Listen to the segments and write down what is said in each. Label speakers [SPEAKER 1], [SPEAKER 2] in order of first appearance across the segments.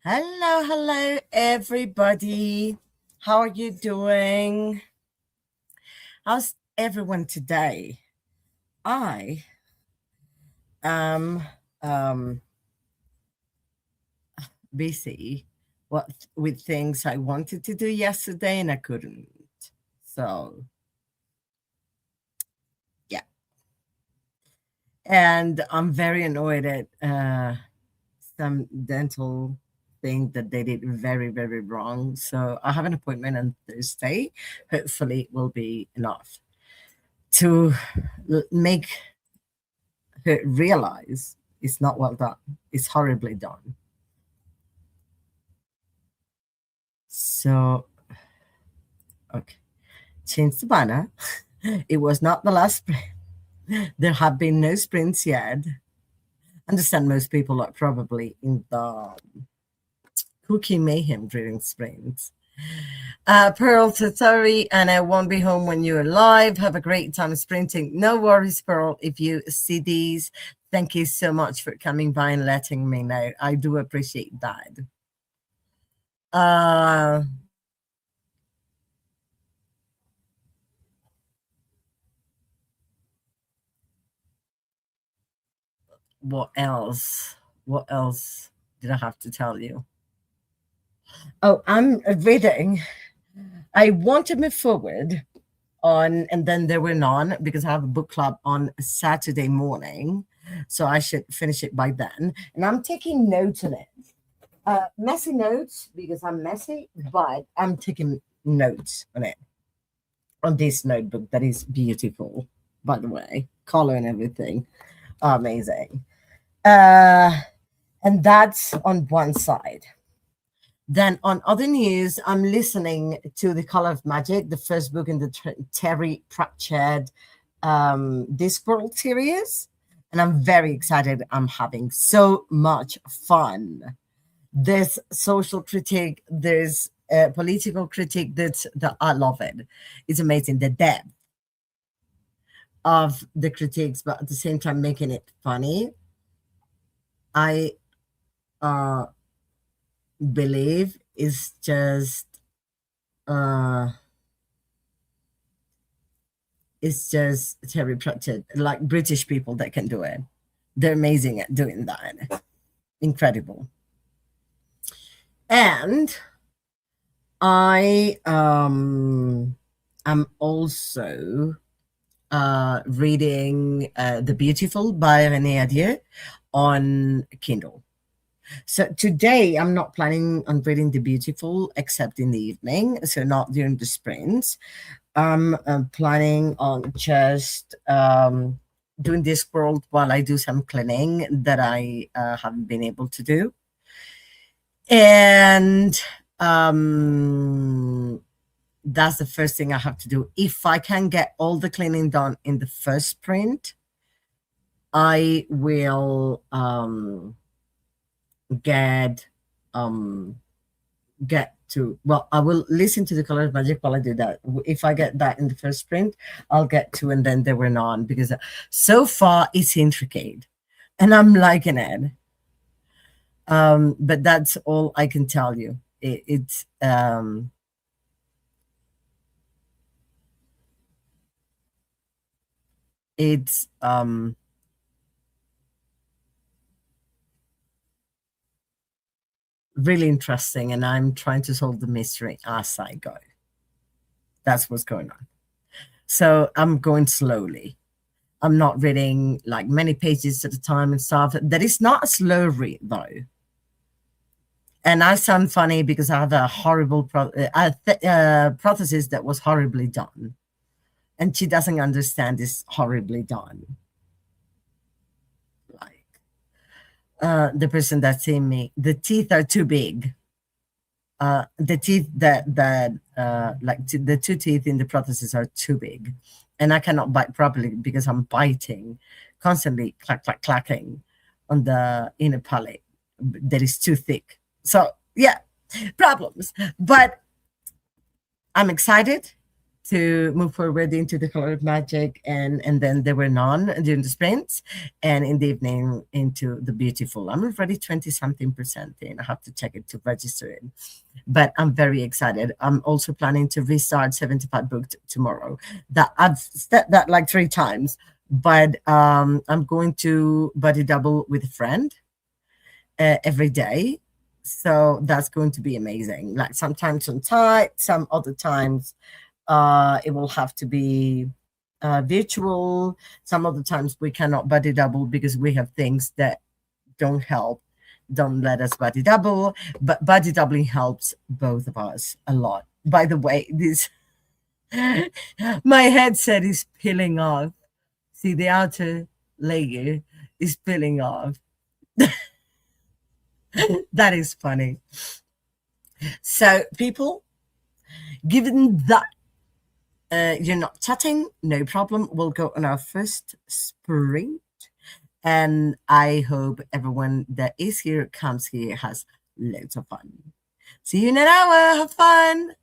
[SPEAKER 1] Hello, hello, everybody. How are you doing? How's everyone today? I am busy with things I wanted to do yesterday and I couldn't. So, yeah. And I'm very annoyed at some dental thing that they did very, very wrong. So, I have an appointment on Thursday. Hopefully, it will be enough to make her realize it's not well done. It's horribly done. So, okay, change the banner. It was not the last sprint. There have been no sprints yet. Understand most people are probably in the cookie mayhem during sprints. Pearl, so sorry, and I won't be home when you're live. Have a great time sprinting. No worries, Pearl. If you see these, thank you so much for coming by and letting me know. I do appreciate that. What else? What else did I have to tell you? Oh, I'm reading. I want to move forward on, and then there were none because I have a book club on Saturday morning. So I should finish it by then. And I'm taking notes on it. Messy notes because I'm messy, but I'm taking notes on it. On this notebook that is beautiful, by the way. Color and everything. Amazing. And that's on one side. Then on other news, I'm listening to The Color of Magic, the first book in the Terry Pratchett Discworld series. And I'm very excited. I'm having so much fun. There's social critique, there's political critique. That I love it. It's amazing. The depth of the critiques, but at the same time making it funny. I believe is just it's just Terry Pratchett, like British people that can do it. They're amazing at doing that. Incredible. And I am also reading The Beautiful by René on Kindle. So today I'm not planning on reading The Beautiful except in the evening, so not during the sprints. I'm planning on just doing this world while I do some cleaning that I haven't been able to do. And that's the first thing I have to do. If I can get all the cleaning done in the first sprint, I will get to, well, I will listen to The Color of Magic while I do that. If I get that in the first sprint, I'll get to, and then there were none, because so far it's intricate and I'm liking it. But that's all I can tell you. It's really interesting, and I'm trying to solve the mystery as I go. That's what's going on. So I'm going slowly. I'm not reading like many pages at a time and stuff. That is not a slow read though. And I sound funny because I have a horrible prosthesis that was horribly done. And she doesn't understand this horribly done. Like the person that's seeing me, the teeth are too big. The teeth that like the two teeth in the prosthesis are too big, and I cannot bite properly because I'm biting constantly, clacking on the inner palate that is too thick. So yeah, problems. But I'm excited. to move forward into the color of magic, and then there were none during the sprints, and in the evening into the beautiful. I'm already 20 something percent in. I have to check it to register it, but I'm very excited. I'm also planning to restart 75 booked tomorrow. That I've said that like 3 times, but I'm going to buddy double with a friend every day. So that's going to be amazing. Like sometimes on tight, some other times it will have to be virtual. Some other times we cannot buddy double because we have things that don't help, don't let us buddy double. But buddy doubling helps both of us a lot. By the way, this my headset is peeling off. See, the outer layer is peeling off. That is funny. So, people, given that you're not chatting, no problem. We'll go on our first sprint. And I hope everyone that is here, comes here, has loads of fun. See you in an hour. Have fun.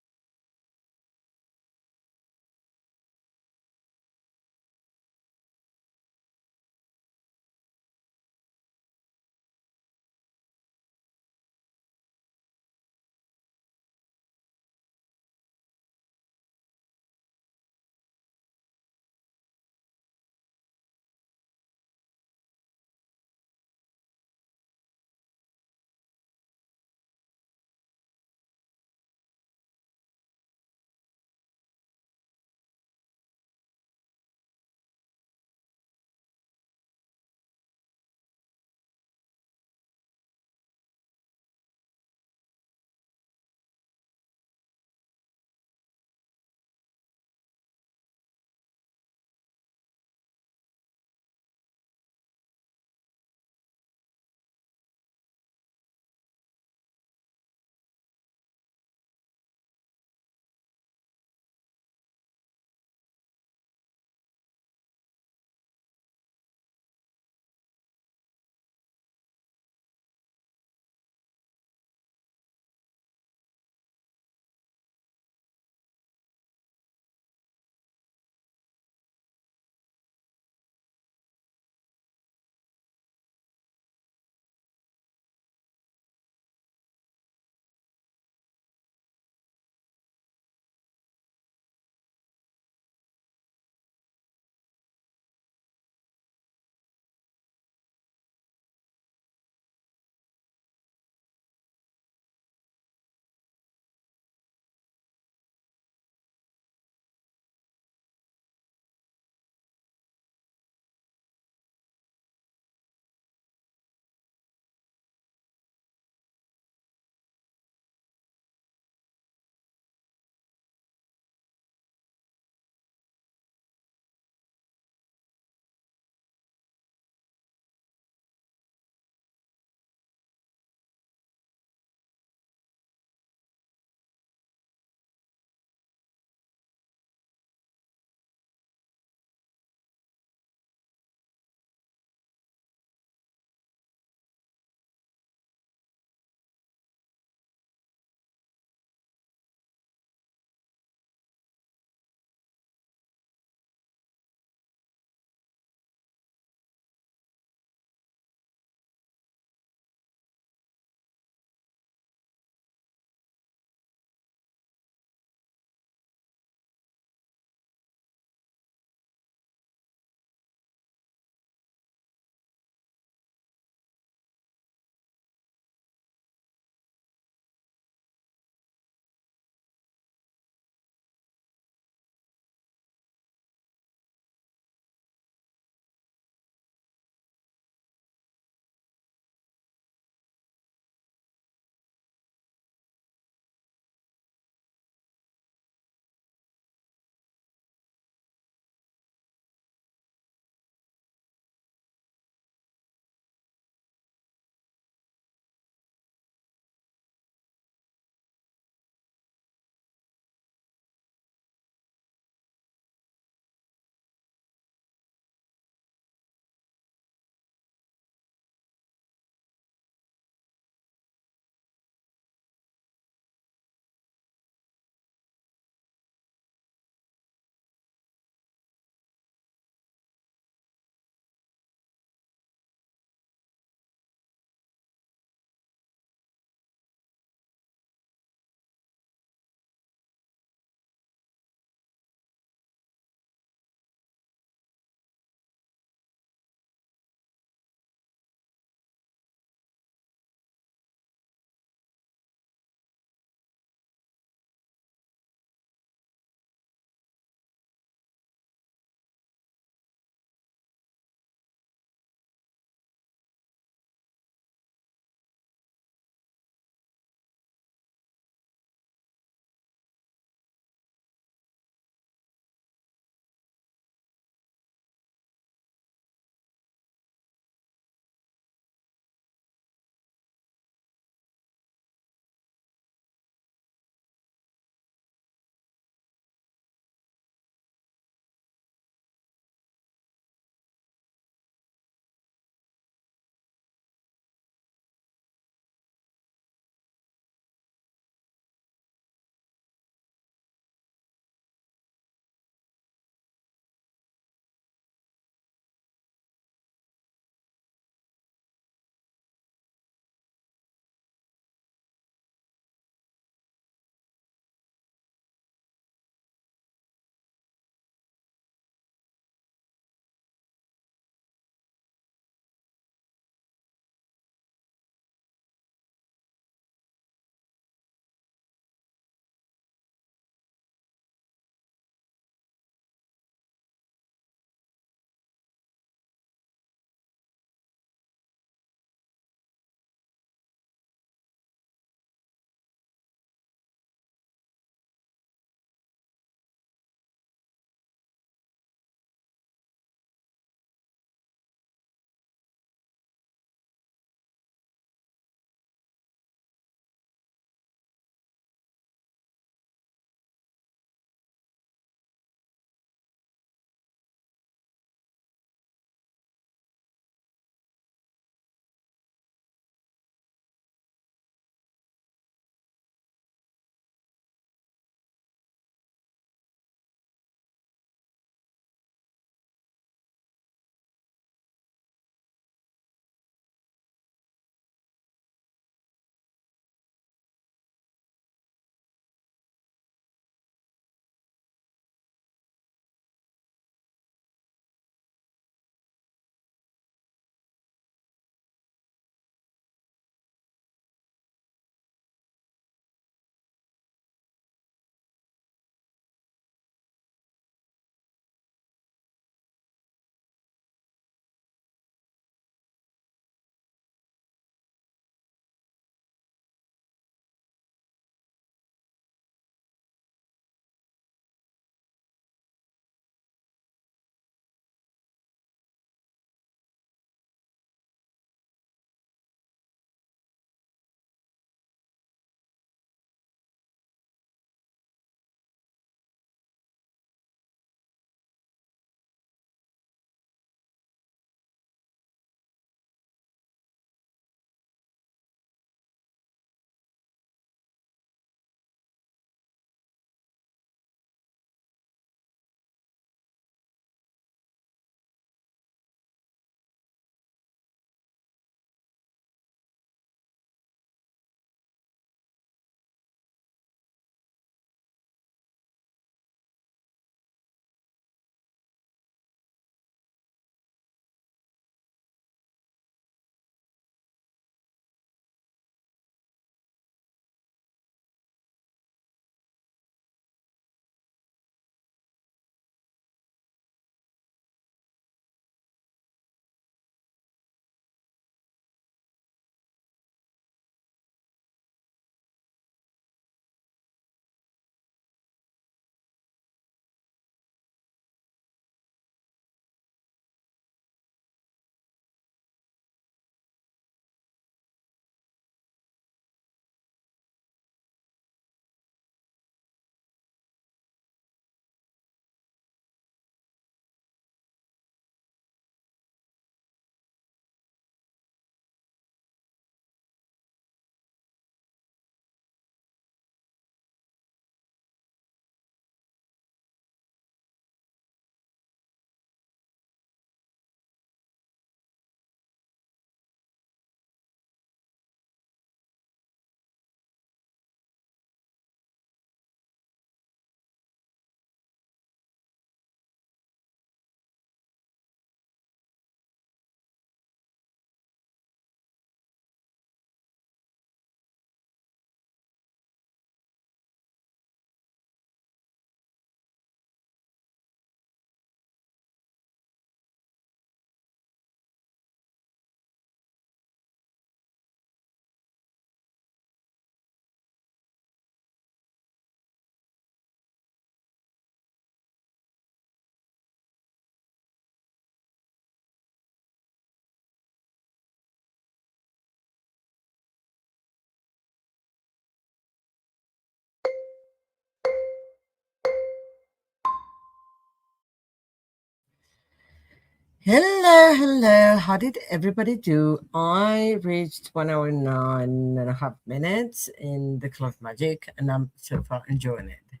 [SPEAKER 1] Hello, hello. How did everybody do? I reached 1 hour, 9.5 minutes in the Club Magic, and I'm so far enjoying it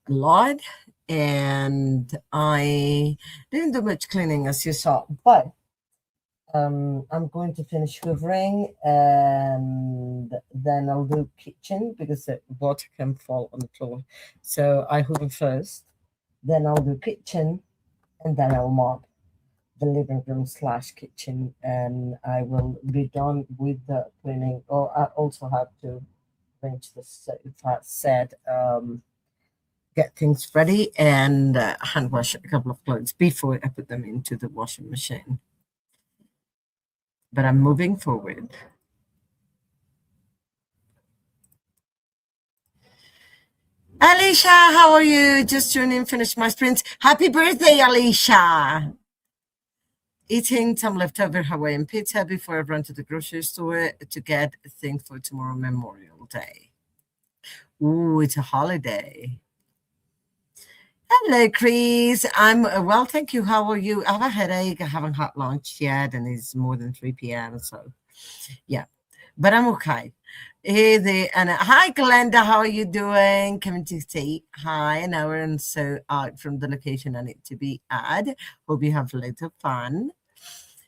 [SPEAKER 1] a lot. And I didn't do much cleaning, as you saw, but I'm going to finish hoovering, and then I'll do kitchen because the water can fall on the floor. So I hoover first, then I'll do kitchen, and then I'll mop the living room slash kitchen, and I will be done with the cleaning. Oh, I also have to arrange the sofa set, get things ready, and hand wash a couple of clothes before I put them into the washing machine. But I'm moving forward. Alicia, how are you? Just tuned in, finished my sprint. Happy birthday, Alicia! Eating some leftover Hawaiian pizza before I run to the grocery store to get things for tomorrow, Memorial Day. Ooh, it's a holiday. Hello, Chris. I'm well, thank you. How are you? I have a headache. I haven't had lunch yet, and it's more than 3 p.m. So, yeah, but I'm okay. Hey there, and hi, Glenda. How are you doing? Coming to say hi, an hour and so out from the location I need to be at. Hope you have a little fun.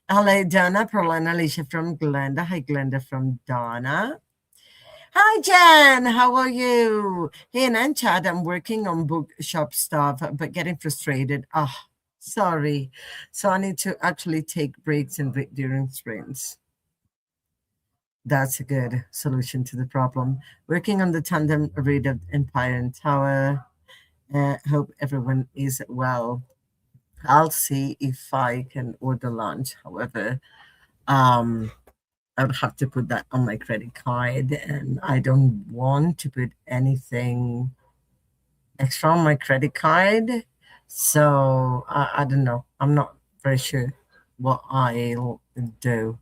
[SPEAKER 1] Hello, Donna, Perlina, Alicia from Glenda. Hi, Glenda from Donna. Hi, Jen. How are you? Hey, and Chad, I'm working on bookshop stuff, but getting frustrated. Ah, sorry. So I need to actually take breaks and read during sprints. That's a good solution to the problem. Working on the tandem read of Empire and Tower. Hope everyone is well. I'll see if I can order lunch. However, I would have to put that on my credit card, and I don't want to put anything extra on my credit card. So I don't know. I'm not very sure what I'll do.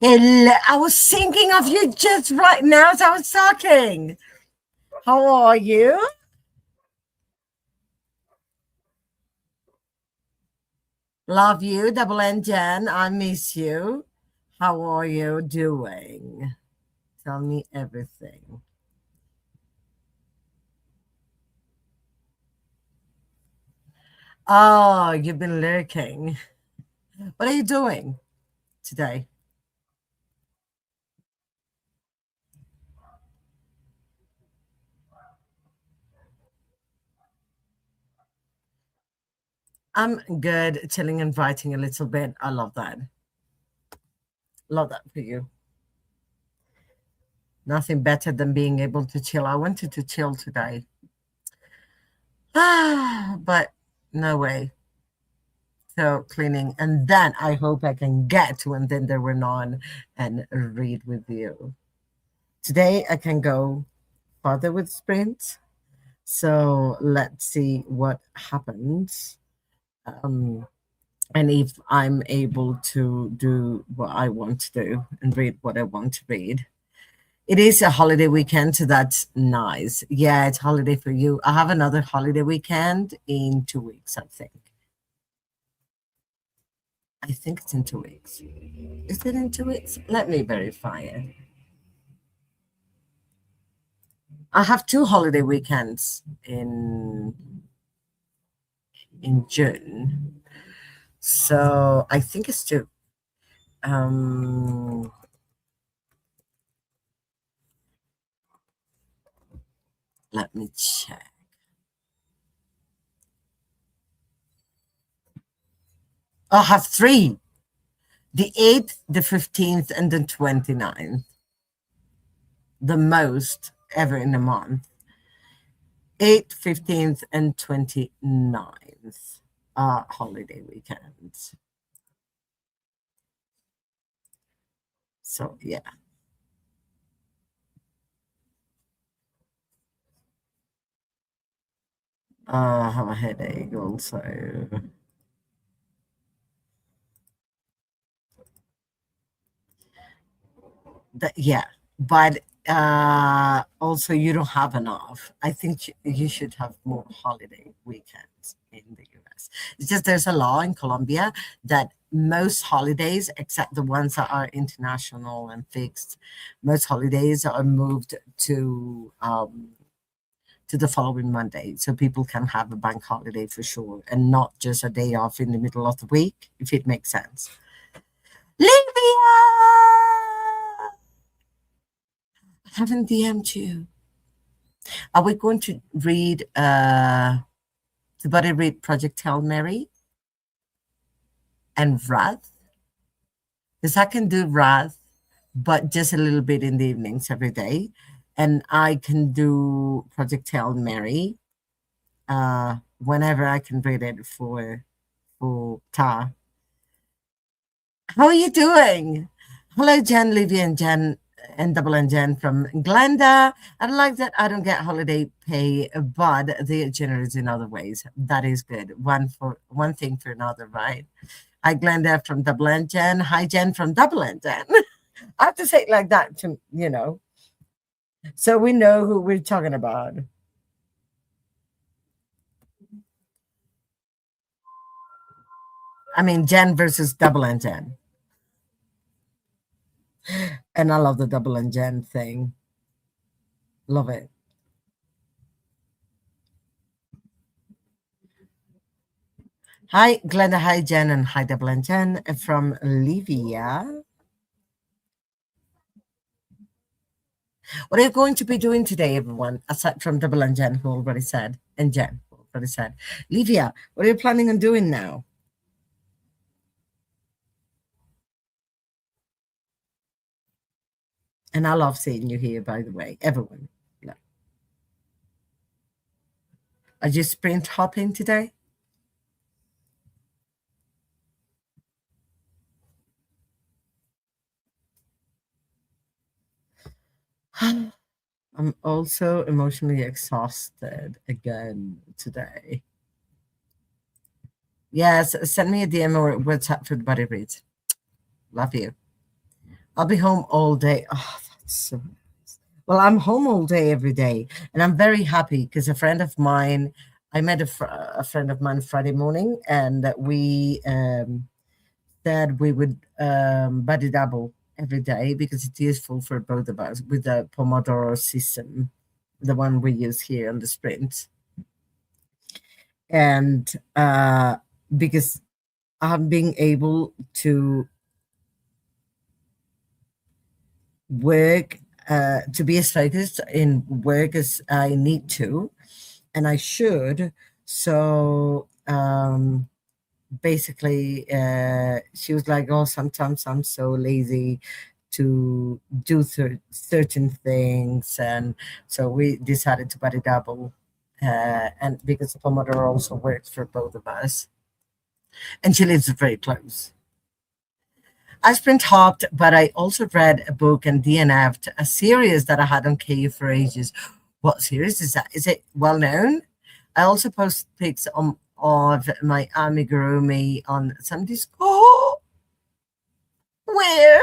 [SPEAKER 1] Hello, I was thinking of you just right now as I was talking. How are you? Love you, Double N Jen. I miss you. How are you doing? Tell me everything. Oh, you've been lurking. What are you doing today? I'm good, chilling and writing a little bit. I love that. Love that for you. Nothing better than being able to chill. I wanted to chill today. But no way. So cleaning. And then I hope I can get to and then there were none and read with you. Today I can go further with sprints. So let's see what happens. Um, and if I'm able to do what I want to do and read what I want to read. It is a holiday weekend, so that's nice. Yeah, it's holiday for you. I have another holiday weekend in 2 weeks, I think. I think it's in 2 weeks. Is it in 2 weeks? Let me verify it. I have two holiday weekends in June. So I think it's two. Um, Let me check. I have three. The 8th, the 15th, and the 29th. The most ever in a month. 8th, 15th, and 29th are holiday weekends. So, yeah. I have a headache also. Yeah, but also you don't have enough. I think you should have more holiday weekends in the yes. It's just there's a law in Colombia that most holidays, except the ones that are international and fixed, most holidays are moved to the following Monday, so people can have a bank holiday for sure, and not just a day off in the middle of the week, if it makes sense. Livia, I haven't DM'd you. Are we going to read the Body Read Project Tell Mary and Wrath? Because I can do Wrath, but just a little bit in the evenings every day. And I can do Project Tell Mary whenever I can read it for Ta. How are you doing? Hello, Jen, Livia, and Jen, and Double and Jen from Glenda. I like that I don't get holiday pay, but they're generous in other ways. That is good. One thing for another, right? Hi, Glenda from Double and Jen. Hi, Jen from Double and Jen. I have to say it like that to so we know who we're talking about. I mean, Jen versus Double and Jen. And I love the Double and Jen thing. Love it. Hi, Glenda. Hi, Jen. And hi, Double and Jen from Livia. What are you going to be doing today, everyone? Aside from Double and Jen, who already said, and Jen, who already said. Livia, what are you planning on doing now? And I love seeing you here, by the way, everyone. Yeah. Are you sprint hopping today? I'm also emotionally exhausted again today. Yes, send me a DM or WhatsApp for the body reads. Love you. I'll be home all day. Oh, that's so nice. Well, I'm home all day every day, and I'm very happy because a friend of mine, I met a friend of mine Friday morning, and we said we would buddy double every day because it's useful for both of us with the Pomodoro system, the one we use here on the sprint. And because I'm being able to work, to be as focused in work as I need to, and I should. So basically, she was like, "Oh, sometimes I'm so lazy to do certain things," and so we decided to buddy double. And because the Pomodoro also works for both of us, and she lives very close. I sprint hopped, but I also read a book and DNF'd a series that I had on KU for ages. What series is that? Is it well known? I also post pics of my amigurumi on somebody's. Oh, where?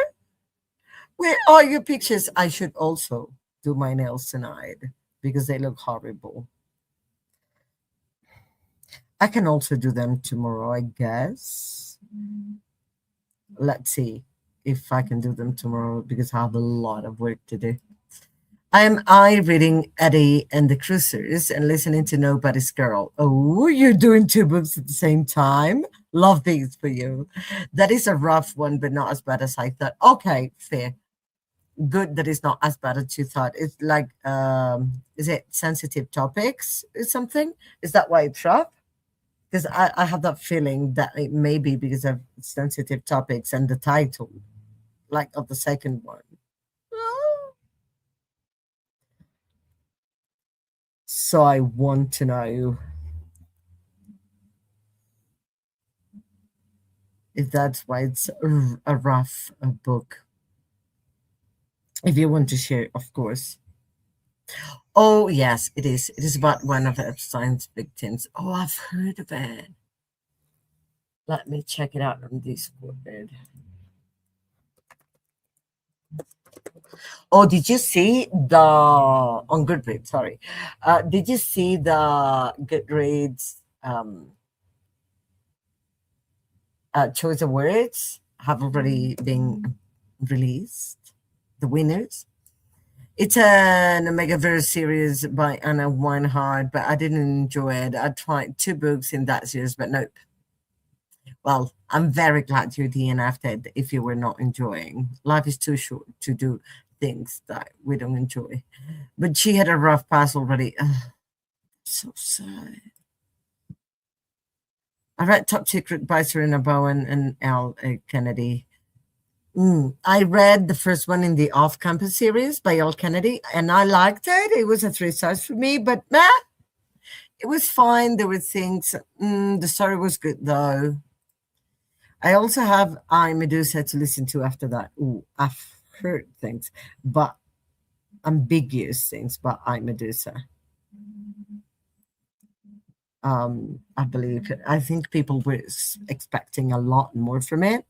[SPEAKER 1] Where are your pictures? I should also do my nails tonight because they look horrible. I can also do them tomorrow, I guess. Let's see if I can do them tomorrow because I have a lot of work to do. I reading Eddie and the Cruisers and listening to Nobody's Girl. Oh, you're doing two books at the same time. Love these for you. That is a rough one, but not as bad as I thought. Okay, fair. Good that it's not as bad as you thought. It's like is it sensitive topics or something? Is that why it's rough? Because I have that feeling that it may be because of sensitive topics and the title, like of the second one. So I want to know if that's why it's a rough book. If you want to share, of course. Oh, yes, it is. It is about one of Epstein's victims. Oh, I've heard of it. Let me check it out on Discord. Oh, did you see the on Goodreads? Sorry, did you see the Goodreads Choice Awards have already been released. The winners. It's an Omegaverse series by Anna Weinhardt, but I didn't enjoy it. I tried two books in that series, but nope. Well, I'm very glad you DNF'd it if you were not enjoying. Life is too short to do things that we don't enjoy. But she had a rough pass already. Ugh, so sad. I read Top Secret by Serena Bowen and Al Kennedy. I read the first one in the Off Campus series by Al Kennedy, and I liked it. It was a 3 stars for me, but it was fine. There were things. The story was good, though. I also have I Medusa to listen to after that. I've heard things, but ambiguous things about I Medusa. I think people were expecting a lot more from it,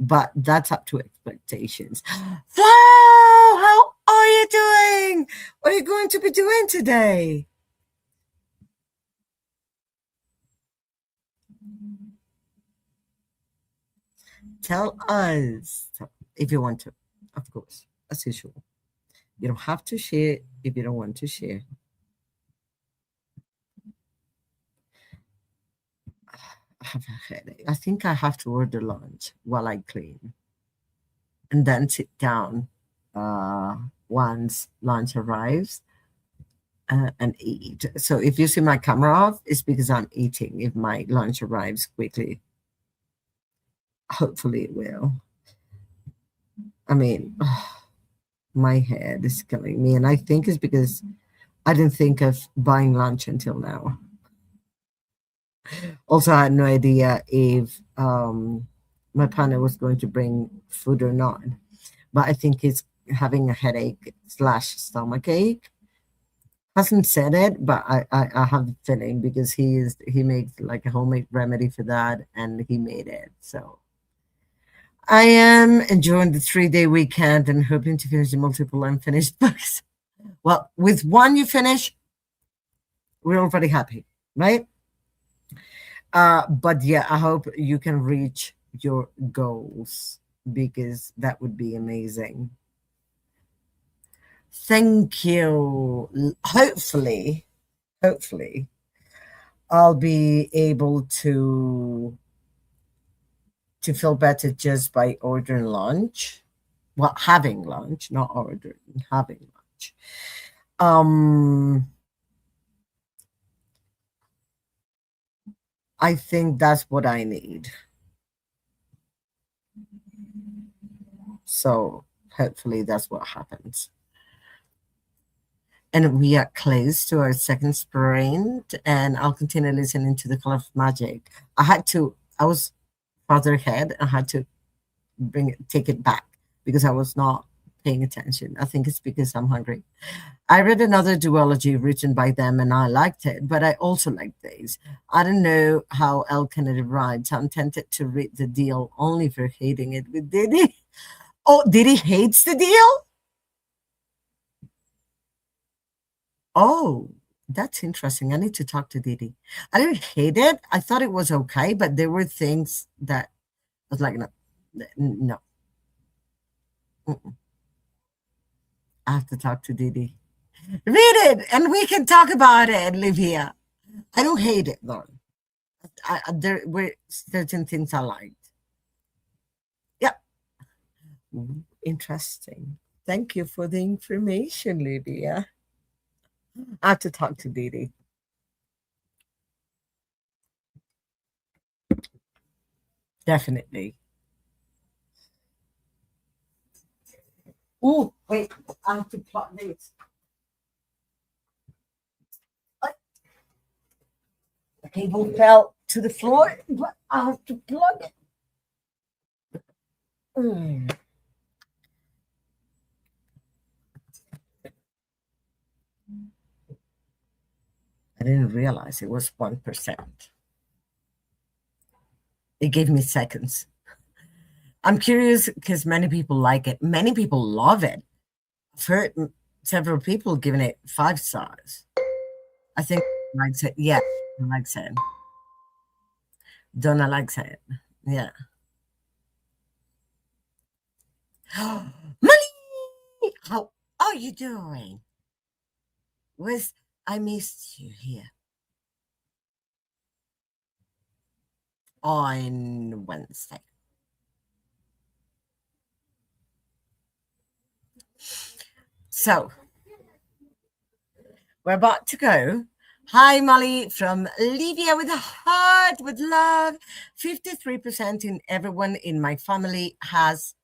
[SPEAKER 1] but that's up to expectations. Flo, how are you doing? What are you going to be doing today? Tell us if you want to, of course, as usual. You don't have to share if you don't want to share. I have a headache. I think I have to order lunch while I clean and then sit down once lunch arrives and eat. So if you see my camera off, it's because I'm eating if my lunch arrives quickly. Hopefully it will. I mean, my head is killing me. And I think it's because I didn't think of buying lunch until now. Also, I had no idea if my partner was going to bring food or not. But I think he's having a headache slash stomach ache. Hasn't said it, but I have a feeling because he makes like a homemade remedy for that, and he made it. So I am enjoying the 3-day weekend and hoping to finish the multiple unfinished books. Well, with one you finish, we're already happy, right? But yeah, I hope you can reach your goals because that would be amazing. Thank you. Hopefully, I'll be able to feel better just by ordering lunch. Well, having lunch, not ordering, having lunch. I think that's what I need. So hopefully that's what happens. And we are close to our second sprint, and I'll continue listening to the Color of Magic. I was farther ahead. I had to take it back because I was not paying attention. I think it's because I'm hungry. I read another duology written by them and I liked it, but I also like these. I don't know how El Kennedy writes. I'm tempted to read the deal only for hating it with Diddy. Oh, Diddy hates the deal? Oh, that's interesting. I need to talk to Didi. I didn't hate it. I thought it was okay, but there were things that I was like, no, no. Mm-mm. I have to talk to Didi. Read it, and we can talk about it, Livia. I don't hate it though. There were certain things I liked. Yep. Interesting. Thank you for the information, Livia. I have to talk to Didi. Definitely. Oh, wait, I have to plug this. The cable fell to the floor, but I have to plug it. Mm. I didn't realize it was 1%. It gave me seconds. I'm curious because many people like it. Many people love it. I've heard several people giving it 5 stars. I think likes it. Yeah, likes it. Donna likes it. Yeah. Money! How are you doing? Was I missed you here on Wednesday. So we're about to go. Hi, Molly from Livia with a heart, with love. 53% in everyone in my family has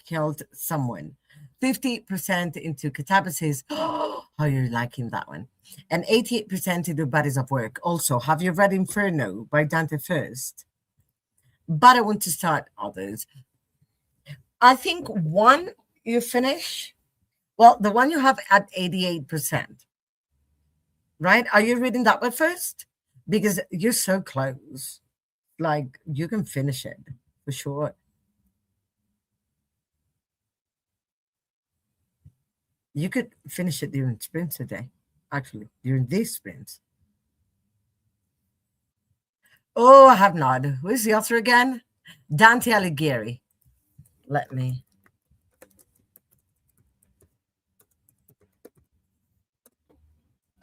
[SPEAKER 1] killed someone. 50% into catabasis. How you're liking that one. And 88% into bodies of work. Also, have you read Inferno by Dante first? But I want to start others. I think one you finish. Well, the one you have at 88%, right? Are you reading that one first? Because you're so close. Like you can finish it for sure. You could finish it during sprints a day, actually, during these sprints. Oh, I have not. Who is the author again? Dante Alighieri. Let me.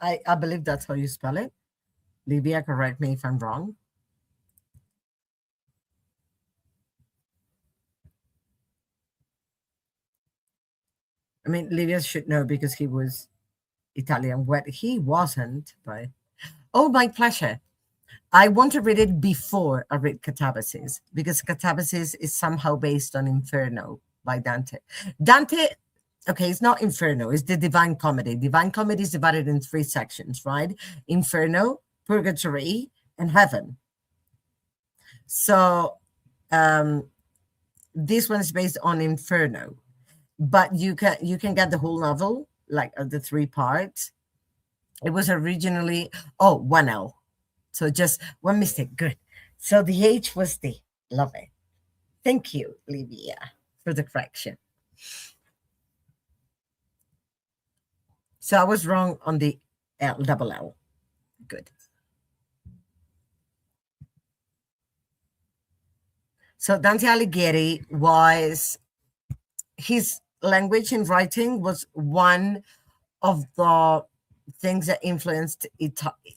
[SPEAKER 1] I believe that's how you spell it. Livia, correct me if I'm wrong. I mean, Livia should know because he was Italian. What he wasn't, but oh, my pleasure. I want to read it before I read Catabasis because Catabasis is somehow based on Inferno by Dante. Dante, okay, it's not Inferno, it's the Divine Comedy. Divine Comedy is divided in three sections, right? Inferno, Purgatory, and Heaven. So this one is based on Inferno, but you can get the whole novel, like the three parts. It was originally, oh, 1L. So just one mistake. Good. So the H was the. Love it. Thank you, Livia, for the correction. So I was wrong on the L, double L. Good. So Dante Alighieri was, his language and writing was one of the things that influenced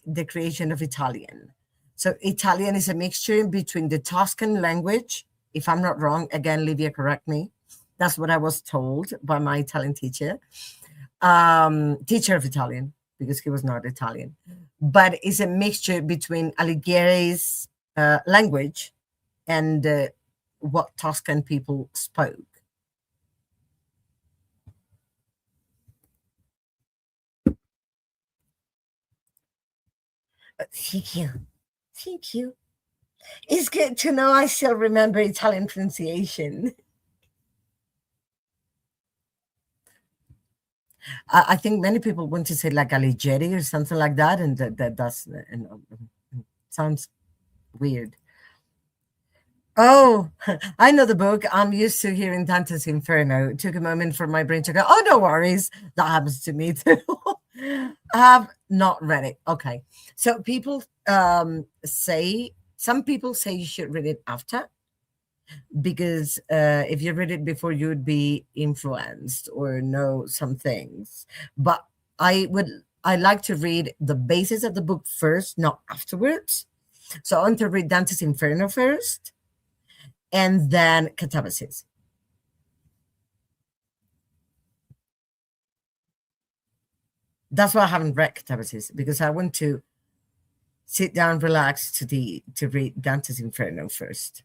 [SPEAKER 1] the creation of Italian. So Italian is a mixture between the Tuscan language, if I'm not wrong, again, Livia, correct me. That's what I was told by my Italian teacher, teacher of Italian, because he was not Italian. But it's a mixture between Alighieri's language and what Tuscan people spoke. Thank you. Thank you. It's good to know I still remember Italian pronunciation. I think many people want to say like Alighieri or something like that, and that's sounds weird. Oh, I know the book. I'm used to hearing Dante's Inferno. It took a moment for my brain to go, oh, no worries. That happens to me too. I have not read it. Okay. So people say, some people say you should read it after because if you read it before, you would be influenced or know some things. But I like to read the basis of the book first, not afterwards. So I want to read Dante's Inferno first and then Catabasis. That's why I haven't read Catabasis, because I want to sit down, relax to read Dante's Inferno first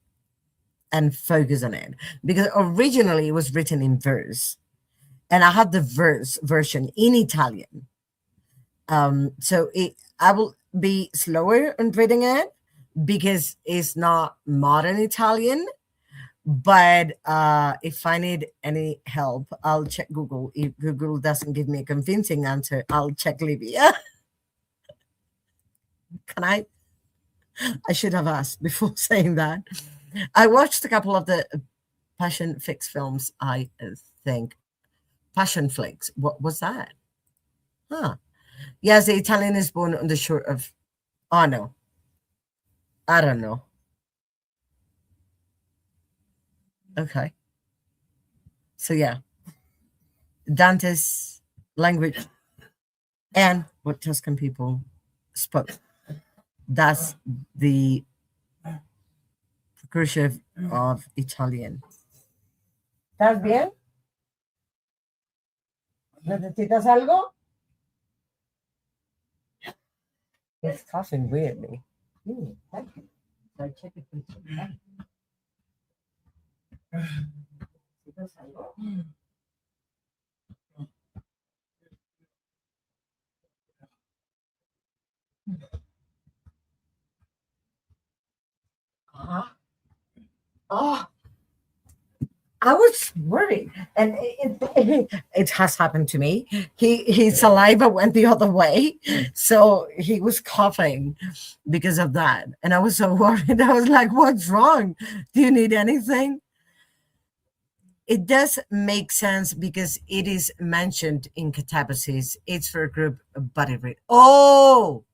[SPEAKER 1] and focus on it. Because originally it was written in verse, and I had the verse version in Italian. So I will be slower on reading it because it's not modern Italian. But if I need any help, I'll check Google. If Google doesn't give me a convincing answer, I'll check Livia. Can I? I should have asked before saying that. I watched a couple of the Passion Fix films, I think. Passion Flicks. What was that? Huh. Yes, the Italian is born on the shore of. Oh, no. I don't know. Okay. So yeah, Dante's language and what Tuscan people spoke. That's the precursor of Italian. ¿Estás bien? ¿Necesitas algo? It's coughing weirdly. Thank you. So check it with you. ¿Necesitas algo? Uh-huh. Oh, I was worried, and it has happened to me. His saliva went the other way, so he was coughing because of that, and I was so worried. I was like, "What's wrong? Do you need anything?" It does make sense because it is mentioned in catabasis. It's for a group body read. Oh,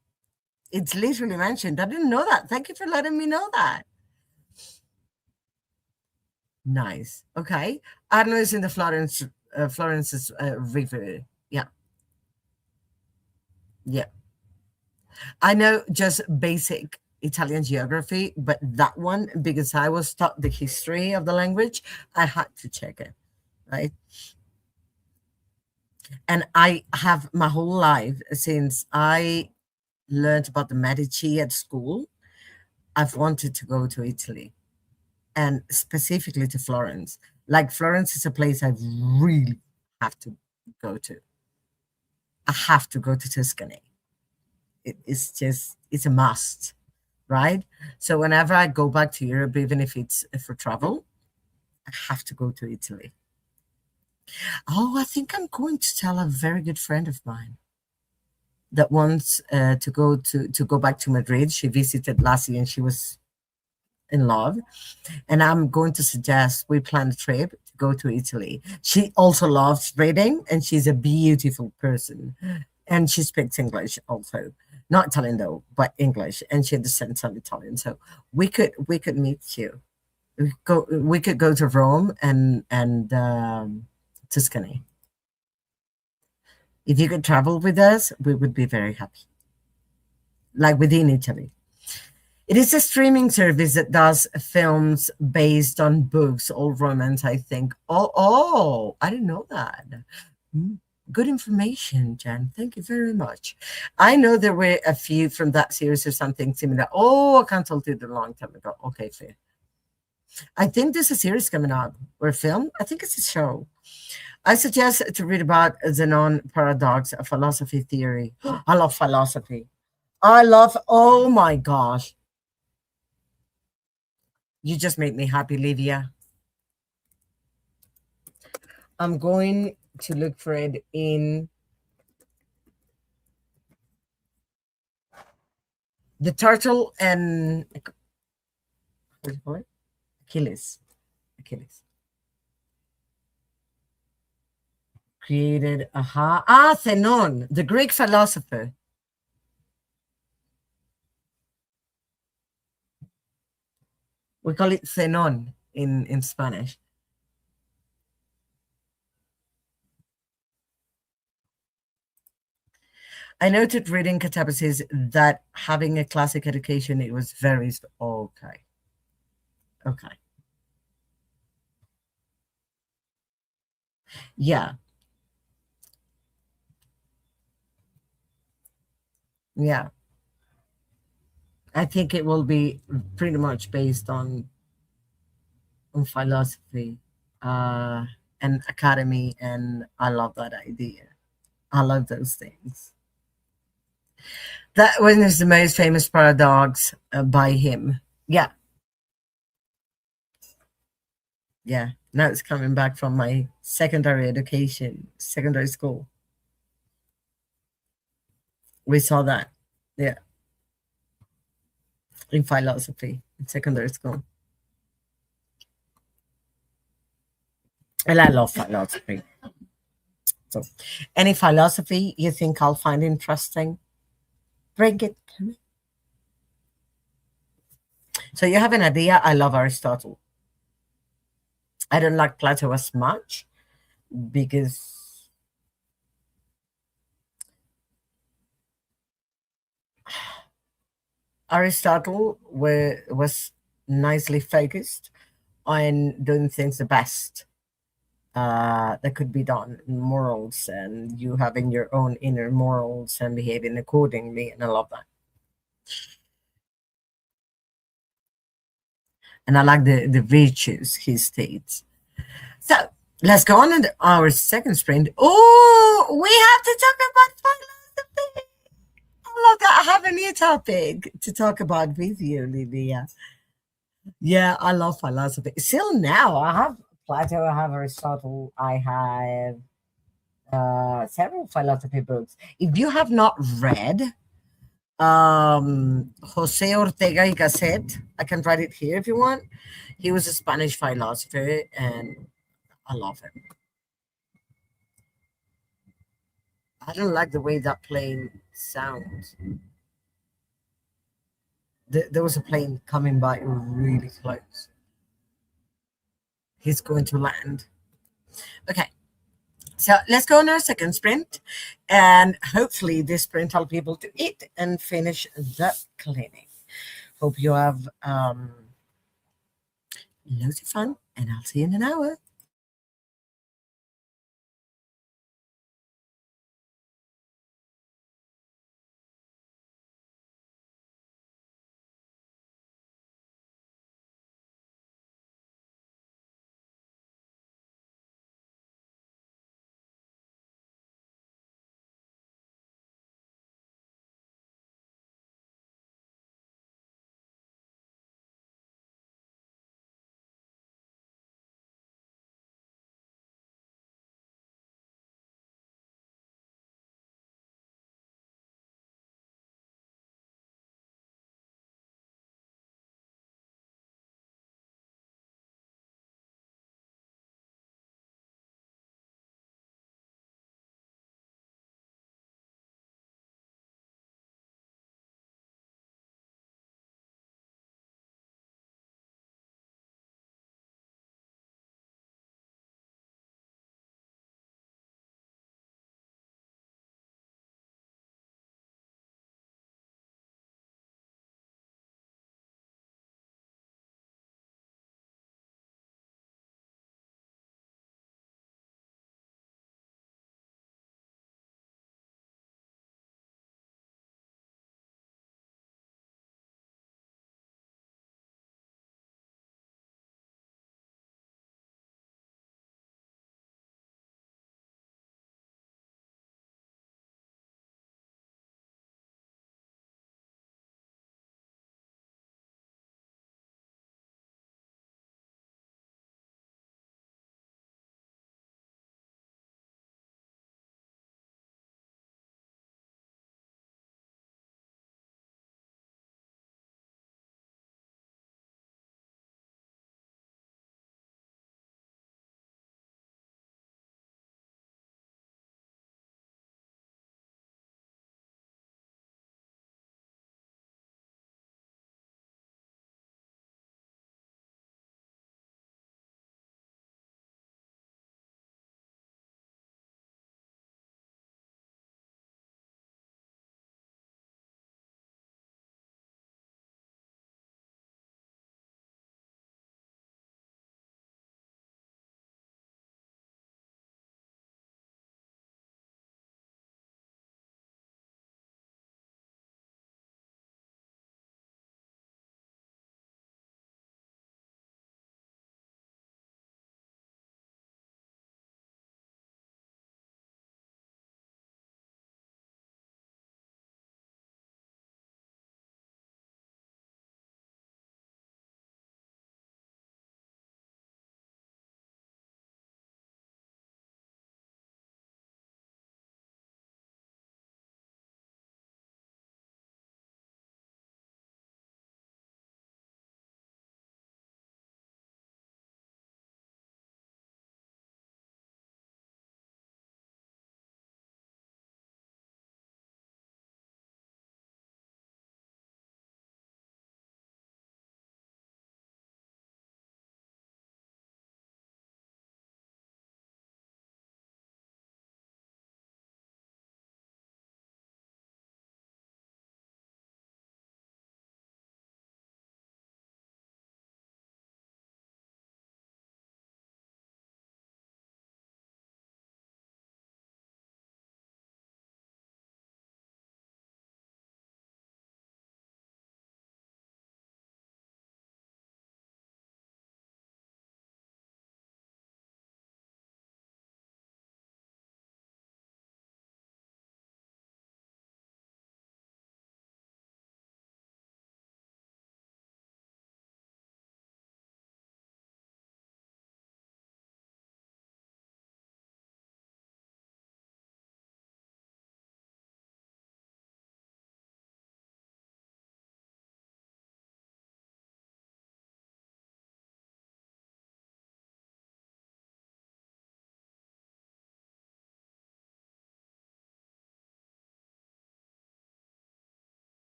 [SPEAKER 1] it's literally mentioned. I didn't know that. Thank you for letting me know that. Nice. Okay. Arno is in the Florence's river. Yeah. Yeah. I know just basic Italian geography, but that one, because I was taught the history of the language, I had to check it. Right. And I have my whole life since I learned about the Medici at school, I've wanted to go to Italy and specifically to Florence. Like Florence is a place I really have to go to. I have to go to Tuscany. It's just it's a must, right? So whenever I go back to Europe, even if it's for travel, I have to go to Italy. Oh, I think I'm going to tell a very good friend of mine that wants to go back to Madrid. She visited last year and she was in love. And I'm going to suggest we plan a trip to go to Italy. She also loves reading and she's a beautiful person. And she speaks English also. Not Italian though, but English. And she understands some Italian. So we could meet you. We could go to Rome and Tuscany. If you could travel with us, we would be very happy. Like within Italy. It is a streaming service that does films based on books, all romance, I think. Oh, I didn't know that. Mm, Good information, Jen. Thank you very much. I know there were a few from that series or something similar. Oh, I consulted a long time ago. Okay, fair. I think there's a series coming up or a film. I think it's a show. I suggest to read about Zenon paradox, a philosophy theory. I love philosophy. Oh my gosh. You just made me happy, Livia. I'm going to look for it in the turtle and what do you call it? Achilles. Achilles created Zenon, the Greek philosopher. We call it Zenon in Spanish. I noted reading catabasis that having a classic education, it was very okay. Okay. Yeah. Yeah. I think it will be pretty much based on philosophy uh, and academy, and I love that idea. I love those things. That one is the most famous paradox by him. Yeah, yeah. Now it's coming back from my secondary education, secondary school. We saw that, yeah, in philosophy in secondary school. And I love philosophy. So, any philosophy you think I'll find interesting, bring it to me. So you have an idea. I love Aristotle. I don't like Plato as much because Aristotle was nicely focused on doing things the best that could be done in morals, and you having your own inner morals and behaving accordingly. And I love that. And I like the virtues he states. So let's go on to our second sprint. Oh, we have to talk about philosophy. I love that. I have a new topic to talk about with you, Livia. Yeah, I love philosophy. Still now, I have Plato, I have Aristotle, I have several philosophy books. If you have not read Jose Ortega y Gasset, I can write it here if you want. He was a Spanish philosopher, and I love him. I don't like the way that plane sounds. There was a plane coming by really close. He's going to land. Okay, so let's go on our second sprint, and hopefully this sprint I'll be able to eat and finish the cleaning. Hope you have loads of fun, and I'll see you in an hour.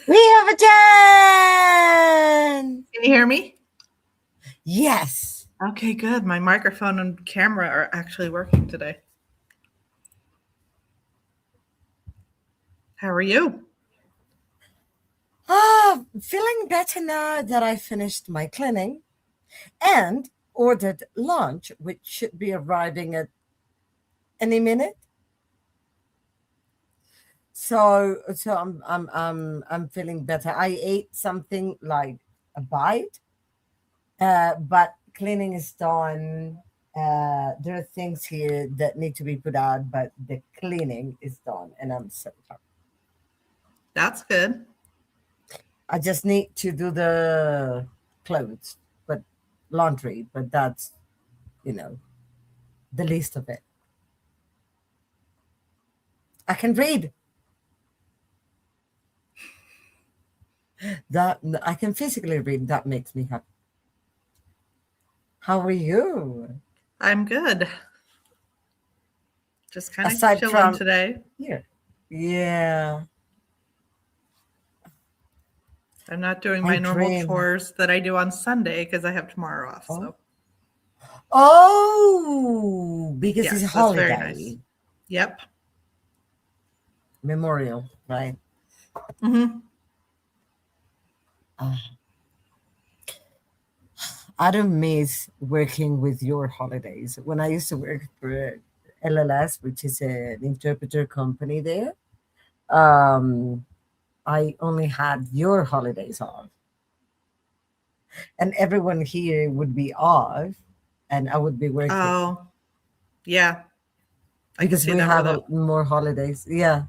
[SPEAKER 1] We have a Jen!
[SPEAKER 2] Can you hear me?
[SPEAKER 1] Yes.
[SPEAKER 2] Okay, good. My microphone and camera are actually working today. How are you?
[SPEAKER 1] Feeling better now that I finished my cleaning and ordered lunch, which should be arriving at any minute. So I'm feeling better. I ate something like a bite, but cleaning is done. There are things here that need to be put out, but the cleaning is done, and I'm so happy.
[SPEAKER 2] That's good.
[SPEAKER 1] I just need to do the clothes, but laundry, but that's, you know, the least of it. I can read. That I can physically read. That makes me happy. How are you?
[SPEAKER 2] I'm good. Just kind of
[SPEAKER 1] Aside
[SPEAKER 2] chilling
[SPEAKER 1] from
[SPEAKER 2] today.
[SPEAKER 1] here. Yeah.
[SPEAKER 2] I'm not doing
[SPEAKER 1] I
[SPEAKER 2] my normal
[SPEAKER 1] dream.
[SPEAKER 2] chores that I do on Sunday because I have tomorrow off.
[SPEAKER 1] Oh.
[SPEAKER 2] So,
[SPEAKER 1] Oh, because it's a
[SPEAKER 2] yes, that's very nice.
[SPEAKER 1] holiday.
[SPEAKER 2] Yep.
[SPEAKER 1] Memorial, right?
[SPEAKER 2] Mm-hmm.
[SPEAKER 1] Uh, I don't miss working with your holidays. When I used to work for LLS, which is an interpreter company there, um, I only had your holidays off, and everyone here would be off, and I would be working
[SPEAKER 2] Oh, yeah. I can
[SPEAKER 1] because
[SPEAKER 2] see
[SPEAKER 1] we
[SPEAKER 2] that
[SPEAKER 1] have
[SPEAKER 2] with it.
[SPEAKER 1] more holidays. Yeah,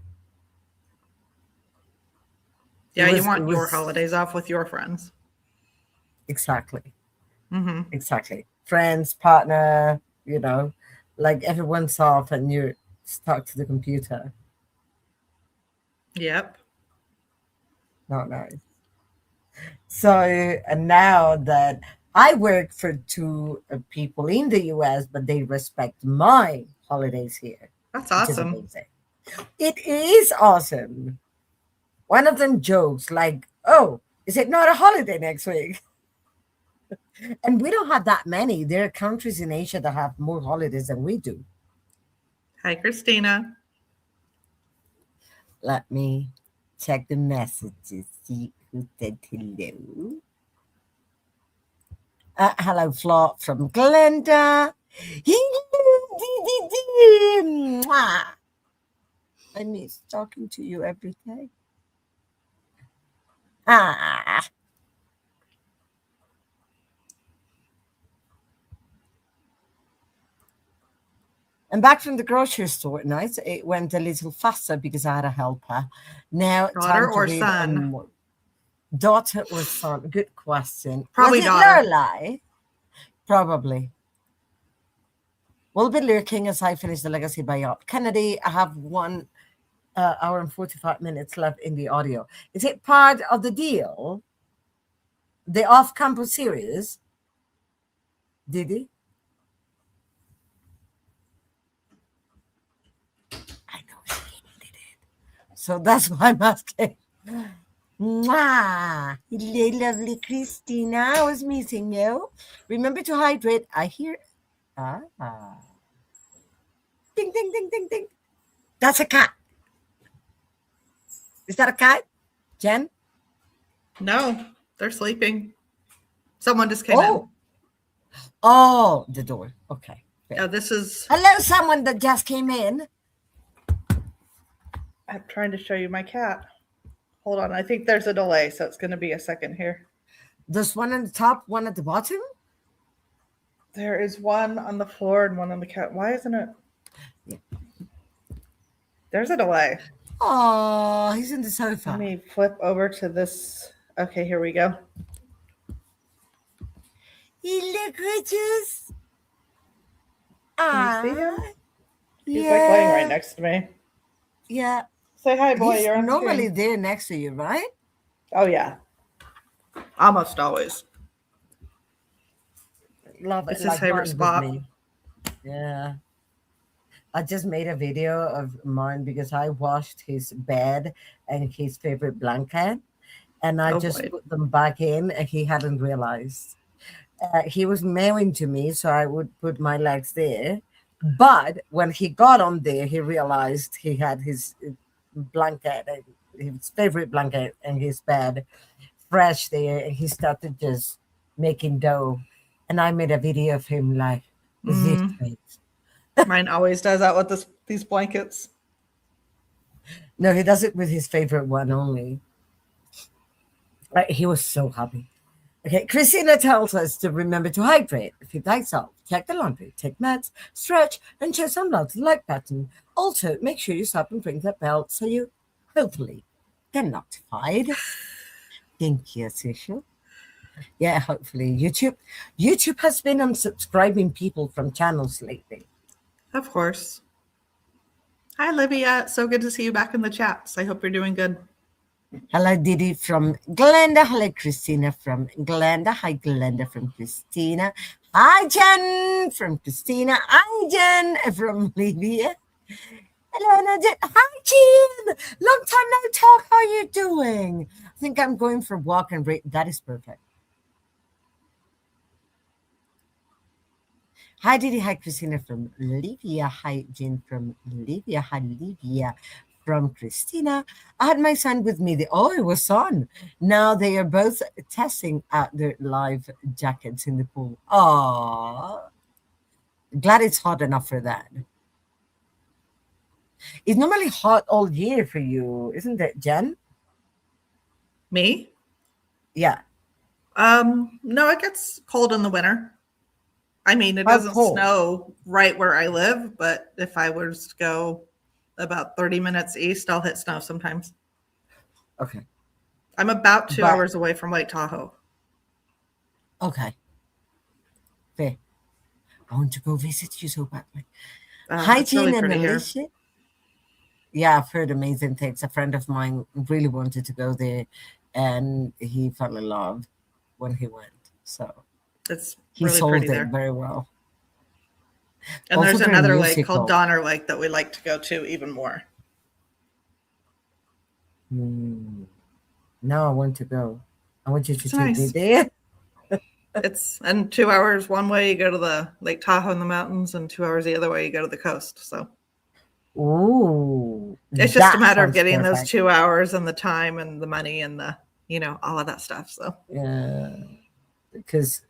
[SPEAKER 1] it
[SPEAKER 2] Yeah, you
[SPEAKER 1] was. It
[SPEAKER 2] want your
[SPEAKER 1] was
[SPEAKER 2] holidays off with your friends.
[SPEAKER 1] exactly,
[SPEAKER 2] Mm-hmm.
[SPEAKER 1] exactly. Friends, partner, like everyone's off, and you're stuck to the computer.
[SPEAKER 2] Yep.
[SPEAKER 1] Not nice. So, and now that I work for two people in the US, but they respect my holidays here,
[SPEAKER 2] That's
[SPEAKER 1] which is
[SPEAKER 2] awesome.
[SPEAKER 1] amazing. It is awesome. One of them jokes like, "Oh, is it not a holiday next week?" And we don't have that many. There are countries in Asia that have more holidays than we do.
[SPEAKER 2] Hi, Christina.
[SPEAKER 1] Let me check the messages, see who said hello. Hello, Flo from Glenda. Mwah. I miss talking to you every day. Ah. I'm back from the grocery store tonight. It went a little faster because I had a helper. Now,
[SPEAKER 2] Daughter
[SPEAKER 1] time to
[SPEAKER 2] or
[SPEAKER 1] read a
[SPEAKER 2] son?
[SPEAKER 1] more. Daughter or son? Good question. Was
[SPEAKER 2] Probably
[SPEAKER 1] it
[SPEAKER 2] daughter.
[SPEAKER 1] Lorelai? Probably. We'll be lurking as I finish the legacy by Kennedy. I have 1 hour and 45 minutes left in the audio. Is it part of the deal? The off-campus series? Did he? I know she did it. So that's why I'm asking. Mwah! Hello, lovely Christina. I was missing you. Remember to hydrate. I hear. Ah. Ding, ding, ding, ding, ding. That's a cat. Is that a cat, Jen?
[SPEAKER 2] No, they're sleeping. Someone just came in.
[SPEAKER 1] Oh, the door. Okay.
[SPEAKER 2] Yeah, this is.
[SPEAKER 1] Hello, someone that just came in.
[SPEAKER 2] I'm trying to show you my cat. Hold on. I think there's a delay, so it's going to be a second here.
[SPEAKER 1] There's one on the top, one at the bottom.
[SPEAKER 2] There is one on the floor and one on the cat. Why isn't it?
[SPEAKER 1] Yeah.
[SPEAKER 2] There's a delay.
[SPEAKER 1] Oh, he's in the sofa.
[SPEAKER 2] Let me flip over to this. Okay, here we go.
[SPEAKER 1] He look riches.
[SPEAKER 2] Can you see him? He's
[SPEAKER 1] Yeah.
[SPEAKER 2] like laying right next to me.
[SPEAKER 1] Yeah.
[SPEAKER 2] Say hi, boy.
[SPEAKER 1] He's
[SPEAKER 2] You're on
[SPEAKER 1] normally
[SPEAKER 2] screen.
[SPEAKER 1] there next to you, right?
[SPEAKER 2] Oh, yeah. Almost always.
[SPEAKER 1] Love it.
[SPEAKER 2] It's his
[SPEAKER 1] Like
[SPEAKER 2] favorite
[SPEAKER 1] mine with
[SPEAKER 2] spot.
[SPEAKER 1] me. Yeah. I just made a video of mine because I washed his bed and his favorite blanket. and I
[SPEAKER 2] Oh
[SPEAKER 1] just
[SPEAKER 2] boy.
[SPEAKER 1] put them back in, and he hadn't realized. He was mewing to me, so I would put my legs there. But when he got on there, he realized he had his blanket, his favorite blanket, and his bed fresh there, and he started just making dough. And I made a video of him like this
[SPEAKER 2] Mm,
[SPEAKER 1] face.
[SPEAKER 2] mine always does that with these blankets.
[SPEAKER 1] No, he does it with his favorite one only. He was so happy. Okay, Christina tells us to remember to hydrate, feed thyself, check the laundry, take meds, stretch, and check some blood like pattern. Also, make sure you stop and ring that bell so you hopefully get notified. Thank you, Sisha. Yeah, hopefully YouTube has been unsubscribing people from channels lately.
[SPEAKER 2] Of course. Hi, Livia. So good to see you back in the chats. I hope you're doing good.
[SPEAKER 1] Hello, Didi from Glenda. Hello, Christina from Glenda. Hi, Glenda from Christina. Hi, Jen from Christina. Hi, Jen from Livia. Hello, Nadia. Hi, Jen. Long time no talk. How are you doing? I think I'm going for a walk and that is perfect. Hi, Didi. Hi, Christina from Livia. Hi, Jen from Livia. Hi, Livia from Christina. I had my son with me. Oh, it was on. Now they are both testing out their life jackets in the pool. Oh, glad it's hot enough for that. It's normally hot all year for you, isn't it, Jen?
[SPEAKER 2] Me?
[SPEAKER 1] Yeah.
[SPEAKER 2] No, it gets cold in the winter. I mean, it
[SPEAKER 1] How
[SPEAKER 2] doesn't
[SPEAKER 1] cold?
[SPEAKER 2] snow right where I live, but if I was to go about 30 minutes east, I'll hit snow sometimes.
[SPEAKER 1] Okay.
[SPEAKER 2] I'm about 2
[SPEAKER 1] But,
[SPEAKER 2] hours away from Lake Tahoe.
[SPEAKER 1] okay. Fair. I want to go visit you so badly.
[SPEAKER 2] It's really
[SPEAKER 1] Hygiene and
[SPEAKER 2] pretty here.
[SPEAKER 1] Alicia. Yeah, I've heard amazing things. A friend of mine really wanted to go there, and he fell in love when he went. So
[SPEAKER 2] It's
[SPEAKER 1] he
[SPEAKER 2] really pretty
[SPEAKER 1] sold it
[SPEAKER 2] there.
[SPEAKER 1] very well.
[SPEAKER 2] And
[SPEAKER 1] Also,
[SPEAKER 2] there's
[SPEAKER 1] their
[SPEAKER 2] another lake called
[SPEAKER 1] musical.
[SPEAKER 2] Donner Lake that we like to go to even more.
[SPEAKER 1] Now I want to go. I want you to
[SPEAKER 2] It's
[SPEAKER 1] take me
[SPEAKER 2] nice.
[SPEAKER 1] there.
[SPEAKER 2] It's and 2 hours one way you go to the Lake Tahoe in the mountains, and 2 hours the other way you go to the coast. So
[SPEAKER 1] Ooh,
[SPEAKER 2] it's just a
[SPEAKER 1] that
[SPEAKER 2] matter of
[SPEAKER 1] sounds
[SPEAKER 2] getting those
[SPEAKER 1] perfect.
[SPEAKER 2] 2 hours and the time and the money and the all of that stuff. So
[SPEAKER 1] Yeah, because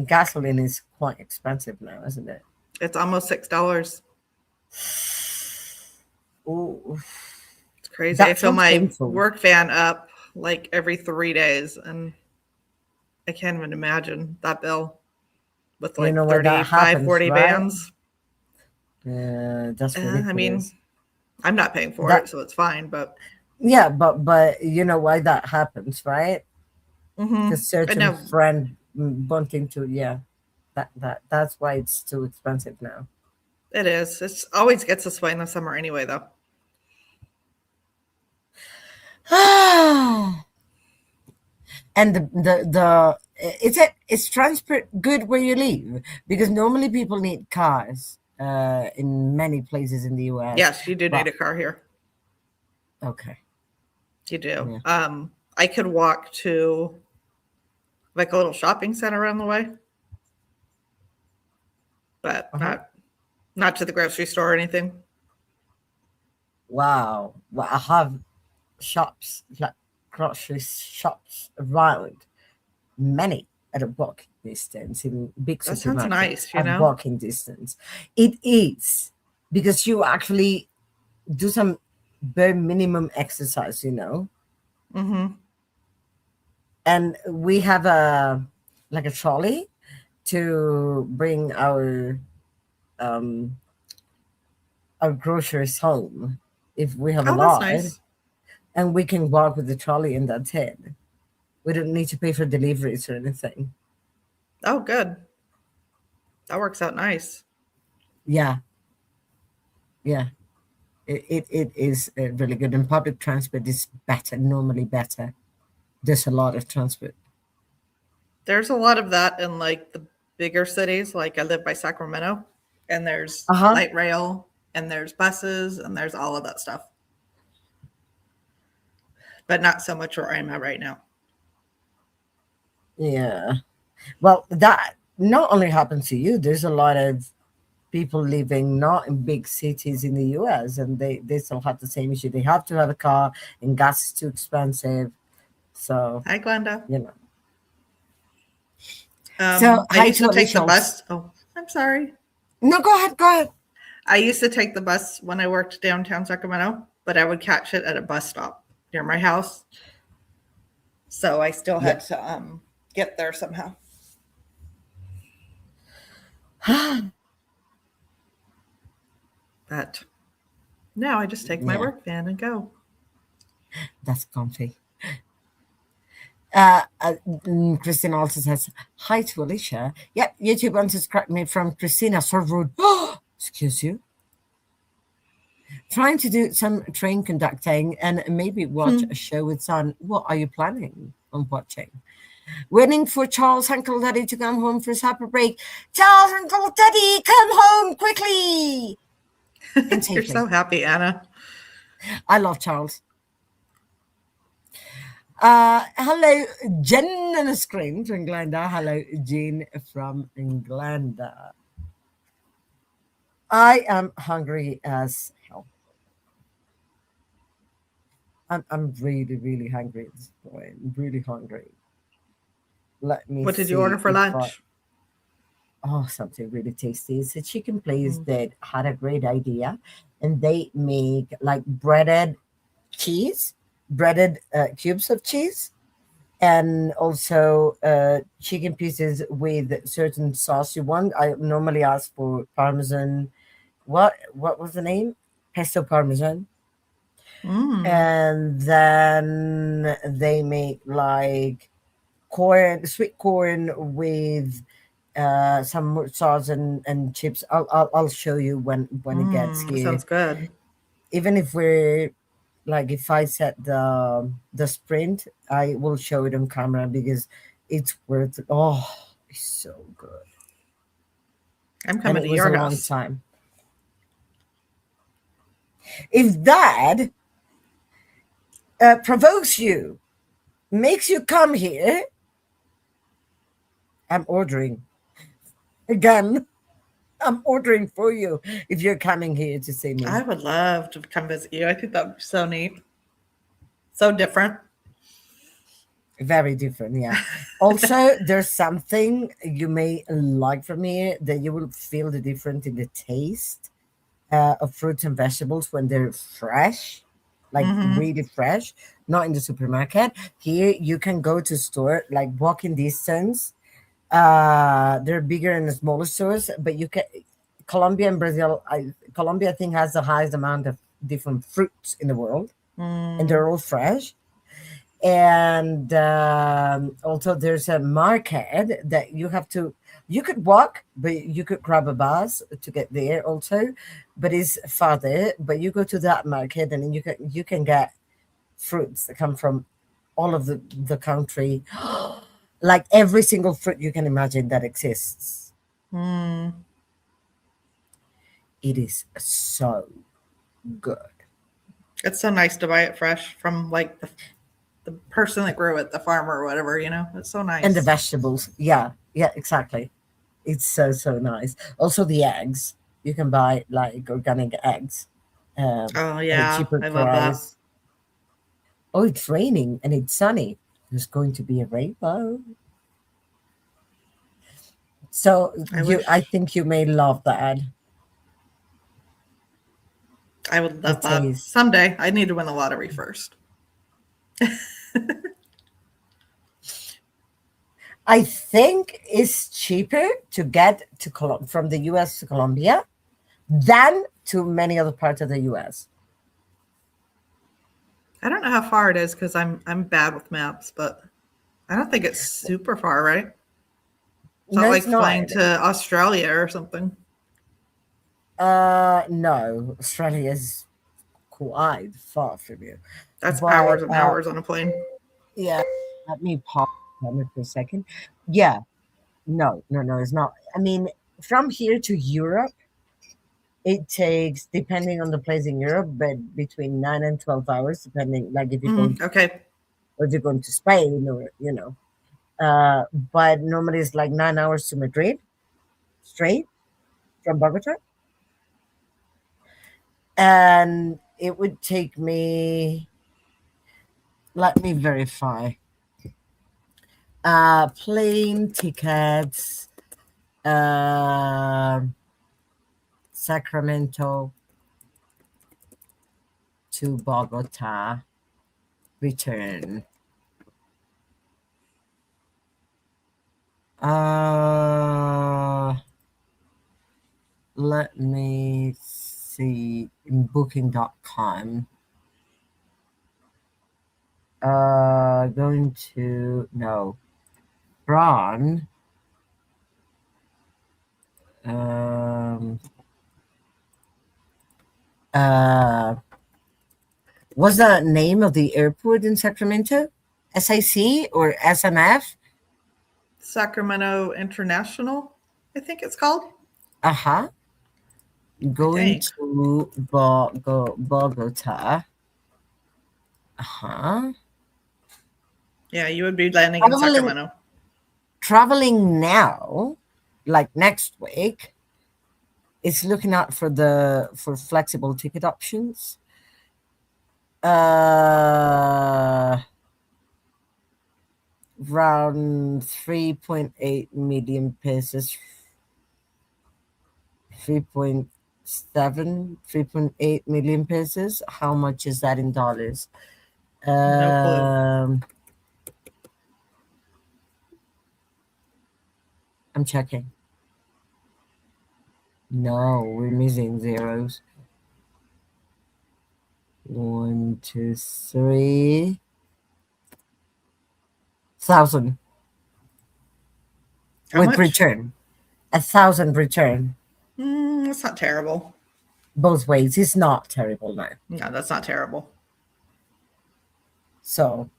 [SPEAKER 1] gasoline is quite expensive now, isn't it?
[SPEAKER 2] it's almost $6.
[SPEAKER 1] Ooh,
[SPEAKER 2] It's crazy. I
[SPEAKER 1] that
[SPEAKER 2] fill
[SPEAKER 1] sounds
[SPEAKER 2] my
[SPEAKER 1] painful.
[SPEAKER 2] work van up like every 3 days, and I can't even imagine that bill with
[SPEAKER 1] You know
[SPEAKER 2] like
[SPEAKER 1] why that
[SPEAKER 2] 35,
[SPEAKER 1] happens,
[SPEAKER 2] 40
[SPEAKER 1] right?
[SPEAKER 2] vans.
[SPEAKER 1] Yeah, that's
[SPEAKER 2] I mean,
[SPEAKER 1] ridiculous.
[SPEAKER 2] I'm not paying for
[SPEAKER 1] That
[SPEAKER 2] it, so it's fine. But
[SPEAKER 1] Yeah, but you know why that happens, right? Because
[SPEAKER 2] I
[SPEAKER 1] certain
[SPEAKER 2] know
[SPEAKER 1] friend wanting to, yeah, that's why it's too expensive now.
[SPEAKER 2] it is. It always gets this way in the summer anyway, though.
[SPEAKER 1] And is transport good where you live? Because normally people need cars in many places in the US.
[SPEAKER 2] Yes, you do need
[SPEAKER 1] But
[SPEAKER 2] a car here.
[SPEAKER 1] okay,
[SPEAKER 2] You do.
[SPEAKER 1] yeah,
[SPEAKER 2] I could walk to like a little shopping center around the way, but
[SPEAKER 1] uh-huh.
[SPEAKER 2] not to the grocery store or anything.
[SPEAKER 1] Wow. Well, I have shops like grocery shops around many at a walking distance in big
[SPEAKER 2] That sounds
[SPEAKER 1] supermarkets
[SPEAKER 2] nice,
[SPEAKER 1] at walking distance. It is because you actually do some bare minimum exercise,
[SPEAKER 2] Mm-hmm.
[SPEAKER 1] and we have a trolley to bring um our groceries home if we have a
[SPEAKER 2] Oh, that's
[SPEAKER 1] lot,
[SPEAKER 2] nice.
[SPEAKER 1] and we can walk with the trolley and that's it. We don't need to pay for deliveries or anything.
[SPEAKER 2] Oh, good. That works out nice.
[SPEAKER 1] Yeah, yeah. It is really good, and public transport is better, normally better. There's a lot of transport.
[SPEAKER 2] There's a lot of that in like the bigger cities. Like I live by Sacramento, and there's
[SPEAKER 1] Uh-huh.
[SPEAKER 2] light rail, and there's buses, and there's all of that stuff. but not so much where I'm at right now.
[SPEAKER 1] Yeah. Well, that not only happens to you, there's a lot of people living not in big cities in the US, and they still have the same issue. They have to have a car and gas is too expensive. So,
[SPEAKER 2] Hi, Glenda.
[SPEAKER 1] you know. So
[SPEAKER 2] I
[SPEAKER 1] hi
[SPEAKER 2] used
[SPEAKER 1] to
[SPEAKER 2] to take the
[SPEAKER 1] Alicia.
[SPEAKER 2] bus. Oh, I'm sorry.
[SPEAKER 1] No, go ahead, go ahead.
[SPEAKER 2] I used to take the bus when I worked downtown Sacramento, but I would catch it at a bus stop near my house. So I still
[SPEAKER 1] Yeah.
[SPEAKER 2] had to get there somehow. But now I just take my
[SPEAKER 1] Yeah,
[SPEAKER 2] work van and go.
[SPEAKER 1] that's comfy. Christina also says, hi to Alicia. Yeah, YouTube unsubscribed me from Christina. So rude. Excuse you. Trying to do some train conducting and maybe watch a show with son. What are you planning on watching? Waiting for Charles Uncle Daddy to come home for supper break. Charles Uncle Daddy, come home quickly and
[SPEAKER 2] You're
[SPEAKER 1] safely.
[SPEAKER 2] so happy, Anna.
[SPEAKER 1] I love Charles. Hello, Jen on the screen from Glenda. Hello, Jean from Glenda. I am hungry as hell. I'm really, really hungry at this point. I'm really hungry. Let me
[SPEAKER 2] What did you order
[SPEAKER 1] see
[SPEAKER 2] for
[SPEAKER 1] if I.
[SPEAKER 2] lunch?
[SPEAKER 1] Oh, something really tasty. It's a chicken place
[SPEAKER 2] Mm.
[SPEAKER 1] that had a great idea, and they make like breaded cheese, breaded cubes of cheese, and also chicken pieces with certain sauce you want. I normally ask for parmesan. What was the name? Pesto parmesan.
[SPEAKER 2] Mm.
[SPEAKER 1] And then they make like corn, sweet corn with some more sauce and chips. I'll show you when it gets
[SPEAKER 2] Mm.
[SPEAKER 1] here.
[SPEAKER 2] Sounds good.
[SPEAKER 1] Even if we're like if I set the sprint, I will show it on camera because it's worth it. Oh, it's so good.
[SPEAKER 2] I'm
[SPEAKER 1] And
[SPEAKER 2] coming
[SPEAKER 1] it
[SPEAKER 2] to
[SPEAKER 1] was a
[SPEAKER 2] your
[SPEAKER 1] long
[SPEAKER 2] house.
[SPEAKER 1] time. If that provokes you, makes you come here, I'm ordering again. I'm ordering for you if you're coming here to see me.
[SPEAKER 2] I would love to come visit you. I think that would be so neat. So different.
[SPEAKER 1] Very different, yeah. Also, there's something you may like from here that you will feel the difference in the taste of fruits and vegetables when they're fresh, like
[SPEAKER 2] Mm-hmm.
[SPEAKER 1] really fresh, not in the supermarket. Here, you can go to store like walking distance. They're bigger and smaller stores, but you can. Colombia and Brazil, Colombia I think has the highest amount of different fruits in the world, and
[SPEAKER 2] Mm.
[SPEAKER 1] they're all fresh. And also there's a market that you could walk, but you could grab a bus to get there also, but it's farther. But you go to that market and then you can get fruits that come from all of the country, like every single fruit you can imagine that exists.
[SPEAKER 2] Mm.
[SPEAKER 1] It is so good.
[SPEAKER 2] It's so nice to buy it fresh from like the person that grew it, the farmer or whatever, you know? It's so
[SPEAKER 1] And the
[SPEAKER 2] nice.
[SPEAKER 1] vegetables, yeah, yeah, exactly. It's so nice. Also, the eggs. You can buy like organic eggs
[SPEAKER 2] Oh,
[SPEAKER 1] at a
[SPEAKER 2] yeah.
[SPEAKER 1] cheaper
[SPEAKER 2] I love that.
[SPEAKER 1] price. Oh, it's raining and it's sunny. There's going to be a rainbow. So
[SPEAKER 2] I
[SPEAKER 1] I
[SPEAKER 2] wish
[SPEAKER 1] think you may love that.
[SPEAKER 2] I would
[SPEAKER 1] The
[SPEAKER 2] love that.
[SPEAKER 1] taste.
[SPEAKER 2] Someday I need to win the lottery first.
[SPEAKER 1] I think it's cheaper to get to from the US to Colombia than to many other parts of the US.
[SPEAKER 2] I don't know how far it is because I'm bad with maps, but I don't think it's super far, right? It's not
[SPEAKER 1] No,
[SPEAKER 2] like
[SPEAKER 1] it's not.
[SPEAKER 2] flying to Australia or something.
[SPEAKER 1] No, Australia is quite far from you.
[SPEAKER 2] That's
[SPEAKER 1] But
[SPEAKER 2] hours and hours on a plane.
[SPEAKER 1] yeah, let me pause on it for a second. Yeah, no, no, no, it's not. I mean, from here to Europe, It takes, depending on the place in Europe, but between 9 and 12 hours, depending, like if you're going
[SPEAKER 2] Mm, okay.
[SPEAKER 1] or if you're going to Spain or but normally it's like 9 hours to Madrid straight from Bogota, and it would take me. Let me verify. Plane tickets, uh, Sacramento to Bogota, return. Let me see in booking.com. Going to no Braun. Um, uh, what's the name of the airport in Sacramento? SIC or SMF?
[SPEAKER 2] Sacramento International, I think it's called.
[SPEAKER 1] Uh huh.
[SPEAKER 2] I
[SPEAKER 1] Going
[SPEAKER 2] think.
[SPEAKER 1] to Bogota. Uh huh.
[SPEAKER 2] Yeah, you would be landing in
[SPEAKER 1] Traveling,
[SPEAKER 2] Sacramento.
[SPEAKER 1] traveling now, like next week, is looking out for flexible ticket options. Uh, Around 3.8 million pesos, 3.8 million pesos. How much is that in dollars?
[SPEAKER 2] No clue.
[SPEAKER 1] I'm checking. No, we're missing zeros. 1, 2, 3,000
[SPEAKER 2] How
[SPEAKER 1] with
[SPEAKER 2] much?
[SPEAKER 1] return. 1,000 return
[SPEAKER 2] That's not terrible.
[SPEAKER 1] both ways. It's not terrible now.
[SPEAKER 2] No, that's not terrible.
[SPEAKER 1] So,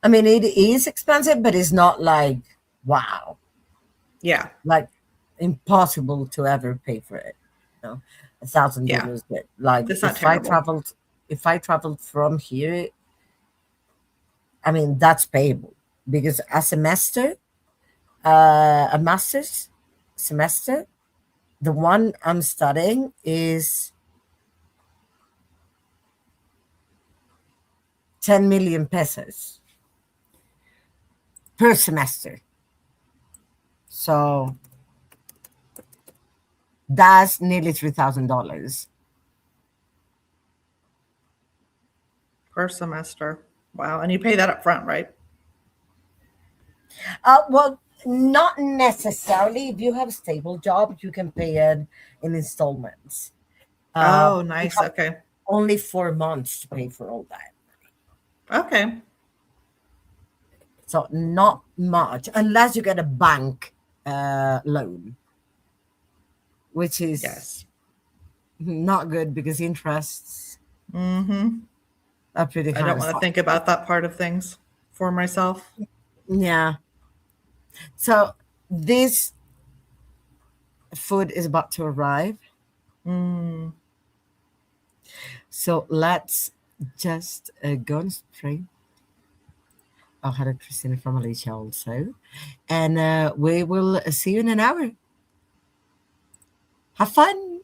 [SPEAKER 1] I mean, it is expensive, but it's not like, wow,
[SPEAKER 2] Yeah,
[SPEAKER 1] like impossible to ever pay for it. You know,
[SPEAKER 2] yeah,
[SPEAKER 1] $1,000. But like,
[SPEAKER 2] that's not terrible.
[SPEAKER 1] if I traveled from here, I mean, that's payable because a master's semester, the one I'm studying is 10 million pesos per semester. So that's nearly $3,000.
[SPEAKER 2] Per semester. Wow, and you pay that up front, right?
[SPEAKER 1] Well, not necessarily. If you have a stable job, you can pay it in installments.
[SPEAKER 2] Oh,
[SPEAKER 1] You
[SPEAKER 2] nice.
[SPEAKER 1] have
[SPEAKER 2] Okay.
[SPEAKER 1] only 4 months to pay for all that.
[SPEAKER 2] Okay.
[SPEAKER 1] So not much, unless you get a bank loan, which is
[SPEAKER 2] Yes.
[SPEAKER 1] not good because interests
[SPEAKER 2] Mm-hmm.
[SPEAKER 1] are pretty
[SPEAKER 2] I don't
[SPEAKER 1] high.
[SPEAKER 2] want to
[SPEAKER 1] So,
[SPEAKER 2] think about that part of things for myself.
[SPEAKER 1] yeah. So this food is about to arrive.
[SPEAKER 2] Mm.
[SPEAKER 1] So let's just go on stream. Oh, hello, Christina from Malaysia also. And we will see you in an hour. Have fun.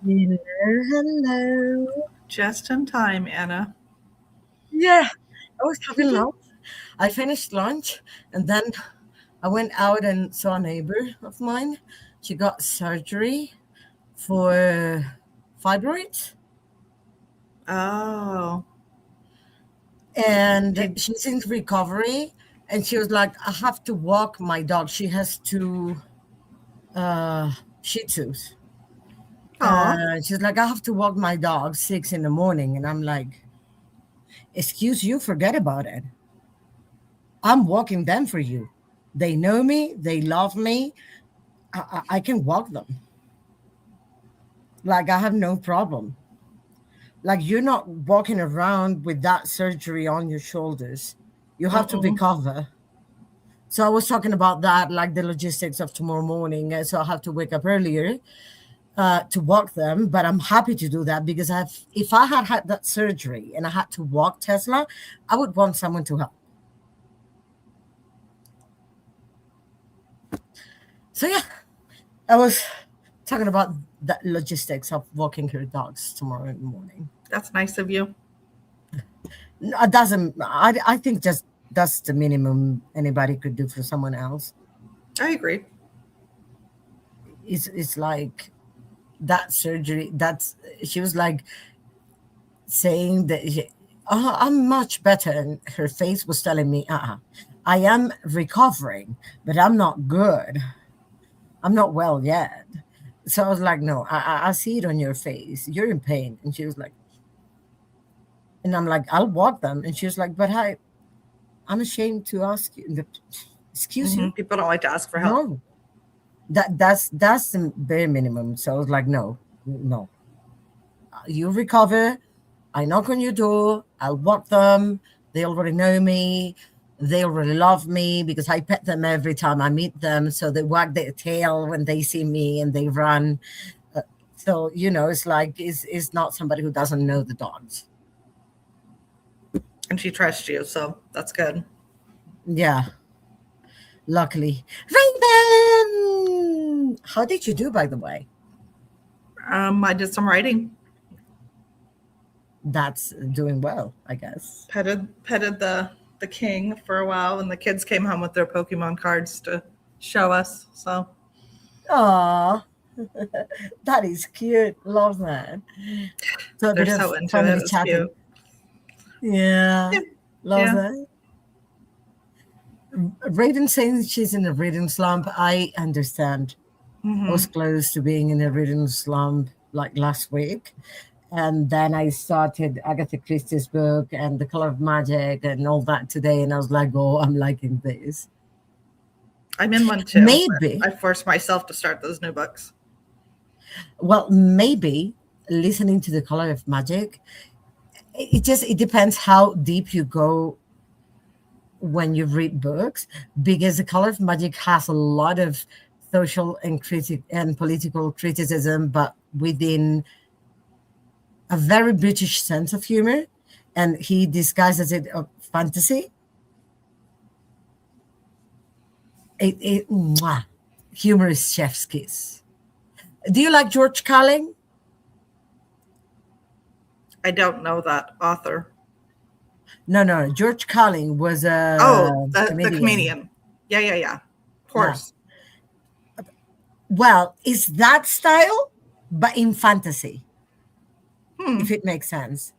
[SPEAKER 1] Hello, hello.
[SPEAKER 2] Just in time, Anna.
[SPEAKER 1] Yeah, I was having lunch. I finished lunch and then I went out and saw a neighbor of mine. She got surgery for fibroids
[SPEAKER 2] Oh,
[SPEAKER 1] and
[SPEAKER 2] she,
[SPEAKER 1] she's in recovery. And she was like, I have to walk my dog. She has two Shih Tzus.
[SPEAKER 2] aw.
[SPEAKER 1] She's like, I have to walk my dog 6 in the morning. And I'm like, excuse you, forget about it. I'm walking them for you. They know me, they love me. I can walk them. Like, I have no problem. Like, you're not walking around with that surgery on your shoulders. You have to
[SPEAKER 2] Mm-mm.
[SPEAKER 1] recover. So I was talking about that, like the logistics of tomorrow morning. So I have to wake up earlier to walk them. But I'm happy to do that because if I had had that surgery and I had to walk Tesla, I would want someone to help. So yeah, I was talking about the logistics of walking her dogs tomorrow morning.
[SPEAKER 2] That's nice of you.
[SPEAKER 1] No, it doesn't. I think just that's the minimum anybody could do for someone else.
[SPEAKER 2] I agree.
[SPEAKER 1] It's like that surgery. That's she was like saying that oh, I'm much better, and her face was telling me, I am recovering, but I'm not good. I'm not well yet. So I was like, no, I see it on your face. You're in pain. And she was like, and I'm like, I'll walk them. And she was like, but I'm ashamed to ask you. Excuse you?
[SPEAKER 2] People don't like to ask for help.
[SPEAKER 1] No. That's the bare minimum. So I was like, no, no. You recover. I knock on your door. I'll walk them. They already know me. They already love me because I pet them every time I meet them. So they wag their tail when they see me and they run. So it's like it's not somebody who doesn't know the dogs.
[SPEAKER 2] And she trusts you, so that's good.
[SPEAKER 1] Yeah, luckily. Raven! How did you do, by the way?
[SPEAKER 2] I did some writing.
[SPEAKER 1] That's doing well, I guess.
[SPEAKER 2] Petted the king for a while, and the kids came home with their Pokemon cards to show us. So
[SPEAKER 1] Aw, that is cute. Love that. So a
[SPEAKER 2] they're
[SPEAKER 1] bit of
[SPEAKER 2] so into it.
[SPEAKER 1] family
[SPEAKER 2] It was cute.
[SPEAKER 1] chatting. Yeah,
[SPEAKER 2] Yeah,
[SPEAKER 1] love
[SPEAKER 2] yeah.
[SPEAKER 1] that. Raven saying she's in a reading slump. I understand. I was
[SPEAKER 2] Mm-hmm.
[SPEAKER 1] close to being in a reading slump like last week. And then I started Agatha Christie's book and The Color of Magic and all that today. And I was like, oh, I'm liking this.
[SPEAKER 2] I'm in one too.
[SPEAKER 1] Maybe,
[SPEAKER 2] I forced myself to start those new books.
[SPEAKER 1] well, maybe listening to The Color of Magic, it depends how deep you go when you read books, because The Color of Magic has a lot of social and political criticism, but within a very British sense of humor, and he disguises it of fantasy. Mwah. Humor is chef's kiss. Do you like George Carlin?
[SPEAKER 2] I don't know that author.
[SPEAKER 1] No, no. George Carlin was a
[SPEAKER 2] Oh, the
[SPEAKER 1] comedian.
[SPEAKER 2] comedian. Yeah, yeah, yeah. Of
[SPEAKER 1] Yeah.
[SPEAKER 2] course.
[SPEAKER 1] Well, it's that style, but in fantasy,
[SPEAKER 2] Hmm.
[SPEAKER 1] if it makes sense.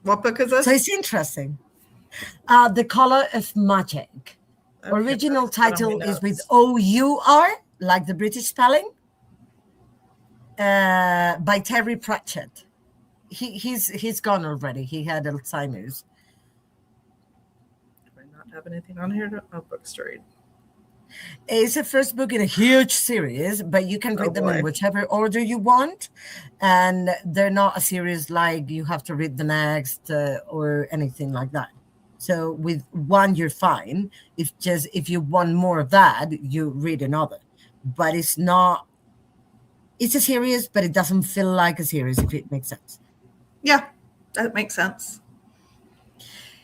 [SPEAKER 2] What book is
[SPEAKER 1] So
[SPEAKER 2] this?
[SPEAKER 1] it's interesting. The Color of Magic.
[SPEAKER 2] Okay,
[SPEAKER 1] Original
[SPEAKER 2] put on my
[SPEAKER 1] title is with
[SPEAKER 2] notes.
[SPEAKER 1] OUR, like the British spelling, by Terry Pratchett. He's gone already. He had Alzheimer's.
[SPEAKER 2] Do I not have anything on here? Oh, books to read.
[SPEAKER 1] It's a first book in a huge series, but you can
[SPEAKER 2] Oh
[SPEAKER 1] read them in
[SPEAKER 2] boy.
[SPEAKER 1] whichever order you want. And they're not a series like you have to read the next or anything like that. So with one, you're fine. If you want more of that, you read another. But it's not. It's a series, but it doesn't feel like a series. If it makes sense.
[SPEAKER 2] Yeah, that makes sense.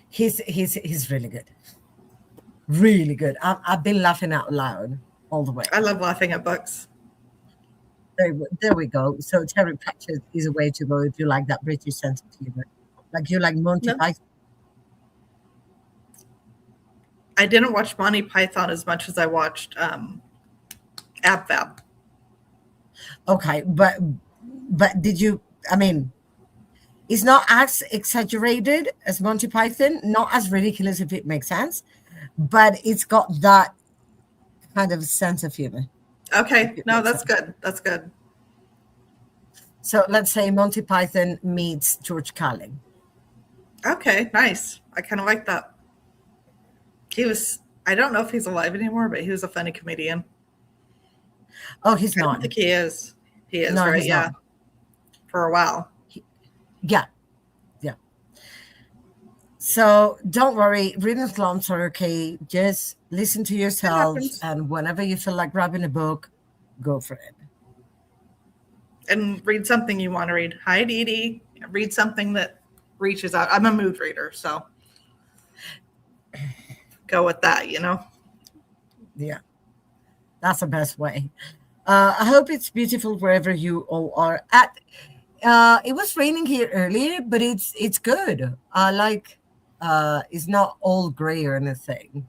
[SPEAKER 1] He's really good. Really good. I've been laughing out loud all the way.
[SPEAKER 2] I love laughing at books.
[SPEAKER 1] There we go. So Terry Pratchett is a way to go if you like that British sense of humor. Like you like Monty
[SPEAKER 2] No,
[SPEAKER 1] Python.
[SPEAKER 2] I didn't watch Monty Python as much as I watched Ab Fab.
[SPEAKER 1] Okay, but did you? I mean, it's not as exaggerated as Monty Python, not as ridiculous if it makes sense, but it's got that kind of sense of humor. If
[SPEAKER 2] Okay,
[SPEAKER 1] it
[SPEAKER 2] no,
[SPEAKER 1] makes
[SPEAKER 2] that's
[SPEAKER 1] sense.
[SPEAKER 2] good. That's good.
[SPEAKER 1] So let's say Monty Python meets George Carlin.
[SPEAKER 2] Okay, nice. I kind of like that. He was, I don't know if he's alive anymore, but he was a funny comedian.
[SPEAKER 1] Oh, he's
[SPEAKER 2] I don't
[SPEAKER 1] not.
[SPEAKER 2] think he is. He is,
[SPEAKER 1] No,
[SPEAKER 2] right?
[SPEAKER 1] he's
[SPEAKER 2] Yeah,
[SPEAKER 1] not.
[SPEAKER 2] for a while.
[SPEAKER 1] Yeah, yeah. So don't worry, reading slumps are okay. Just listen to
[SPEAKER 2] It
[SPEAKER 1] yourselves,
[SPEAKER 2] happens.
[SPEAKER 1] and whenever you feel like grabbing a book, go for it.
[SPEAKER 2] And read something you want to read. Hi, Dee Dee. Read something that reaches out. I'm a mood reader, so go with that, you know?
[SPEAKER 1] Yeah, that's the best way. I hope it's beautiful wherever you all are at. It was raining here earlier, but it's good. It's not all gray or anything.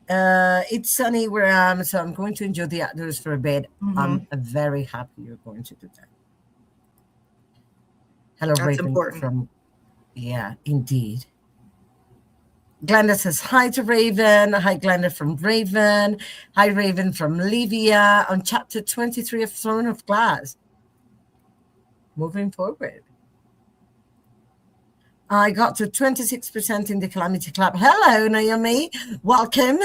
[SPEAKER 1] It's sunny where I am, so I'm going to enjoy the outdoors for a bit.
[SPEAKER 2] Mm-hmm.
[SPEAKER 1] I'm very happy you're going to do that. Hello,
[SPEAKER 2] That's
[SPEAKER 1] Raven
[SPEAKER 2] important.
[SPEAKER 1] from, yeah, indeed. Glenda says hi to Raven. Hi, Glenda from Raven. Hi, Raven from Livia on chapter 23 of Throne of Glass. Moving forward. I got to 26% in the Calamity Club. Hello, Naomi. Welcome.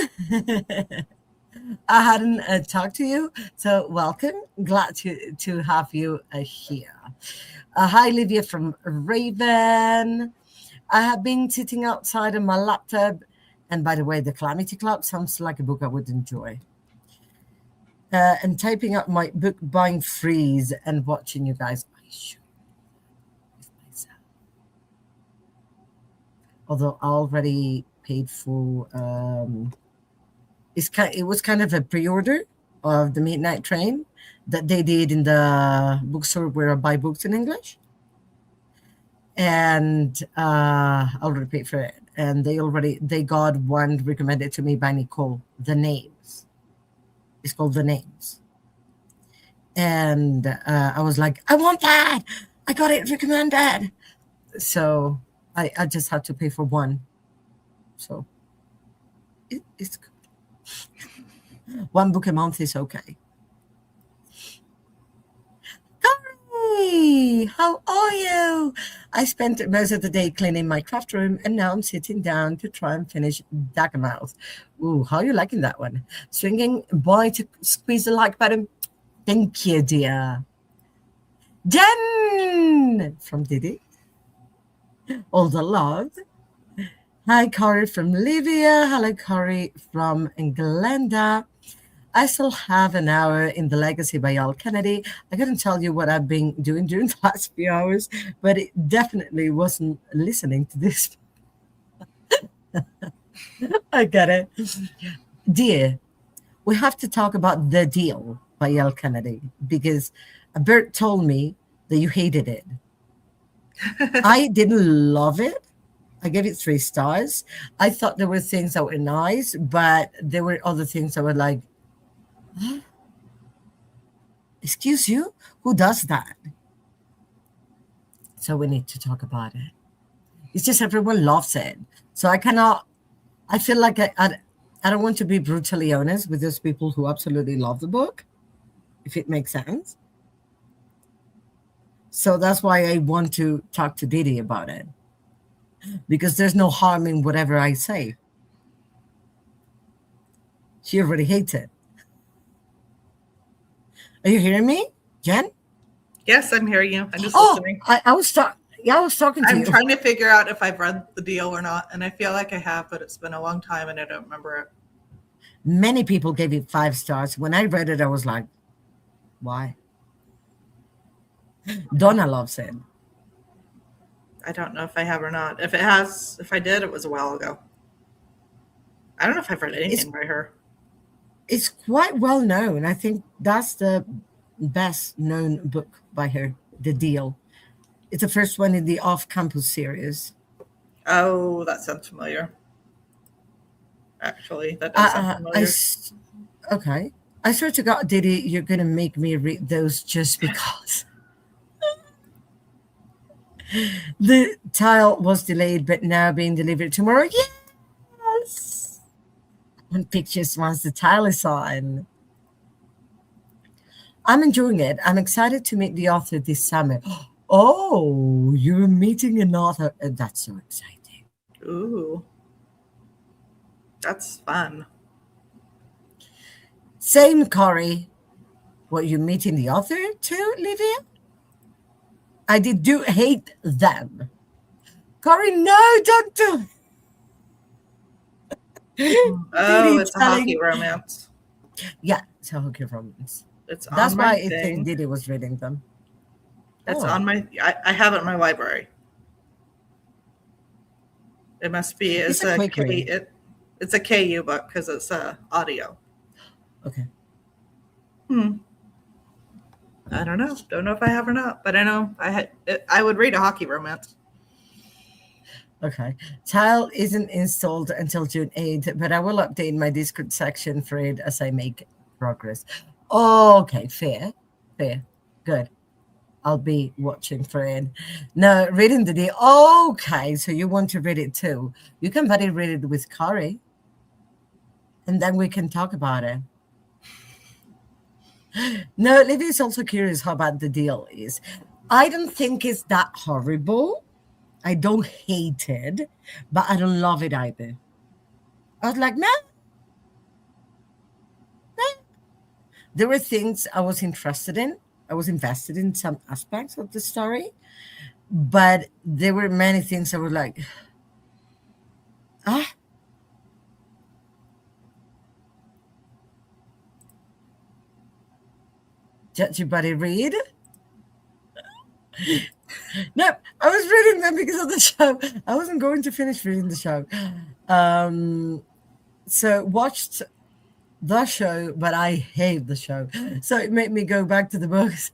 [SPEAKER 1] I hadn't talked to you, so welcome. Glad to have you here. Hi, Livia from Raven. I have been sitting outside on my laptop. And by the way, the Calamity Club sounds like a book I would enjoy. And typing up my book buying freeze and watching you guys. I should with myself. Although I already paid for it was kind of a pre-order of the Midnight Train that they did in the bookstore where I buy books in English. And I already paid for it. And they got one recommended to me by Nicole, The Names. It's called The Names. And I was like, I want that. I got it recommended. So I just had to pay for one. So it's good. One book a month is okay. Hi, how are you? I spent most of the day cleaning my craft room, and now I'm sitting down to try and finish Dagamouth. Ooh, how are you liking that one? Swinging by to squeeze the like button. Thank you, dear. Jen from Didi. All the love. Hi, Corey from Livia. Hello, Corey from Glenda. I still have an hour in The Legacy by Al Kennedy. I couldn't tell you what I've been doing during the last few hours, but it definitely wasn't listening to this. I get it. Dear, we have to talk about The Deal by Al Kennedy because Bert told me that you hated it. I didn't love it. I gave it 3 stars. I thought there were things that were nice, but there were other things that were like, huh? Excuse you? Who does that? So we need to talk about it. It's just everyone loves it. So I feel like I don't want to be brutally honest with those people who absolutely love the book, if it makes sense. So that's why I want to talk to Didi about it. Because there's no harm in whatever I say. She already hates it. Are you hearing me, Jen?
[SPEAKER 2] Yes, I'm hearing you. I'm just
[SPEAKER 1] Oh,
[SPEAKER 2] listening.
[SPEAKER 1] I was talking to
[SPEAKER 2] I'm
[SPEAKER 1] you.
[SPEAKER 2] trying to figure out if I've read The Deal or not, and I feel like I have, but it's been a long time and I don't remember it.
[SPEAKER 1] Many people gave it 5 stars. When I read it, I was like, why? Donna loves it.
[SPEAKER 2] I don't know if I have or not. If I did, it was a while ago. I don't know if I've read anything by her.
[SPEAKER 1] It's quite well known. I think that's the best known book by her, The Deal. It's the first one in the Off Campus series.
[SPEAKER 2] Oh, that sounds familiar. Actually, that does sound
[SPEAKER 1] Uh, I,
[SPEAKER 2] familiar.
[SPEAKER 1] s- okay. I swear to God, Diddy, you're gonna make me read those just because the tile was delayed, but now being delivered tomorrow. Yes. On pictures once the tile is on. I'm enjoying it. I'm excited to meet the author this summer. Oh, you're meeting an author. That's so exciting.
[SPEAKER 2] Ooh, that's fun.
[SPEAKER 1] Same, Corey. What, you meeting the author too, Livia? I did do hate them. Corey, no, don't do
[SPEAKER 2] Oh,
[SPEAKER 1] Diddy
[SPEAKER 2] it's a hockey
[SPEAKER 1] telling.
[SPEAKER 2] romance.
[SPEAKER 1] Yeah, it's a hooky romance.
[SPEAKER 2] It's
[SPEAKER 1] That's
[SPEAKER 2] on my
[SPEAKER 1] why I think
[SPEAKER 2] thing.
[SPEAKER 1] Diddy was reading them.
[SPEAKER 2] It's
[SPEAKER 1] Oh,
[SPEAKER 2] on my. I have it in my library. It must be.
[SPEAKER 1] it's
[SPEAKER 2] It's
[SPEAKER 1] a
[SPEAKER 2] a
[SPEAKER 1] quick
[SPEAKER 2] K.
[SPEAKER 1] read.
[SPEAKER 2] It's a KU book because it's audio.
[SPEAKER 1] Okay.
[SPEAKER 2] Hmm. I don't know. Don't know if I have or not, but I know I would read a hockey romance.
[SPEAKER 1] Okay. Tile isn't installed until June 8th, but I will update my Discord section for it as I make progress. Okay, fair. Fair. Good. I'll be watching for it. Now, reading the day. Okay, so you want to read it too. You can buddy read it with Kari, and then we can talk about it. No, Livy is also curious how bad the deal is. I don't think it's that horrible. I don't hate it, but I don't love it either. I was like, nah, nah. There were things I was interested in. I was invested in some aspects of the story, but there were many things I was like, ah, judge your buddy read. No, I was reading them because of the show. I wasn't going to finish reading the show. So watched the show, but I hate the show. So it made me go back to the books.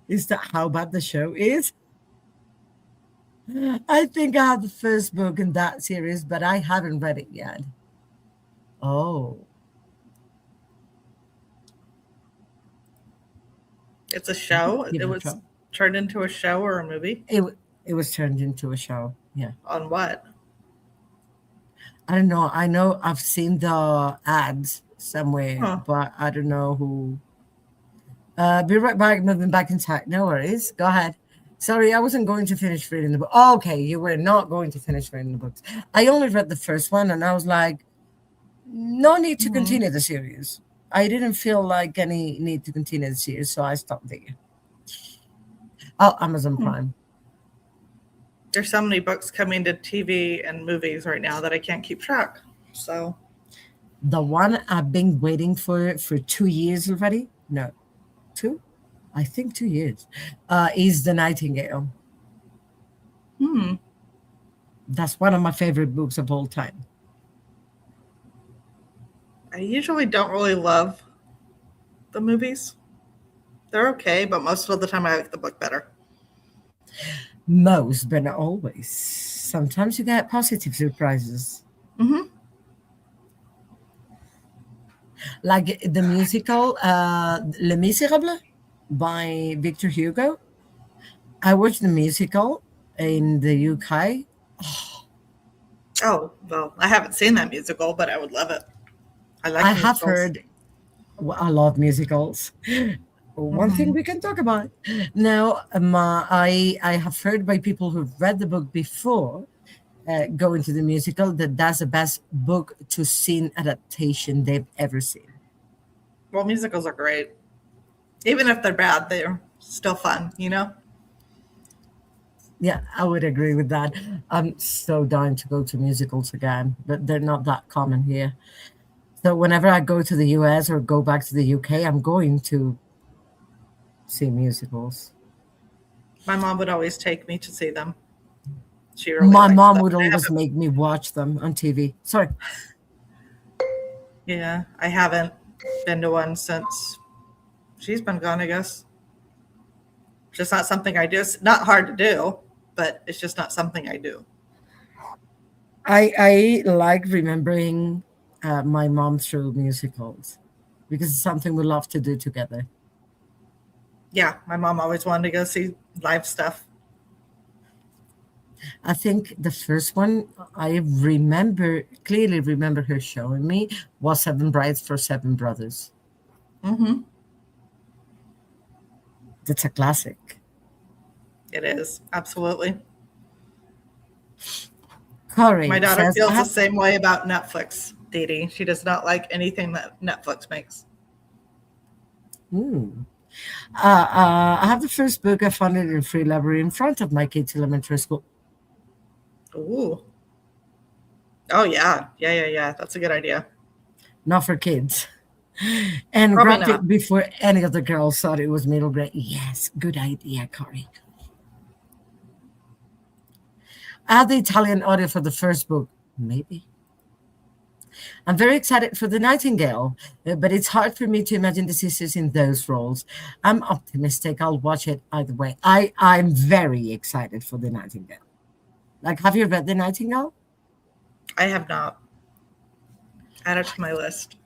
[SPEAKER 1] Is that how bad the show is? I think I have the first book in that series, but I haven't read it yet. Oh,
[SPEAKER 2] It's a show.
[SPEAKER 1] give
[SPEAKER 2] It
[SPEAKER 1] it a
[SPEAKER 2] was
[SPEAKER 1] try.
[SPEAKER 2] turned into a show or a movie.
[SPEAKER 1] It was turned into a show. Yeah.
[SPEAKER 2] On what?
[SPEAKER 1] I don't know. I know I've seen the ads somewhere,
[SPEAKER 2] Huh.
[SPEAKER 1] but I don't know who. Be right back, moving back in time. No worries. Go ahead. Sorry, I wasn't going to finish reading the book. Oh, okay, you were not going to finish reading the books. I only read the first one and I was like, no need to
[SPEAKER 2] Mhm.
[SPEAKER 1] continue the series. I didn't feel like any need to continue the series, so I stopped there. Oh, Amazon
[SPEAKER 2] Hmm.
[SPEAKER 1] Prime.
[SPEAKER 2] There's so many books coming to TV and movies right now that I can't keep track. So,
[SPEAKER 1] The one I've been waiting for 2 years already. No, two? I think 2 years. Is The Nightingale.
[SPEAKER 2] hmm.
[SPEAKER 1] That's one of my favorite books of all time.
[SPEAKER 2] I usually don't really love the movies. They're okay, but most of the time I like the book better.
[SPEAKER 1] Most, but not always. Sometimes you get positive surprises.
[SPEAKER 2] Hmm.
[SPEAKER 1] Like the musical Les Miserables by Victor Hugo. I watched the musical in the UK.
[SPEAKER 2] Oh, well, I haven't seen that musical, but I would love it. I
[SPEAKER 1] I
[SPEAKER 2] like
[SPEAKER 1] have
[SPEAKER 2] musicals.
[SPEAKER 1] heard, well, I love musicals. One thing
[SPEAKER 2] Hmm.
[SPEAKER 1] we can talk about now. I have heard by people who've read the book before going to the musical that that's the best book to scene adaptation they've ever seen.
[SPEAKER 2] Well, musicals are great. Even if they're bad, they're still fun, you know?
[SPEAKER 1] Yeah, I would agree with that. I'm so dying to go to musicals again, but they're not that common here. So whenever I go to the US or go back to the UK, I'm going to see musicals.
[SPEAKER 2] My mom would always take me to see them. She really
[SPEAKER 1] My
[SPEAKER 2] likes
[SPEAKER 1] mom
[SPEAKER 2] them.
[SPEAKER 1] would always make me watch them on TV. Sorry.
[SPEAKER 2] Yeah, I haven't been to one since She's been gone, I guess. Just not something I do. It's not hard to do, but it's just not something I do.
[SPEAKER 1] I like remembering my mom through musicals because it's something we love to do together.
[SPEAKER 2] Yeah, my mom always wanted to go see live stuff.
[SPEAKER 1] I think the first one I clearly remember her showing me was Seven Brides for Seven Brothers.
[SPEAKER 2] Mm-hmm.
[SPEAKER 1] That's a classic.
[SPEAKER 2] It is. Absolutely. My
[SPEAKER 1] Corey
[SPEAKER 2] daughter
[SPEAKER 1] says, I
[SPEAKER 2] feels the
[SPEAKER 1] have,
[SPEAKER 2] same way about Netflix, Dee Dee. She does not like anything that Netflix makes.
[SPEAKER 1] hmm. I have the first book. I found it in free library in front of my kids' elementary school.
[SPEAKER 2] Ooh. Oh, yeah. Yeah. That's a good idea.
[SPEAKER 1] Not for kids. And
[SPEAKER 2] Probably
[SPEAKER 1] grabbed
[SPEAKER 2] not.
[SPEAKER 1] it before any of the girls thought it was middle grade. Yes, good idea, Corey. Add the Italian audio for the first book. Maybe. I'm very excited for The Nightingale, but it's hard for me to imagine the sisters in those roles. I'm optimistic. I'll watch it either way. I'm very excited for The Nightingale. Like, have you read The Nightingale?
[SPEAKER 2] I have not. Add it to my list.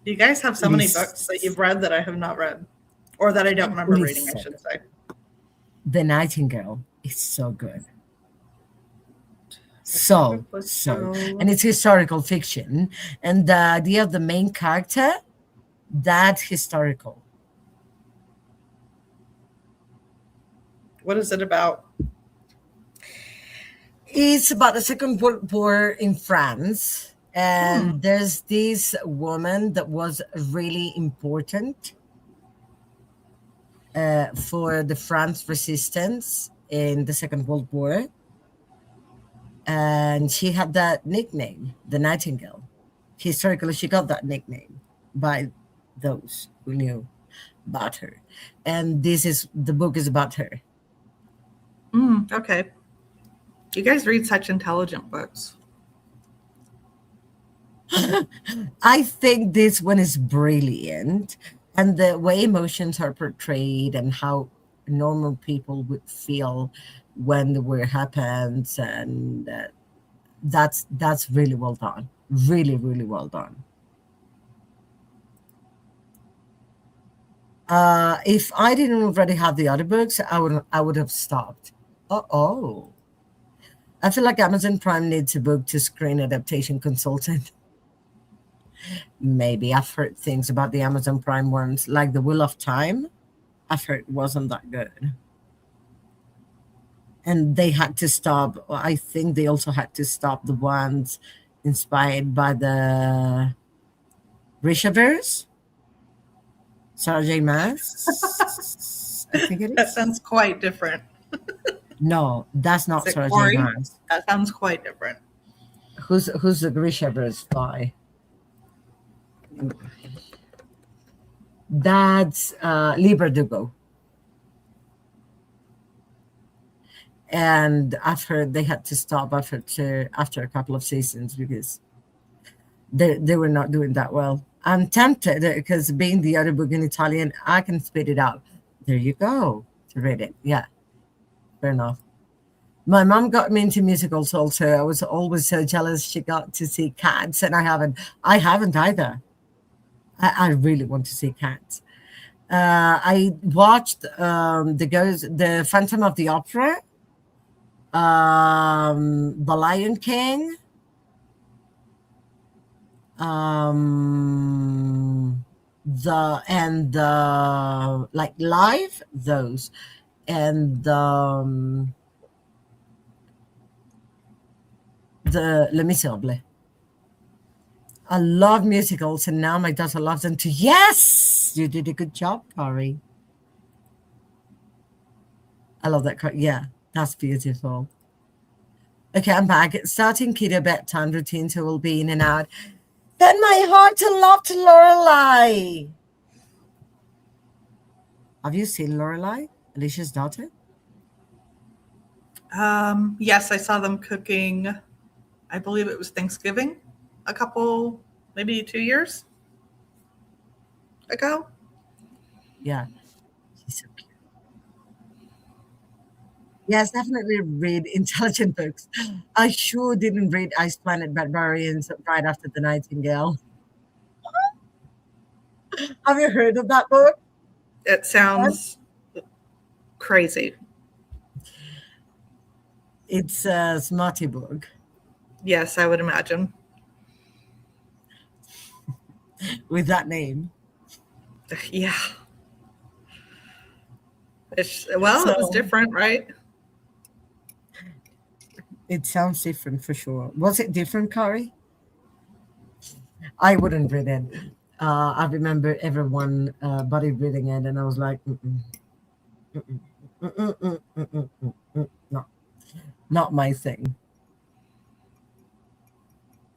[SPEAKER 2] You guys have so many books that you've read that I have not read, or that I don't remember reading, I should say.
[SPEAKER 1] The Nightingale is so good. So, and it's historical fiction. And the idea of the main character, that's historical.
[SPEAKER 2] What is it about?
[SPEAKER 1] It's about the Second World War in France. And there's this woman that was really important for the France resistance in the Second World War. And she had that nickname, the Nightingale. Historically, she got that nickname by those who knew about her. And the book is about her.
[SPEAKER 2] Okay. You guys read such intelligent books.
[SPEAKER 1] I think this one is brilliant. And the way emotions are portrayed and how normal people would feel when the war happens. And that's really well done. Really, really well done. If I didn't already have the other books, I would have stopped. Oh. I feel like Amazon Prime needs a book to screen adaptation consultant. Maybe I've heard things about the Amazon Prime ones, like The Wheel of Time. I've heard it wasn't that good. And they had to stop. I think they also had to stop the ones inspired by the Rishaverse. Sarah J. Maas. I think it is.
[SPEAKER 2] That sounds quite different.
[SPEAKER 1] No, that's not Sarah J. Maas.
[SPEAKER 2] That sounds quite different.
[SPEAKER 1] Who's the Rishaverse by? That's Liber Dugo. And I've heard they had to stop after a couple of seasons because they were not doing that well. I'm tempted because being the other book in Italian, I can spit it out. There you go to read it. Yeah, fair enough. My mom got me into musicals also. I was always so jealous she got to see Cats, and I haven't. I haven't either. I really want to see Cats. I watched the Phantom of the Opera, The Lion King, the like live those, and the Les Miserables. I love musicals, and now my daughter loves them too. Yes, you did a good job, Corey. I love that. Yeah, that's beautiful. Okay, I'm back. Starting keto bedtime routine, so we'll be in and out. Then my heart to love to Lorelai. Have you seen Lorelai, Alicia's daughter?
[SPEAKER 2] Yes, I saw them cooking. I believe it was Thanksgiving, a couple, maybe 2 years ago.
[SPEAKER 1] Yeah, she's so cute. Yes, definitely read intelligent books. I sure didn't read Ice Planet Barbarians right after The Nightingale. Have you heard of that book?
[SPEAKER 2] It sounds crazy.
[SPEAKER 1] It's a smutty book
[SPEAKER 2] Yes, I would imagine.
[SPEAKER 1] with that name.
[SPEAKER 2] Yeah. Well, it was
[SPEAKER 1] So
[SPEAKER 2] different, right?
[SPEAKER 1] it sounds different for sure. Was it different, Kari? I wouldn't read it. I remember everyone buddy reading it, and I was like, mm-mm, mm-mm, mm-mm, mm-mm, mm-mm, mm-mm, no, not my thing.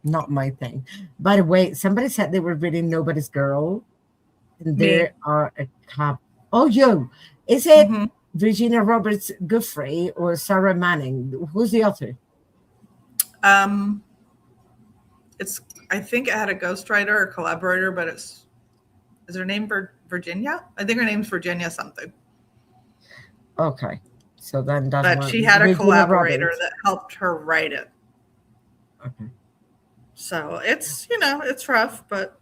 [SPEAKER 1] Not my thing. By the way, somebody said they were reading Nobody's Girl, and
[SPEAKER 2] Me.
[SPEAKER 1] there are a couple. Oh, yo, is it
[SPEAKER 2] Hmm.
[SPEAKER 1] Virginia Roberts Guthrie or Sarah Manning? Who's the author?
[SPEAKER 2] Um, it's. I think it had a ghostwriter or collaborator, but is her name Virginia? I think her name's Virginia something.
[SPEAKER 1] Okay, so then that's
[SPEAKER 2] But
[SPEAKER 1] one.
[SPEAKER 2] she had a
[SPEAKER 1] Virginia
[SPEAKER 2] collaborator
[SPEAKER 1] Roberts.
[SPEAKER 2] that helped her write it.
[SPEAKER 1] Okay.
[SPEAKER 2] So it's rough, but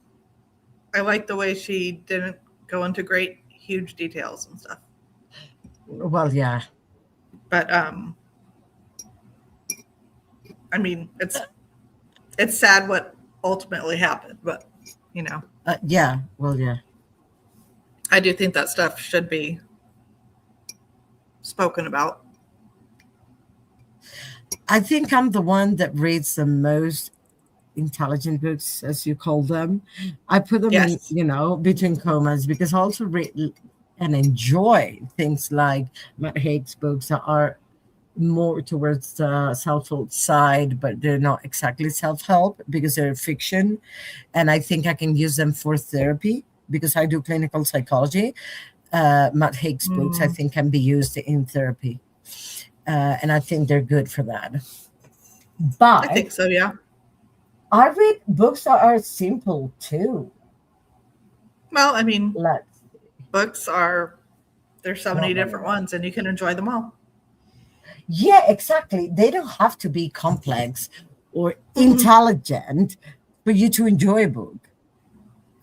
[SPEAKER 2] I like the way she didn't go into great, huge details and stuff.
[SPEAKER 1] Well, yeah.
[SPEAKER 2] But I mean, it's sad what ultimately happened, but
[SPEAKER 1] Yeah. Well, yeah.
[SPEAKER 2] I do think that stuff should be spoken about.
[SPEAKER 1] I think I'm the one that reads the most intelligent books, as you call them. I put them in,
[SPEAKER 2] Yes.
[SPEAKER 1] between commas because I also read and enjoy things like Matt Haig's books that are more towards the self-help side, but they're not exactly self-help because they're fiction. And I think I can use them for therapy because I do clinical psychology. Matt Haig's books, I
[SPEAKER 2] Mm,
[SPEAKER 1] think, can be used in therapy. And I think they're good for that.
[SPEAKER 2] I
[SPEAKER 1] But
[SPEAKER 2] think so, yeah.
[SPEAKER 1] I read books that are simple too.
[SPEAKER 2] Well, I mean,
[SPEAKER 1] Let's
[SPEAKER 2] books are there's so many
[SPEAKER 1] not many
[SPEAKER 2] different
[SPEAKER 1] words.
[SPEAKER 2] ones and you can enjoy them all.
[SPEAKER 1] Yeah, exactly. They don't have to be complex or
[SPEAKER 2] Hmm.
[SPEAKER 1] intelligent for you to enjoy a book.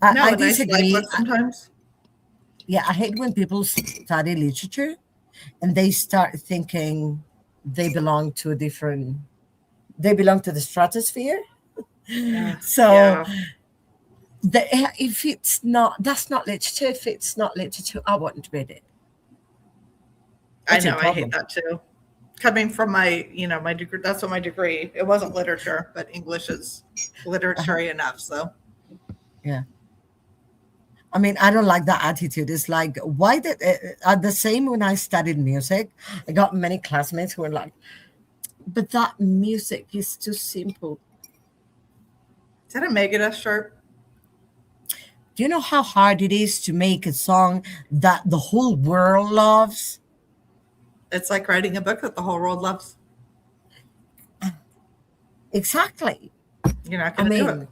[SPEAKER 2] No,
[SPEAKER 1] I
[SPEAKER 2] a nice light
[SPEAKER 1] disagree.
[SPEAKER 2] book sometimes.
[SPEAKER 1] Yeah, I hate when people study literature and they start thinking they belong to a different, they belong to the stratosphere. So
[SPEAKER 2] Yeah,
[SPEAKER 1] if it's not, that's not literature. If it's not literature, I won't read it.
[SPEAKER 2] I
[SPEAKER 1] What's your
[SPEAKER 2] know. I hate
[SPEAKER 1] problem?
[SPEAKER 2] that too. Coming from my degree, that's what my degree. It wasn't literature, but English is
[SPEAKER 1] Uh-huh.
[SPEAKER 2] literature enough. So
[SPEAKER 1] Yeah. I mean, I don't like that attitude. It's like, why did the same when I studied music, I got many classmates who were like, but that music is too simple.
[SPEAKER 2] is that a Megadeth shirt?
[SPEAKER 1] Do you know how hard it is to make a song that the whole world loves?
[SPEAKER 2] It's like writing a book that the whole world loves.
[SPEAKER 1] Exactly.
[SPEAKER 2] You're not
[SPEAKER 1] I
[SPEAKER 2] going to do it.
[SPEAKER 1] mean,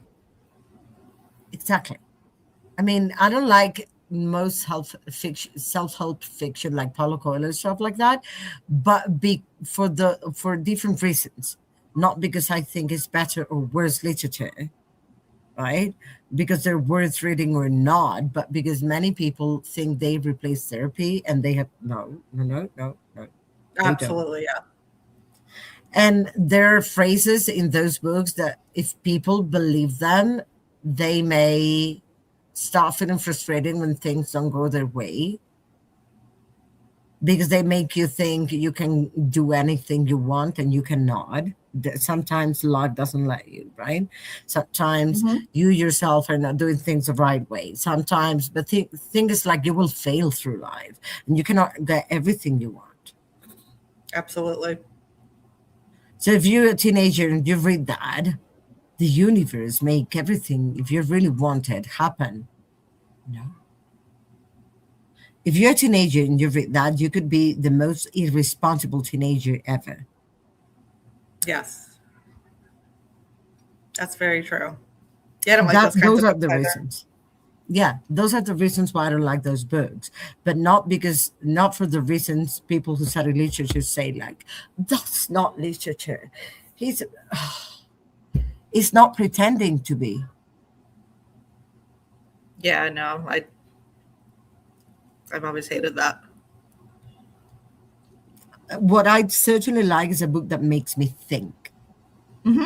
[SPEAKER 1] exactly. I mean, I don't like most self-help fiction like Paulo Coelho and stuff like that, but for different reasons. Not because I think it's better or worse literature, right? Because they're worth reading or not, but because many people think they replace therapy and they have no, no, no, no, no, they don't.
[SPEAKER 2] Absolutely, yeah.
[SPEAKER 1] And there are phrases in those books that if people believe them, they may start feeling frustrated when things don't go their way because they make you think you can do anything you want and you cannot. Sometimes life doesn't let you, right? Sometimes
[SPEAKER 2] Hmm.
[SPEAKER 1] you yourself are not doing things the right way. Sometimes, but thing is like you will fail through life and you cannot get everything you want.
[SPEAKER 2] Absolutely.
[SPEAKER 1] So if you're a teenager and you read that, the universe make everything, if you really want it, happen. No. If you're a teenager and you read that, you could be the most irresponsible teenager ever.
[SPEAKER 2] Yes, that's very true. Yeah, I don't like
[SPEAKER 1] That
[SPEAKER 2] those kinds
[SPEAKER 1] those
[SPEAKER 2] of
[SPEAKER 1] are
[SPEAKER 2] books
[SPEAKER 1] the
[SPEAKER 2] either.
[SPEAKER 1] reasons. Yeah, those are the reasons why I don't like those books, but not for the reasons people who study literature say, like, that's not literature. He's he's not pretending to be.
[SPEAKER 2] Yeah, no, I've always hated that.
[SPEAKER 1] What I certainly like is a book that makes me think.
[SPEAKER 2] Hmm.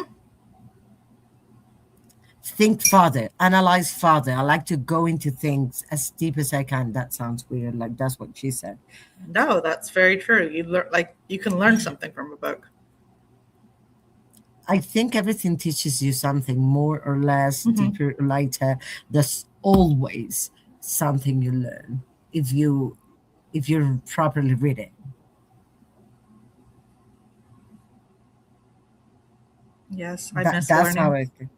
[SPEAKER 1] Think farther, analyze farther. I like to go into things as deep as I can. That sounds weird, like that's what she said.
[SPEAKER 2] No, that's very true. You learn, like, you can learn something from a book.
[SPEAKER 1] I think everything teaches you something more or less,
[SPEAKER 2] Hmm.
[SPEAKER 1] deeper or lighter. There's always something you learn if you're properly reading.
[SPEAKER 2] Yes, I
[SPEAKER 1] That
[SPEAKER 2] miss
[SPEAKER 1] that's how
[SPEAKER 2] learning.
[SPEAKER 1] I think.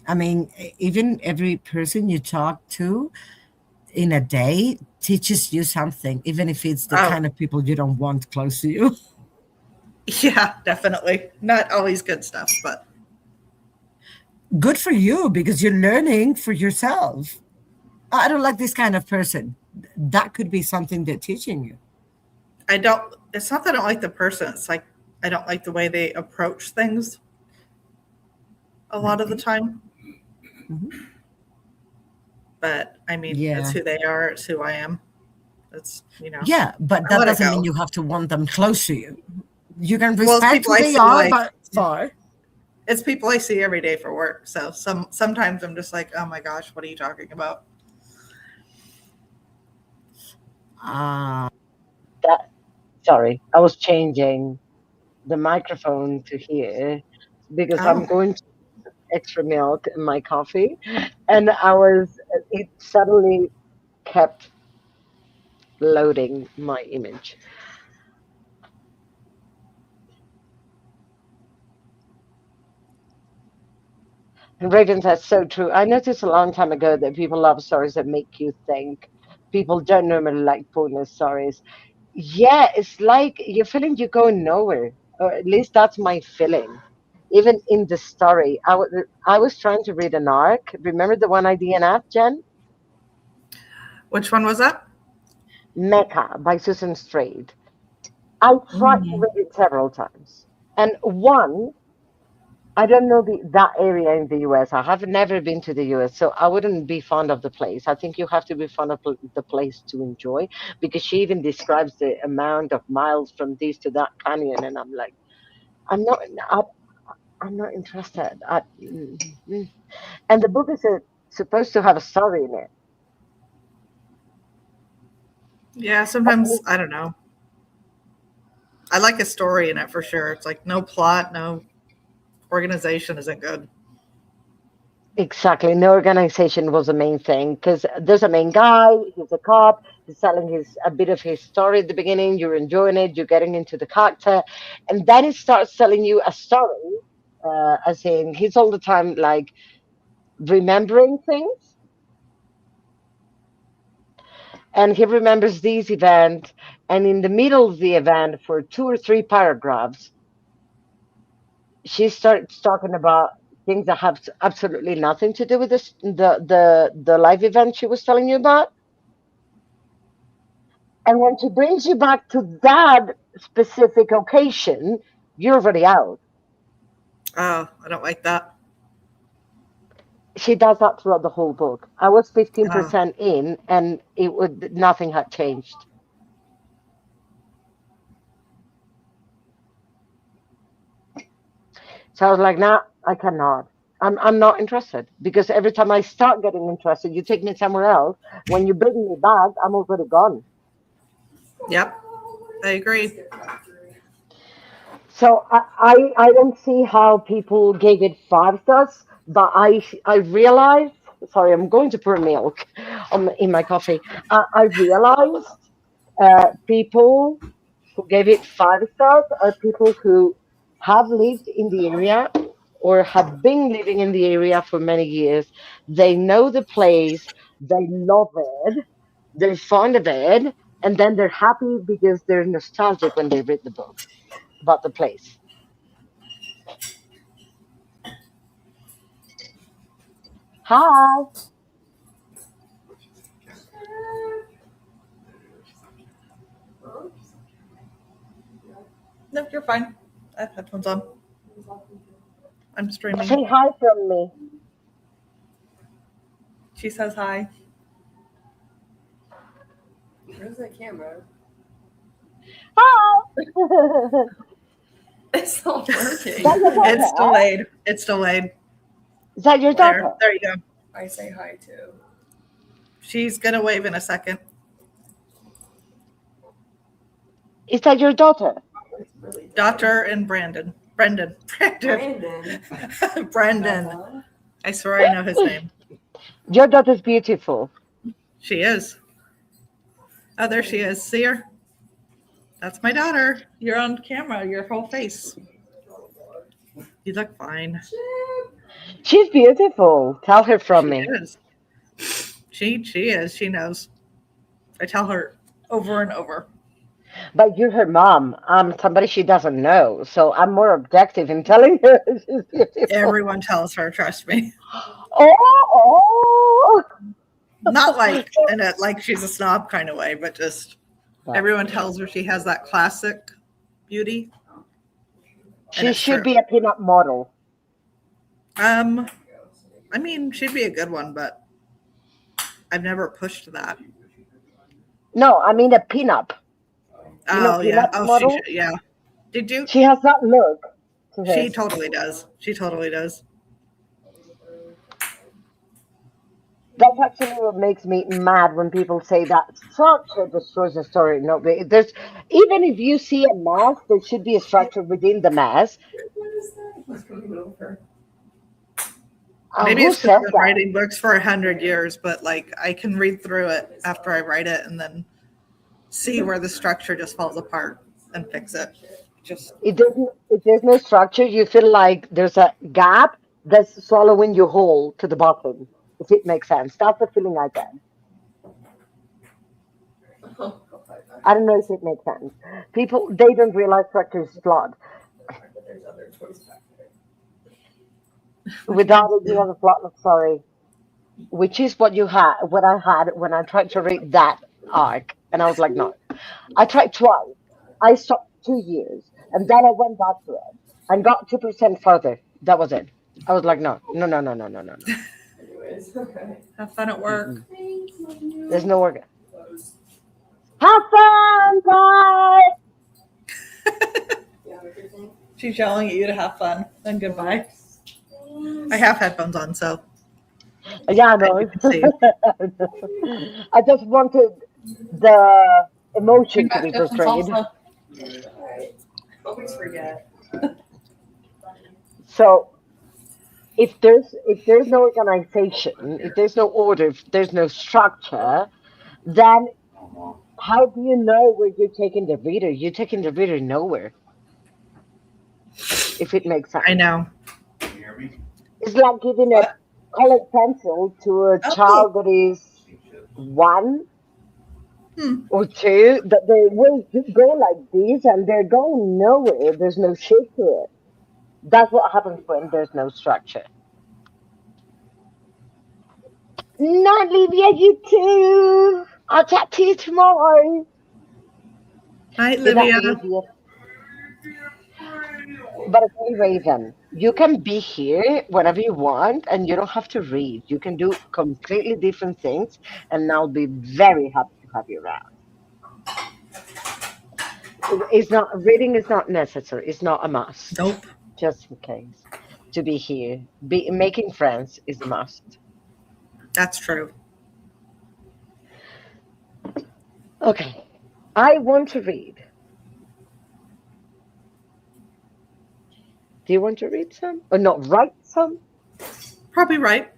[SPEAKER 1] I mean, even every person you talk to in a day teaches you something, even if it's the
[SPEAKER 2] Oh,
[SPEAKER 1] kind of people you don't want close to you.
[SPEAKER 2] yeah, definitely. Not always good stuff, but
[SPEAKER 1] Good for you because you're learning for yourself. I don't like this kind of person. That could be something they're teaching you.
[SPEAKER 2] I don't, it's not that I don't like the person. It's like I don't like the way they approach things a lot of the
[SPEAKER 1] Maybe.
[SPEAKER 2] time.
[SPEAKER 1] Mhm.
[SPEAKER 2] But I mean, it's
[SPEAKER 1] Yeah.
[SPEAKER 2] who they are, it's who I am. It's,
[SPEAKER 1] Yeah, but
[SPEAKER 2] I
[SPEAKER 1] that
[SPEAKER 2] let it
[SPEAKER 1] doesn't mean
[SPEAKER 2] go.
[SPEAKER 1] you have to want them close to you. You can
[SPEAKER 2] Well, it's
[SPEAKER 1] respect
[SPEAKER 2] people
[SPEAKER 1] who
[SPEAKER 2] I
[SPEAKER 1] they
[SPEAKER 2] see
[SPEAKER 1] are,
[SPEAKER 2] like,
[SPEAKER 1] but far.
[SPEAKER 2] it's people I see every day for work. So sometimes I'm just like, oh my gosh, what are you talking about?
[SPEAKER 1] Ah, that, sorry, I was changing the microphone to here because I'm
[SPEAKER 2] Oh,
[SPEAKER 1] going to extra milk in my coffee, and I was it suddenly kept loading my image. And Reagan says so true. I noticed a long time ago that people love stories that make you think. People don't normally like pointless stories. Yeah, it's like you're feeling you're going nowhere, or at least that's my feeling. Even in the story, I was trying to read an arc. Remember the one I DNF'd, Jen?
[SPEAKER 2] which one was that?
[SPEAKER 1] Mecca by Susan Straight. I tried to
[SPEAKER 2] Mm.
[SPEAKER 1] read it several times. And one, I don't know that area in the US. I have never been to the US, so I wouldn't be fond of the place. I think you have to be fond of the place to enjoy, because she even describes the amount of miles from this to that canyon, and I'm like, I'm not, I, I'm not interested. And the book is supposed to have a story in it.
[SPEAKER 2] Yeah, sometimes I don't know. I like a story in it for sure. It's like no plot, no organization isn't good.
[SPEAKER 1] Exactly. No organization was the main thing, because there's a main guy, he's a cop, he's telling his a bit of his story at the beginning, you're enjoying it, you're getting into the character, and then he starts telling you a story, as in he's all the time like remembering things, and he remembers these events, and in the middle of the event, for two or three paragraphs, she starts talking about things that have absolutely nothing to do with this, the live event she was telling you about. And when she brings you back to that specific occasion, you're already out.
[SPEAKER 2] Oh, I don't like that.
[SPEAKER 1] She does that throughout the whole book. I was
[SPEAKER 2] Oh,
[SPEAKER 1] 15% in, and it would nothing had changed. So I was like, nah, I cannot. I'm not interested, because every time I start getting interested, you take me somewhere else. When you bring me back, I'm already gone.
[SPEAKER 2] yep, I agree.
[SPEAKER 1] So I don't see how people gave it 5 stars, but I realized. Sorry, I'm going to pour milk in my coffee. I realized people who gave it 5 stars are people who have lived in the area or have been living in the area for many years. They know the place, they love it, they're fond of it, and then they're happy because they're nostalgic when they read the book about the place.
[SPEAKER 3] Hi.
[SPEAKER 2] No, you're fine. I have headphones on. I'm streaming.
[SPEAKER 3] Say hi from me.
[SPEAKER 2] She says hi.
[SPEAKER 4] Where's that camera?
[SPEAKER 3] Hi.
[SPEAKER 4] It's not working.
[SPEAKER 3] Is that your daughter?
[SPEAKER 2] It's delayed. It's delayed.
[SPEAKER 3] Is that your daughter?
[SPEAKER 2] There you go.
[SPEAKER 4] I say hi too.
[SPEAKER 2] She's gonna wave in a second.
[SPEAKER 3] Is that your daughter?
[SPEAKER 4] It's really
[SPEAKER 2] Doctor and Brandon. Brendan.
[SPEAKER 4] Brandon.
[SPEAKER 2] Brendan. I swear I know his name.
[SPEAKER 3] Your daughter's beautiful.
[SPEAKER 2] She is. Oh, there she is. See her? That's my daughter. You're on camera. Your whole face. You look fine.
[SPEAKER 3] She's beautiful. Tell her from me.
[SPEAKER 2] Is. She is. She knows. I tell her over and over.
[SPEAKER 3] But you're her mom. I'm somebody she doesn't know. So I'm more objective in telling her she's beautiful.
[SPEAKER 2] Everyone tells her, trust me.
[SPEAKER 3] Oh.
[SPEAKER 2] Not like in a like she's a snob kind of way, but just everyone tells her she has that classic beauty.
[SPEAKER 3] She should be a pinup model.
[SPEAKER 2] I mean, she'd be a good one, but I've never pushed that.
[SPEAKER 3] No, I mean a pinup.
[SPEAKER 2] Oh yeah.
[SPEAKER 3] pinup model?
[SPEAKER 2] She should, yeah. Did you?
[SPEAKER 3] She has that look. to her.
[SPEAKER 2] She totally does. She totally does.
[SPEAKER 3] That's actually what makes me mad when people say that structure destroys the story. No, there's even if you see a mass, there should be a structure within the mass.
[SPEAKER 4] What is that? What's coming over?
[SPEAKER 2] Maybe
[SPEAKER 3] Who
[SPEAKER 2] it's because
[SPEAKER 3] says
[SPEAKER 2] I've been
[SPEAKER 3] that?
[SPEAKER 2] writing books for 100 years, but like I can read through it after I write it and then see where the structure just falls apart and fix it. Just
[SPEAKER 3] If there's no structure, you feel like there's a gap that's swallowing you whole to the bottom. If it makes sense, that's the feeling I get.
[SPEAKER 4] Oh,
[SPEAKER 3] I don't know if it makes sense. People they don't realize structure is flawed.
[SPEAKER 4] but there's other toys back there.
[SPEAKER 3] Without it, you have a flawed. Sorry, which is what I had when I tried to read that arc, and I was like, no. I tried twice. I stopped 2 years, and then I went back to it and got 2% further. That was it. I was like, no, no, no, no, no, no, no, no.
[SPEAKER 4] Anyways, okay.
[SPEAKER 2] have fun at work.
[SPEAKER 4] Thanks, love you.
[SPEAKER 3] There's no work.
[SPEAKER 4] Close.
[SPEAKER 3] Have fun, bye.
[SPEAKER 4] You have everything?
[SPEAKER 2] She's yelling at you to have fun. Then goodbye. I have headphones on, so
[SPEAKER 3] Yeah, I know.
[SPEAKER 2] you can see.
[SPEAKER 3] I just wanted the emotion to be portrayed.
[SPEAKER 4] Alright. Always forget.
[SPEAKER 3] So if there's no organization, if there's no order, if there's no structure, then how do you know where you're taking the reader? You're taking the reader nowhere. If it makes sense.
[SPEAKER 2] I know.
[SPEAKER 3] It's like giving a colored pencil to a child that is 1 or 2, that they will go like this and they're going nowhere. There's no shape to it. That's what happens when there's no structure. Not Livia, you too. I'll chat to you tomorrow.
[SPEAKER 2] Hi,
[SPEAKER 3] Good night,
[SPEAKER 2] Livia.
[SPEAKER 3] Olivia. But okay, Raven, you can be here whenever you want and you don't have to read. You can do completely different things, and I'll be very happy to have you around. It's not reading is not necessary. It's not a must.
[SPEAKER 2] Nope.
[SPEAKER 3] Just in case to be here, making friends is a must.
[SPEAKER 2] That's true.
[SPEAKER 3] Okay, I want to read. Do you want to read some or not? Write some?
[SPEAKER 2] Probably right.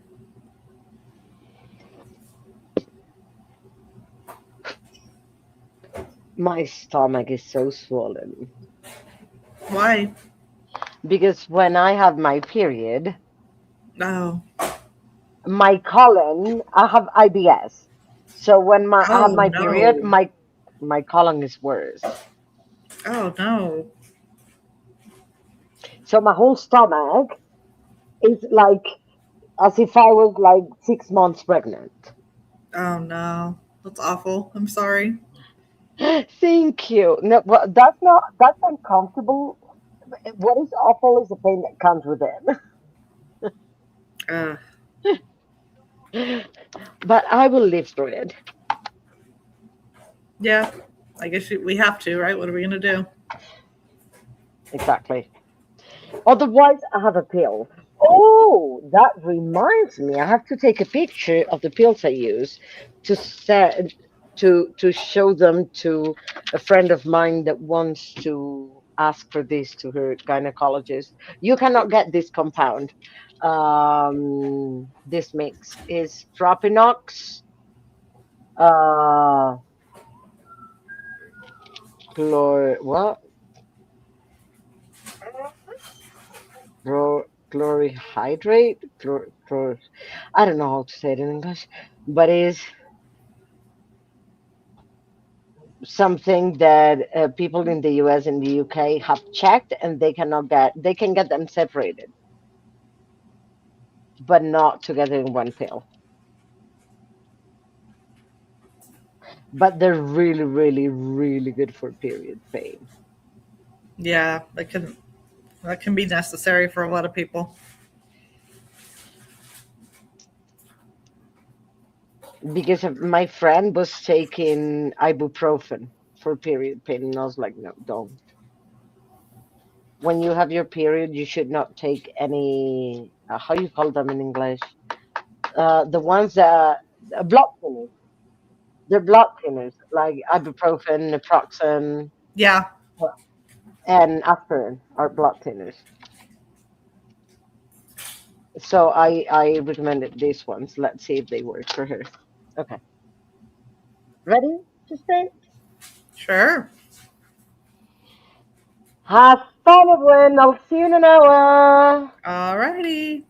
[SPEAKER 3] My stomach is so swollen
[SPEAKER 2] Why?
[SPEAKER 3] because when I have my period,
[SPEAKER 2] Oh.
[SPEAKER 3] my colon, I have IBS. So when I have
[SPEAKER 2] Oh
[SPEAKER 3] my period,
[SPEAKER 2] no.
[SPEAKER 3] my colon is worse.
[SPEAKER 2] Oh no.
[SPEAKER 3] So my whole stomach is like as if I was like 6 months pregnant.
[SPEAKER 2] Oh no, that's awful. I'm sorry.
[SPEAKER 3] Thank you. No, but that's uncomfortable. What is awful is the pain that comes with
[SPEAKER 2] Uh,
[SPEAKER 3] it. But I will live through it.
[SPEAKER 2] yeah, I guess we have to, right? What are we gonna do?
[SPEAKER 3] Exactly. Otherwise, I have a pill. Oh, that reminds me. I have to take a picture of the pills I use to set to show them to a friend of mine that wants to ask for this to her gynecologist. You cannot get this compound. This mix is Tropinox, uh, what? Chlorohydrate, I don't know how to say it in English, but it's something that people in the US and the UK have checked, and they can get them separated, but not together in one pill. But they're really, really, really good for period pain
[SPEAKER 2] Yeah, that can be necessary for a lot of people.
[SPEAKER 3] because my friend was taking ibuprofen for period pain, and I was like, no, don't. When you have your period, you should not take any, how you call them in English? The ones that blood thinners. They're blood thinners, like ibuprofen, naproxen,
[SPEAKER 2] Yeah,
[SPEAKER 3] and aspirin are blood thinners. So I recommended these ones. Let's see if they work for her. Okay, ready to start?
[SPEAKER 2] sure.
[SPEAKER 3] Have fun, everyone. I'll see you in an hour.
[SPEAKER 2] Alrighty.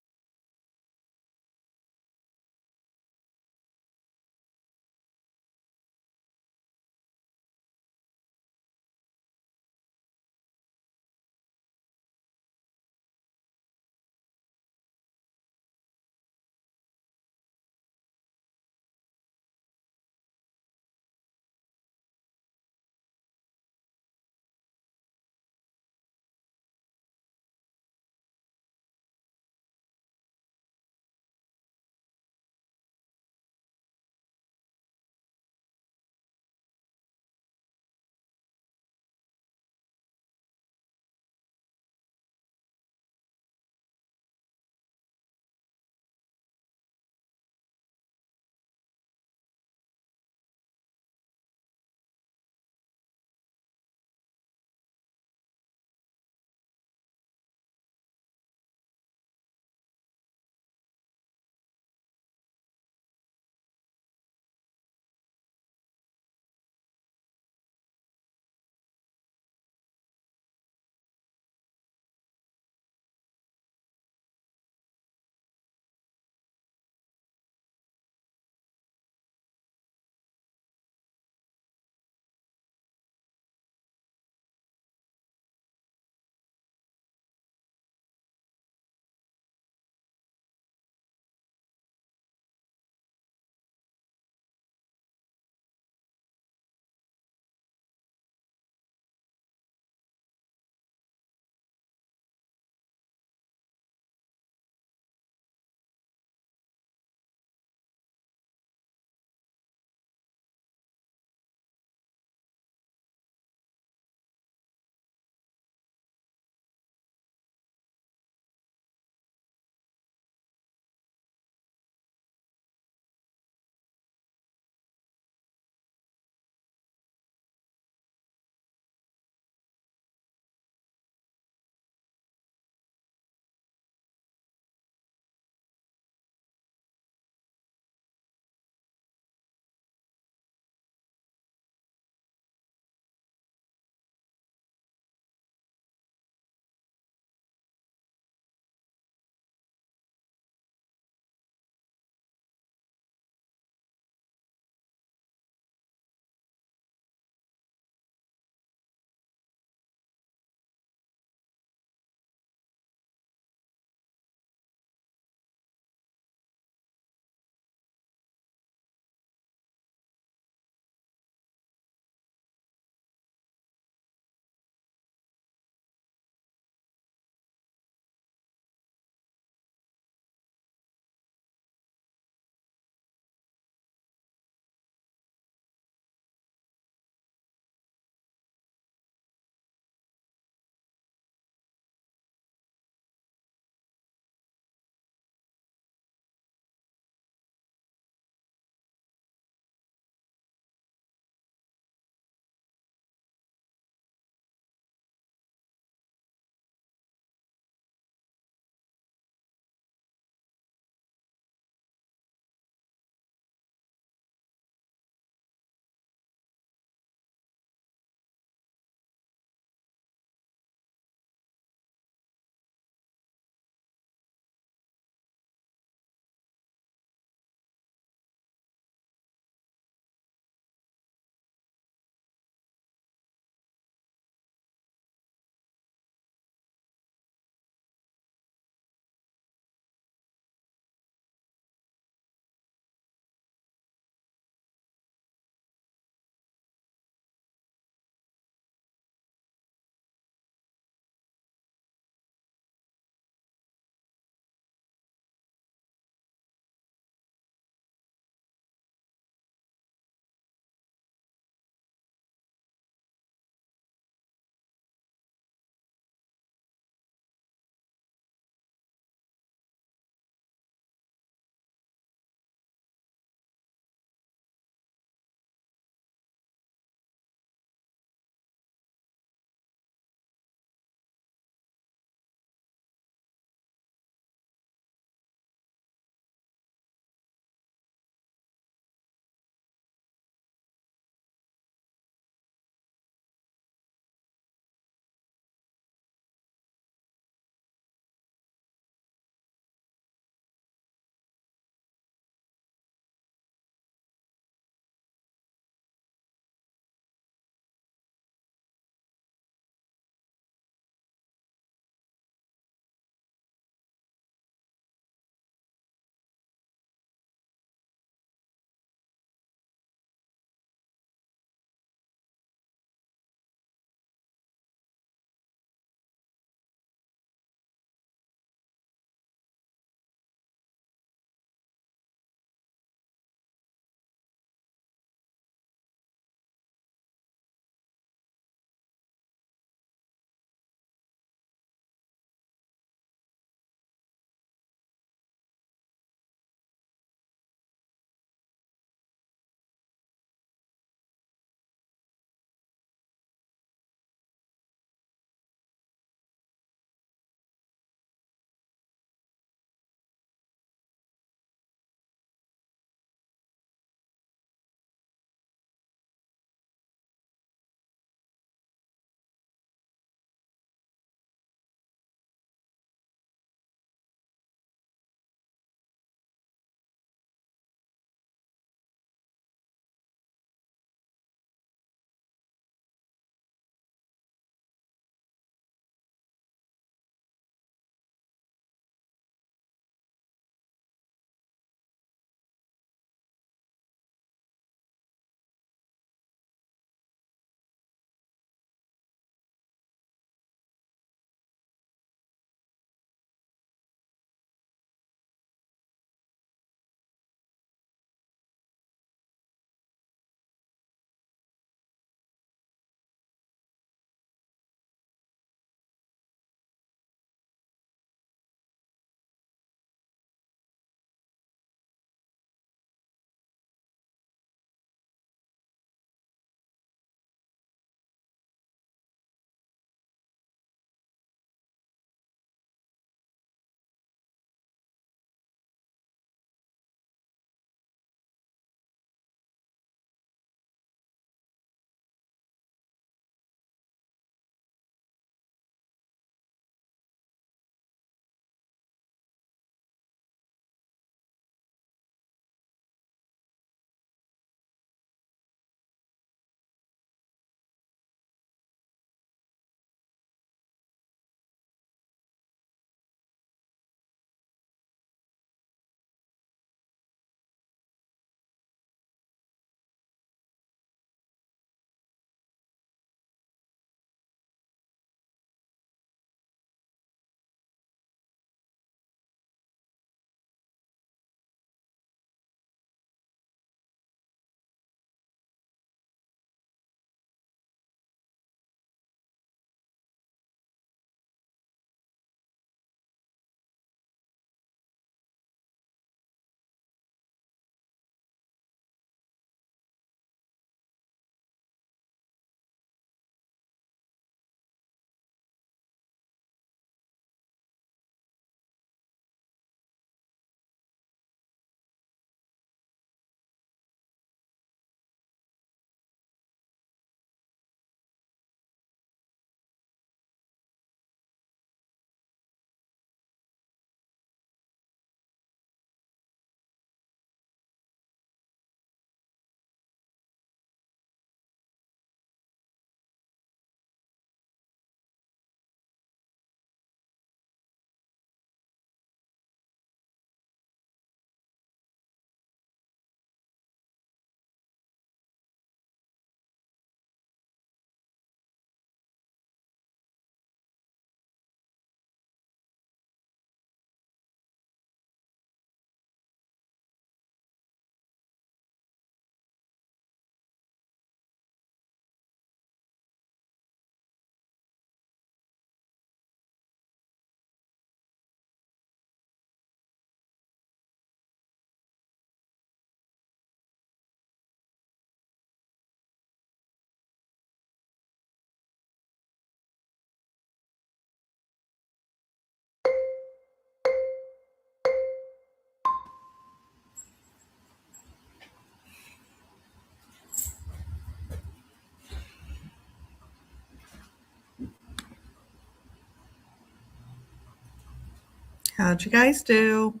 [SPEAKER 2] How'd you guys do?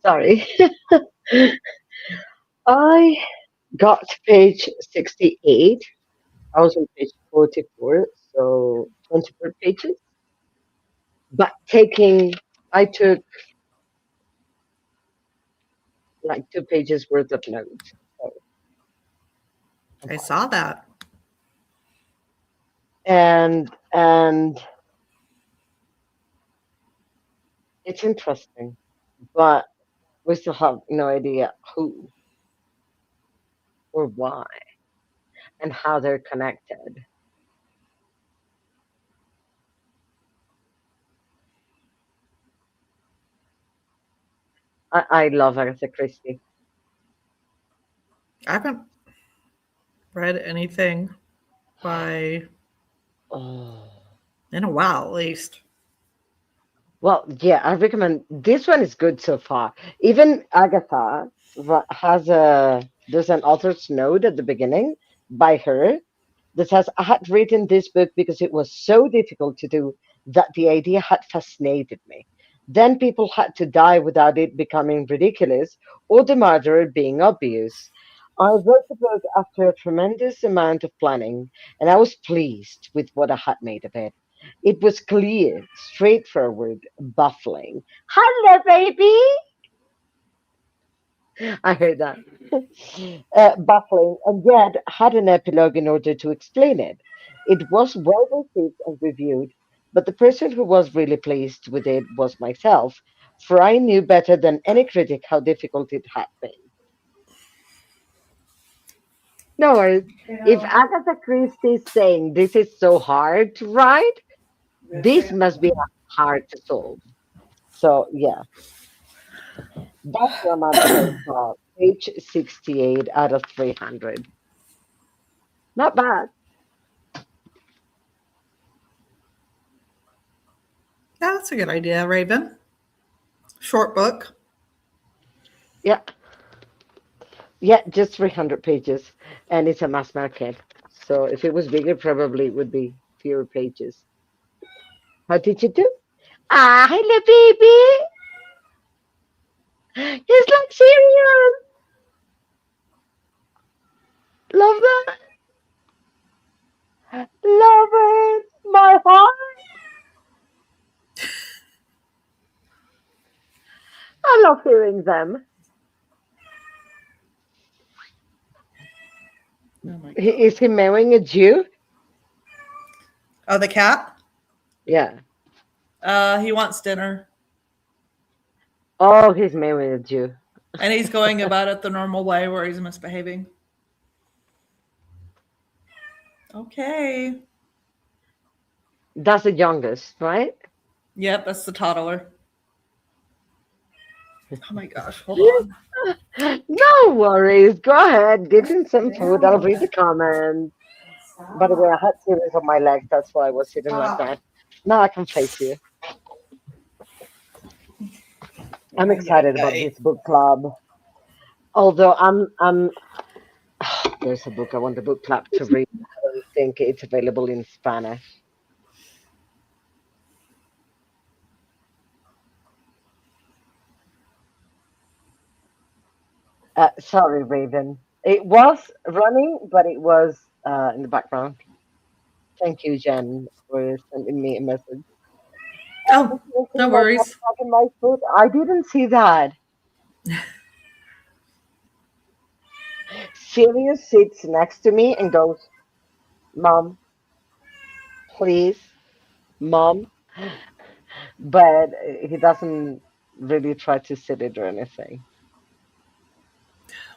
[SPEAKER 3] Sorry. I got to page 68. I was on page 44, so 24 pages. But I took like 2 pages worth of notes. So,
[SPEAKER 2] I saw that.
[SPEAKER 3] and it's interesting, but we still have no idea who or why and how they're connected. I love Agatha Christie.
[SPEAKER 2] I haven't read anything by
[SPEAKER 3] Oh.
[SPEAKER 2] in a while, at least.
[SPEAKER 3] Well, yeah, I recommend this one is good so far. Even Agatha there's an author's note at the beginning by her that says, I had written this book because it was so difficult to do that the idea had fascinated me. Then people had to die without it becoming ridiculous or the murderer being obvious. I wrote the book after a tremendous amount of planning, and I was pleased with what I had made of it. It was clear, straightforward, baffling. Hello, baby! I heard that. Baffling, and yet had an epilogue in order to explain it. It was well received and reviewed, but the person who was really pleased with it was myself, for I knew better than any critic how difficult it had been. No worries. If Agatha Christie is saying this is so hard to write, this must be hard to solve. So, yeah, that's where I'm at so far. Page 68 out of 300. Not bad.
[SPEAKER 2] Yeah, that's a good idea, Raven. Short book.
[SPEAKER 3] Yeah. Yeah, just 300 pages. And it's a mass market. So if it was bigger, probably it would be fewer pages. How did you do? Ah, hello, baby. It's like cereal. Love that. Love it. My heart. I love hearing them.
[SPEAKER 2] Oh my
[SPEAKER 3] Is he mewing at you?
[SPEAKER 2] Oh, the cat?
[SPEAKER 3] Yeah.
[SPEAKER 2] He wants dinner.
[SPEAKER 3] Oh, he's mewing at you.
[SPEAKER 2] And he's going about it the normal way where he's misbehaving. Okay.
[SPEAKER 3] That's the youngest, right?
[SPEAKER 2] Yep, that's the toddler. Oh my gosh, hold on.
[SPEAKER 3] No worries. Go ahead. Give him some food. I'll read the comments. By the way, I had tears on my legs. That's why I was sitting like that. Now I can face you. I'm excited about this book club. Although there's a book I want the book club to read. I don't think it's available in Spanish. Sorry, Raven. It was running, but it was in the background. Thank you, Jen, for sending me a message.
[SPEAKER 2] Oh, no worries.
[SPEAKER 3] My foot. I didn't see that. Sirius sits next to me and goes, Mom, please, Mom. But he doesn't really try to sit it or anything.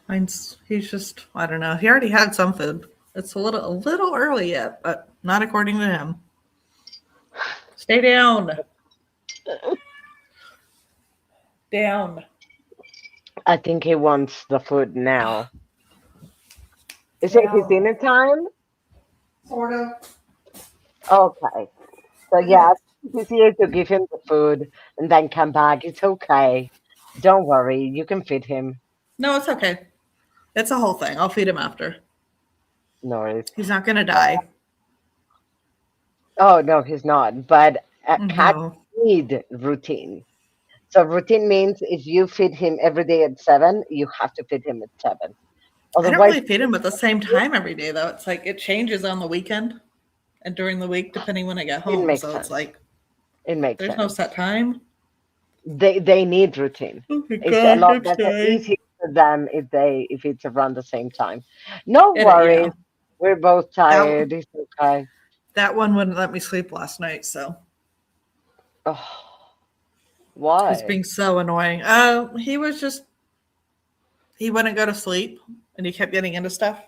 [SPEAKER 2] He's just, I don't know. He already had some food. It's a little early yet, but not according to him. Stay down. Down.
[SPEAKER 3] I think he wants the food now. Is it his dinner time?
[SPEAKER 4] Sort of.
[SPEAKER 3] Okay. So yeah, it's easier to give him the food and then come back. It's okay. Don't worry. You can feed him.
[SPEAKER 2] No, it's okay. It's a whole thing. I'll feed him after.
[SPEAKER 3] No worries.
[SPEAKER 2] He's not gonna die.
[SPEAKER 3] Oh no, he's not. But cats
[SPEAKER 2] No.
[SPEAKER 3] need routine. So routine means if you feed him every day at 7, you have to feed him at 7.
[SPEAKER 2] I don't
[SPEAKER 3] Otherwise,
[SPEAKER 2] really feed him at the same time every day though. It's like it changes on the weekend and during the week depending when I get
[SPEAKER 3] it
[SPEAKER 2] home.
[SPEAKER 3] makes
[SPEAKER 2] So it's
[SPEAKER 3] sense.
[SPEAKER 2] like
[SPEAKER 3] It makes
[SPEAKER 2] there's no
[SPEAKER 3] sense.
[SPEAKER 2] set time.
[SPEAKER 3] They need routine.
[SPEAKER 2] Oh my
[SPEAKER 3] It's a
[SPEAKER 2] gosh,
[SPEAKER 3] lot
[SPEAKER 2] I'm
[SPEAKER 3] better,
[SPEAKER 2] sorry.
[SPEAKER 3] easier for them if it's around the same time. No
[SPEAKER 2] Yeah.
[SPEAKER 3] worries. We're both
[SPEAKER 2] That
[SPEAKER 3] tired. It's okay.
[SPEAKER 2] that one wouldn't let me sleep last night, so
[SPEAKER 3] Oh,
[SPEAKER 2] he's
[SPEAKER 3] why?
[SPEAKER 2] being so annoying. He was just he wouldn't go to sleep and he kept getting into stuff.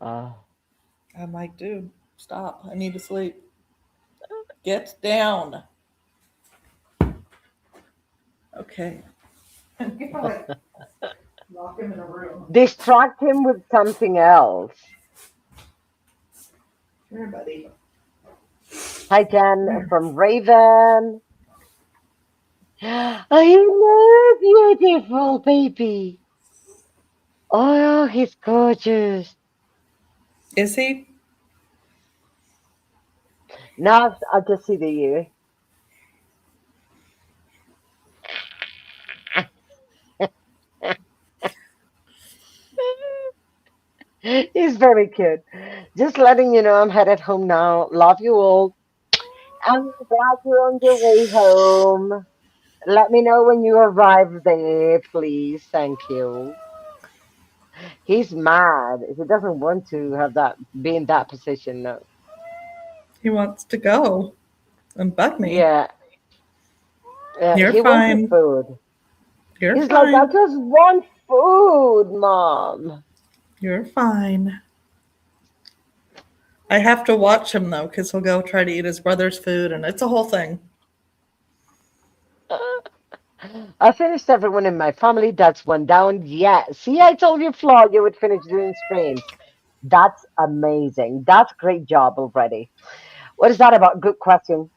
[SPEAKER 3] Uh,
[SPEAKER 2] I'm like, dude, stop. I need to sleep. Get down. Okay.
[SPEAKER 4] I'm gonna like lock him in a room.
[SPEAKER 3] distract him with something else.
[SPEAKER 2] Come here, buddy.
[SPEAKER 3] Hi, Jen from Raven. I love beautiful baby. Oh, he's gorgeous.
[SPEAKER 2] Is he?
[SPEAKER 3] Now I just see the ear. He's very cute. Just letting you know I'm headed home now. Love you all. I'm glad you're on your way home. Let me know when you arrive there, please. Thank you. He's mad. He doesn't want to have that be in that position. No.
[SPEAKER 2] He wants to go and bug me.
[SPEAKER 3] Yeah.
[SPEAKER 2] You're
[SPEAKER 3] He wants his
[SPEAKER 2] fine.
[SPEAKER 3] food.
[SPEAKER 2] You're
[SPEAKER 3] He's like, I
[SPEAKER 2] fine.
[SPEAKER 3] just want food, mom.
[SPEAKER 2] You're fine. I have to watch him though, because he'll go try to eat his brother's food, and it's a whole thing.
[SPEAKER 3] I finished everyone in my family. That's one down. Yeah. See, I told you, Flo, you would finish doing streams. That's amazing. That's great job already. What is that about? Good question.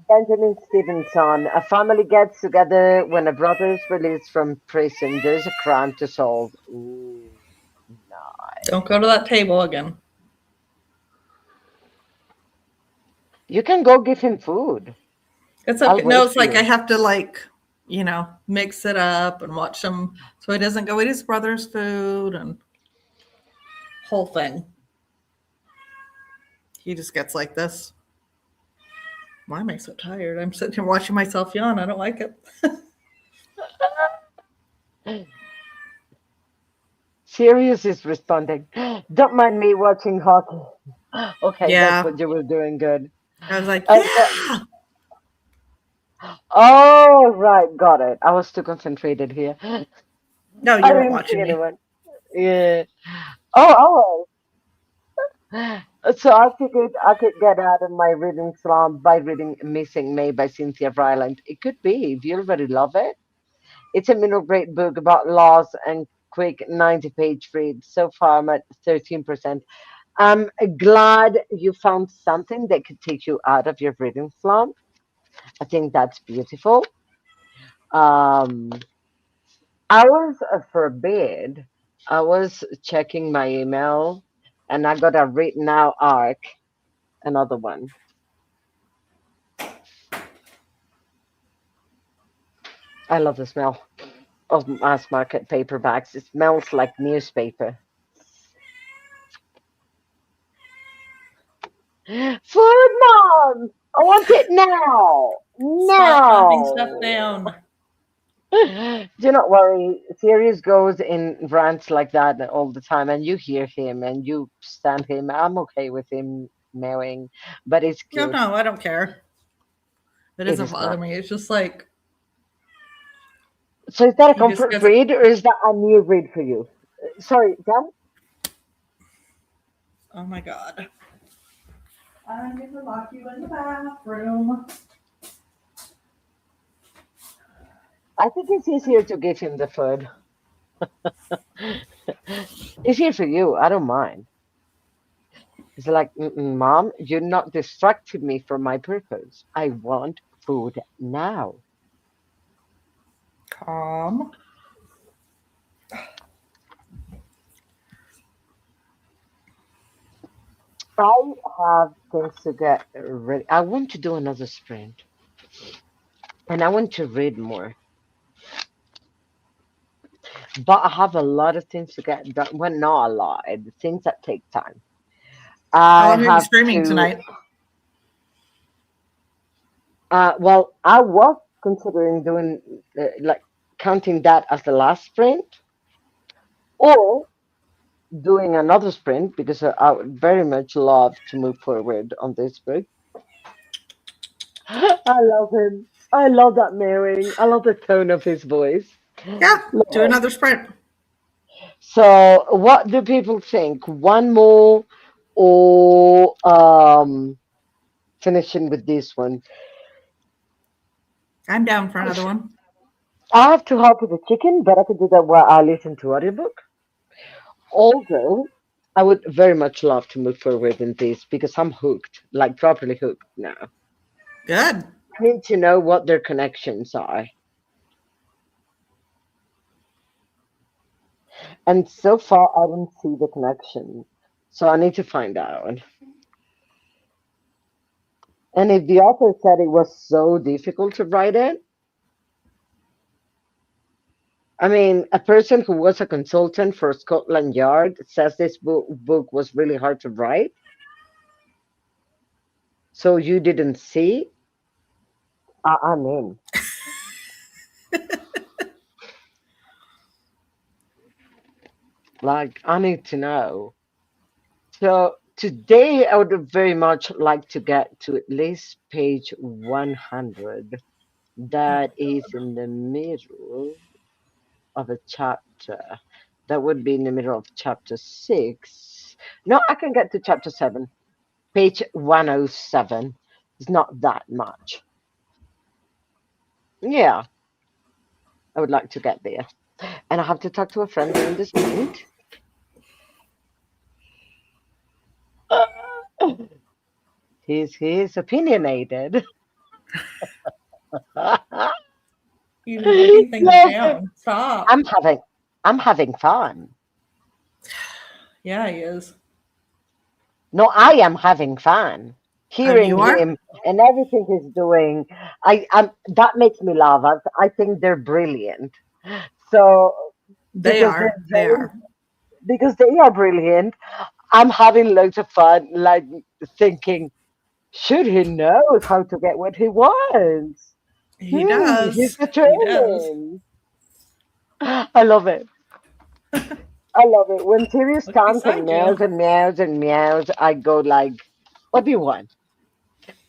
[SPEAKER 3] Benjamin Stevenson. A family gets together when a brother is released from prison. There's a crime to solve. Ooh,
[SPEAKER 2] Don't
[SPEAKER 3] nice.
[SPEAKER 2] go to that table again.
[SPEAKER 3] You can go give him food.
[SPEAKER 2] It's
[SPEAKER 3] I'll
[SPEAKER 2] okay. No,
[SPEAKER 3] wait
[SPEAKER 2] it's
[SPEAKER 3] for
[SPEAKER 2] like I
[SPEAKER 3] you.
[SPEAKER 2] have to mix it up and watch him so he doesn't go eat his brother's food and whole thing. He just gets like this. Why am I so tired? I'm sitting here watching myself yawn. I don't like it.
[SPEAKER 3] Sirius is responding. Don't mind me watching hockey. Okay, that's
[SPEAKER 2] Yeah.
[SPEAKER 3] what you were doing. Good.
[SPEAKER 2] I was like,
[SPEAKER 3] And
[SPEAKER 2] yeah.
[SPEAKER 3] oh, right, got it. I was too concentrated here.
[SPEAKER 2] No,
[SPEAKER 3] I
[SPEAKER 2] you weren't
[SPEAKER 3] didn't see
[SPEAKER 2] watching me.
[SPEAKER 3] anyone. Yeah. Oh, so I figured I could get out of my reading slump by reading Missing May by Cynthia Ryland. It could be if you already love it. It's a middle grade book about laws and quick 90-page read. So far, I'm at 13%. I'm glad you found something that could take you out of your reading slump. I think that's beautiful. Um, hours forbid. I was checking my email and I got a read now arc, another one. I love the smell of mass market paperbacks. It smells like newspaper. Food, mom! I want it now!
[SPEAKER 2] Stop knocking stuff
[SPEAKER 3] Now!
[SPEAKER 2] down.
[SPEAKER 3] Do not worry. Sirius goes in rants like that all the time, and you hear him and you stand him. I'm okay with him meowing, but it's
[SPEAKER 2] No,
[SPEAKER 3] cute.
[SPEAKER 2] no, I don't care. It
[SPEAKER 3] It
[SPEAKER 2] doesn't
[SPEAKER 3] is
[SPEAKER 2] bother
[SPEAKER 3] not.
[SPEAKER 2] me. It's just like
[SPEAKER 3] So is that a
[SPEAKER 2] he just
[SPEAKER 3] comfort
[SPEAKER 2] gets.
[SPEAKER 3] read or is that a new read for you? Sorry, Dan?
[SPEAKER 2] Oh my god.
[SPEAKER 4] I'm gonna lock you in the bathroom.
[SPEAKER 3] I think it's easier to give him the food. Easier for you. I don't mind. It's like, "Mm-mm, Mom, you're not distracting me from my purpose. I want food now."
[SPEAKER 2] Calm.
[SPEAKER 3] I have things to get ready. I want to do another sprint, and I want to read more, but I have a lot of things to get done. Well, not a lot. Things that take time.
[SPEAKER 2] How
[SPEAKER 3] I
[SPEAKER 2] long are you
[SPEAKER 3] have
[SPEAKER 2] streaming
[SPEAKER 3] to.
[SPEAKER 2] tonight?
[SPEAKER 3] Well, I was considering doing like counting that as the last sprint, or doing another sprint because I would very much love to move forward on this book. I love him. I love that mewing. I love the tone of his voice.
[SPEAKER 2] Yeah,
[SPEAKER 3] Love
[SPEAKER 2] do
[SPEAKER 3] it.
[SPEAKER 2] another sprint.
[SPEAKER 3] So, what do people think? One more, or finishing with this one?
[SPEAKER 2] I'm down for another one.
[SPEAKER 3] I have to help with the chicken, but I could do that while I listen to audiobook. Although, I would very much love to move forward in this because I'm hooked, like properly hooked now.
[SPEAKER 2] Good.
[SPEAKER 3] I need to know what their connections are. And so far, I don't see the connection. So I need to find out. And if the author said it was so difficult to write it, I mean, a person who was a consultant for Scotland Yard says this book was really hard to write. So you didn't see? I'm in. Like, I need to know. So today, I would very much like to get to at least page 100. That is in the middle of a chapter. That would be in the middle of chapter 6. No, I can get to chapter 7. Page 107. It's not that much. Yeah, I would like to get there. And I have to talk to a friend during the sprint. He's opinionated.
[SPEAKER 2] He's writing things
[SPEAKER 3] Love it.
[SPEAKER 2] down. Stop.
[SPEAKER 3] I'm having fun.
[SPEAKER 2] Yeah, he is.
[SPEAKER 3] No, I am having fun. Hearing
[SPEAKER 2] You are?
[SPEAKER 3] him and everything he's doing, that makes me laugh. I think they're brilliant. So
[SPEAKER 2] They
[SPEAKER 3] because
[SPEAKER 2] are. They are.
[SPEAKER 3] they are brilliant, I'm having loads of fun, like thinking, should he know how to get what he wants?
[SPEAKER 2] He
[SPEAKER 3] He's
[SPEAKER 2] does. He does.
[SPEAKER 3] determined. I love it. I love it. When Sirius
[SPEAKER 2] Look
[SPEAKER 3] comes and
[SPEAKER 2] beside
[SPEAKER 3] meows
[SPEAKER 2] you.
[SPEAKER 3] and meows and meows, I go like, what do you want?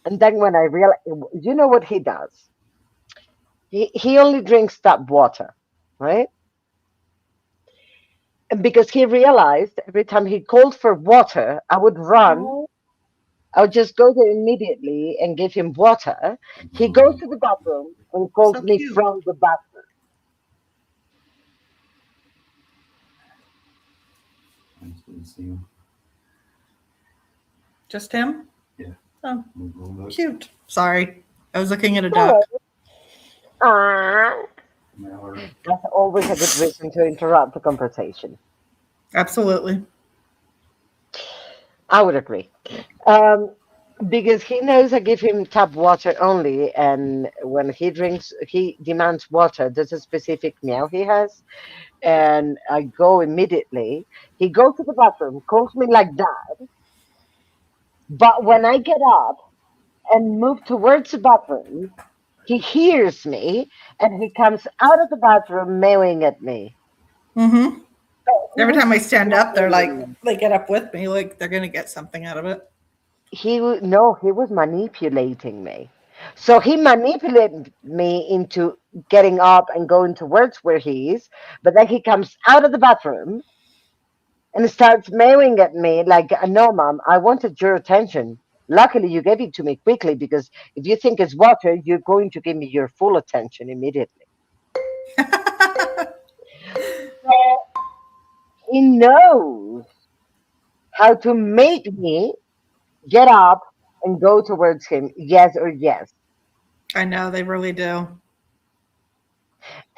[SPEAKER 3] And then when I realize, you know what he does? He only drinks tap water, right? And because he realized every time he called for water, I would run.
[SPEAKER 2] Oh,
[SPEAKER 3] I would just go there immediately and give him water. He goes to the bathroom and calls
[SPEAKER 2] so
[SPEAKER 3] me
[SPEAKER 2] cute.
[SPEAKER 3] from the bathroom.
[SPEAKER 2] Just him?
[SPEAKER 5] Yeah.
[SPEAKER 2] Oh, cute. Sorry. I was looking at a
[SPEAKER 3] All
[SPEAKER 2] duck.
[SPEAKER 3] right. That's always a good reason to interrupt the conversation.
[SPEAKER 2] Absolutely.
[SPEAKER 3] I would agree. Um, because he knows I give him tap water only, and when he drinks, he demands water. There's a specific meow he has, and I go immediately. He goes to the bathroom, calls me like that, but when I get up and move towards the bathroom, he hears me and he comes out of the bathroom mewing at me.
[SPEAKER 2] Mm-hmm.
[SPEAKER 3] So he
[SPEAKER 2] Every
[SPEAKER 3] was
[SPEAKER 2] time I stand up, they're like,
[SPEAKER 3] playing.
[SPEAKER 2] they get up with me, like they're gonna get something out of it.
[SPEAKER 3] No, he was manipulating me. So he manipulated me into getting up and going towards where he is, but then he comes out of the bathroom and starts mewing at me like, no, mom, I wanted your attention. Luckily, you gave it to me quickly because if you think it's water, you're going to give me your full attention immediately. So he knows how to make me get up and go towards him, yes or yes.
[SPEAKER 2] I know they really do.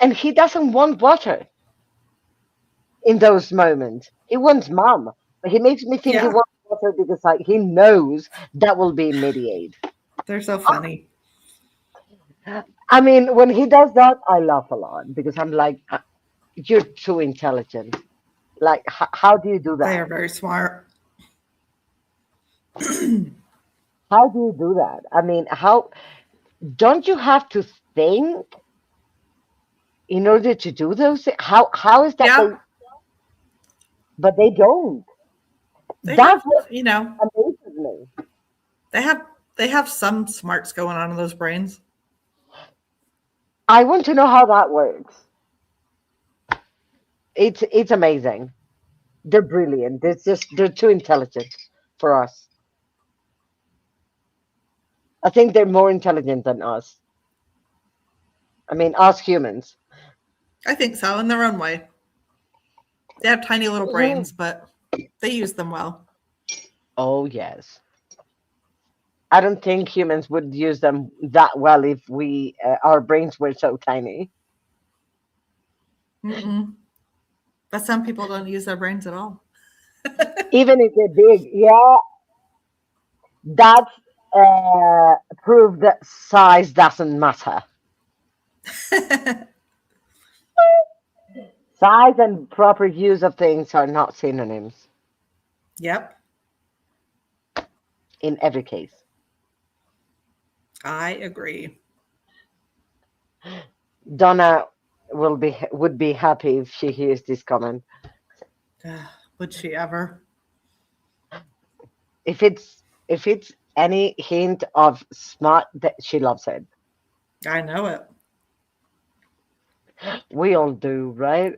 [SPEAKER 3] And he doesn't want water in those moments. He wants mom. But he makes me think he
[SPEAKER 2] Yeah,
[SPEAKER 3] wants water because like he knows that will be immediate.
[SPEAKER 2] they're so funny.
[SPEAKER 3] I mean, when he does that, I laugh a lot because I'm like, you're too intelligent. Like, how do you do
[SPEAKER 2] They
[SPEAKER 3] that?
[SPEAKER 2] are very smart.
[SPEAKER 3] How do you do that? I mean, how don't you have to think in order to do those things? How is that
[SPEAKER 2] Yeah,
[SPEAKER 3] but they don't.
[SPEAKER 2] they have,
[SPEAKER 3] That's what
[SPEAKER 2] you know,
[SPEAKER 3] amazes me.
[SPEAKER 2] they have they have some smarts going on in those brains.
[SPEAKER 3] I want to know how that works. It's amazing. They're brilliant. It's just they're too intelligent for us. I think they're more intelligent than us. I mean, us humans.
[SPEAKER 2] I think so in their own way. They have tiny little
[SPEAKER 3] Mhm.
[SPEAKER 2] brains, but they use them well.
[SPEAKER 3] Oh yes. I don't think humans would use them that well if we our brains were so tiny.
[SPEAKER 2] Mm-mm. But some people don't use their brains at all.
[SPEAKER 3] Even if they're big, yeah, that's proof that size doesn't matter. Size and proper use of things are not synonyms
[SPEAKER 2] Yep,
[SPEAKER 3] in every case.
[SPEAKER 2] I agree.
[SPEAKER 3] Donna would be happy if she hears this comment.
[SPEAKER 2] Would she ever?
[SPEAKER 3] If it's any hint of smart, that she loves it.
[SPEAKER 2] I know it.
[SPEAKER 3] We all do, right?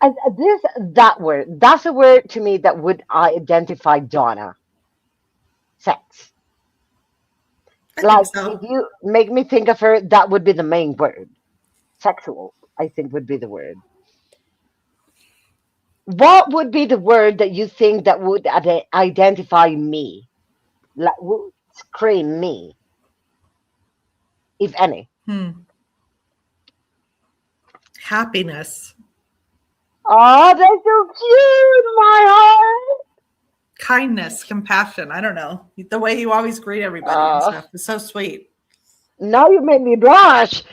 [SPEAKER 3] And this that word, that's a word to me that would identify Donna. Sex.
[SPEAKER 2] I think
[SPEAKER 3] Like if
[SPEAKER 2] so.
[SPEAKER 3] you make me think of her, that would be the main word. Sexual, I think would be the word. What would be the word that you think that would identify me? Like would scream me, if any?
[SPEAKER 2] Hmm. Happiness,
[SPEAKER 3] Oh, that's so cute, my heart.
[SPEAKER 2] kindness, compassion. I don't know. The way you always greet everybody and
[SPEAKER 3] Uh,
[SPEAKER 2] stuff is so sweet.
[SPEAKER 3] Now you made me blush.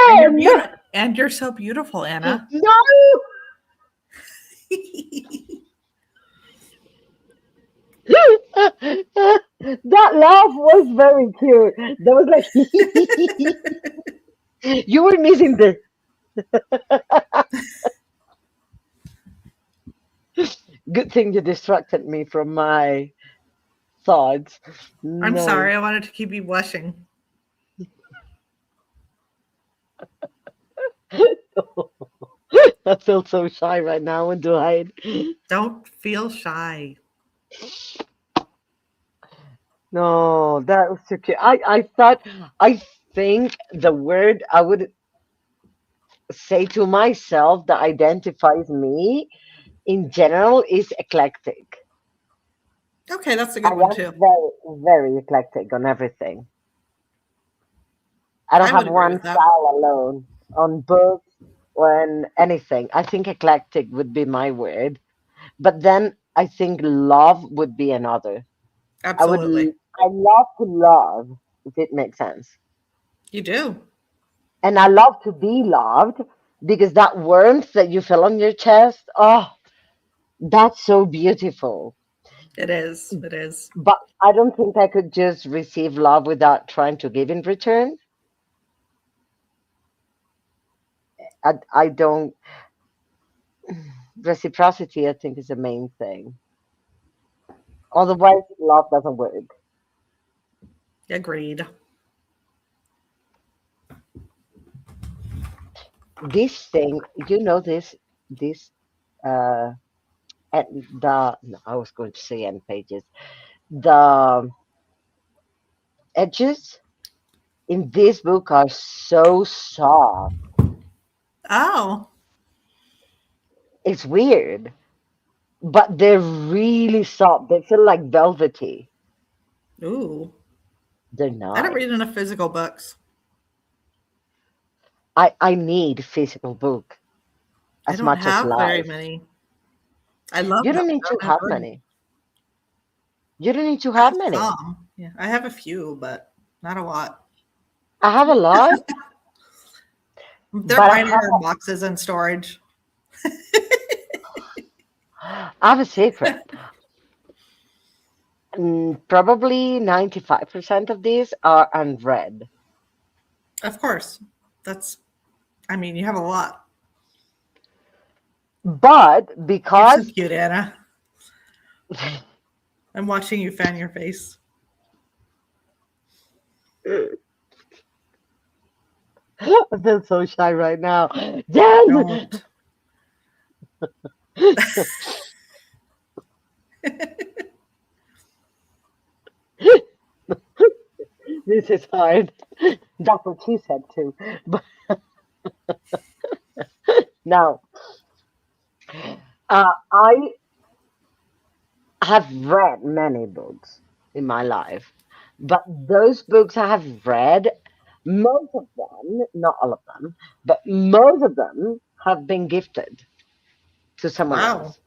[SPEAKER 2] And you're
[SPEAKER 3] Jen!
[SPEAKER 2] beautiful. And you're so beautiful, Anna.
[SPEAKER 3] No! That laugh was very cute. That was like, you were missing the good thing you distracted me from my thoughts.
[SPEAKER 2] I'm
[SPEAKER 3] No.
[SPEAKER 2] sorry. I wanted to keep you blushing.
[SPEAKER 3] I feel so shy right now and do hide.
[SPEAKER 2] Don't feel shy.
[SPEAKER 3] No, that was so cute. I think the word I would say to myself that identifies me in general is eclectic.
[SPEAKER 2] Okay, that's a
[SPEAKER 3] I
[SPEAKER 2] good one
[SPEAKER 3] am
[SPEAKER 2] too.
[SPEAKER 3] very, very eclectic on everything. I don't
[SPEAKER 2] I would
[SPEAKER 3] have
[SPEAKER 2] agree
[SPEAKER 3] one
[SPEAKER 2] with that.
[SPEAKER 3] style alone on books or on anything. I think eclectic would be my word. But then I think love would be another.
[SPEAKER 2] Absolutely.
[SPEAKER 3] I love to love, if it makes sense.
[SPEAKER 2] You do.
[SPEAKER 3] And I love to be loved because that warmth that you feel on your chest, oh, that's so beautiful.
[SPEAKER 2] It is. It is.
[SPEAKER 3] But I don't think I could just receive love without trying to give in return. I don't, reciprocity, I think, is the main thing. Otherwise, love doesn't work.
[SPEAKER 2] Agreed.
[SPEAKER 3] This thing, this, uh, and no, I was going to say end pages. The edges in this book are so soft.
[SPEAKER 2] Oh.
[SPEAKER 3] It's weird, but they're really soft. They feel like velvety.
[SPEAKER 2] Ooh.
[SPEAKER 3] They're
[SPEAKER 2] I don't
[SPEAKER 3] nice.
[SPEAKER 2] read enough physical books.
[SPEAKER 3] I need physical book
[SPEAKER 2] I
[SPEAKER 3] as
[SPEAKER 2] don't
[SPEAKER 3] much as
[SPEAKER 2] have very
[SPEAKER 3] life.
[SPEAKER 2] many. I love
[SPEAKER 3] You
[SPEAKER 2] them.
[SPEAKER 3] don't
[SPEAKER 2] I
[SPEAKER 3] need to
[SPEAKER 2] don't have
[SPEAKER 3] have
[SPEAKER 2] very many.
[SPEAKER 3] many. You don't need to
[SPEAKER 2] I
[SPEAKER 3] have
[SPEAKER 2] have
[SPEAKER 3] many.
[SPEAKER 2] some. Yeah, I have a few, but not a lot.
[SPEAKER 3] I have a lot,
[SPEAKER 2] They're
[SPEAKER 3] but
[SPEAKER 2] mine are in boxes and storage.
[SPEAKER 3] I have a secret. Probably 95% of these are unread.
[SPEAKER 2] Of course. That's, I mean, you have a lot.
[SPEAKER 3] But
[SPEAKER 2] You're so
[SPEAKER 3] because
[SPEAKER 2] cute, Anna. I'm watching you fan your face.
[SPEAKER 3] I feel so shy right now. Jen!
[SPEAKER 2] Don't.
[SPEAKER 3] This is hard. That's what she said too. But now, I have read many books in my life, but those books I have read, most of them, not all of them, but most of them have been gifted to someone
[SPEAKER 2] Wow.
[SPEAKER 3] else.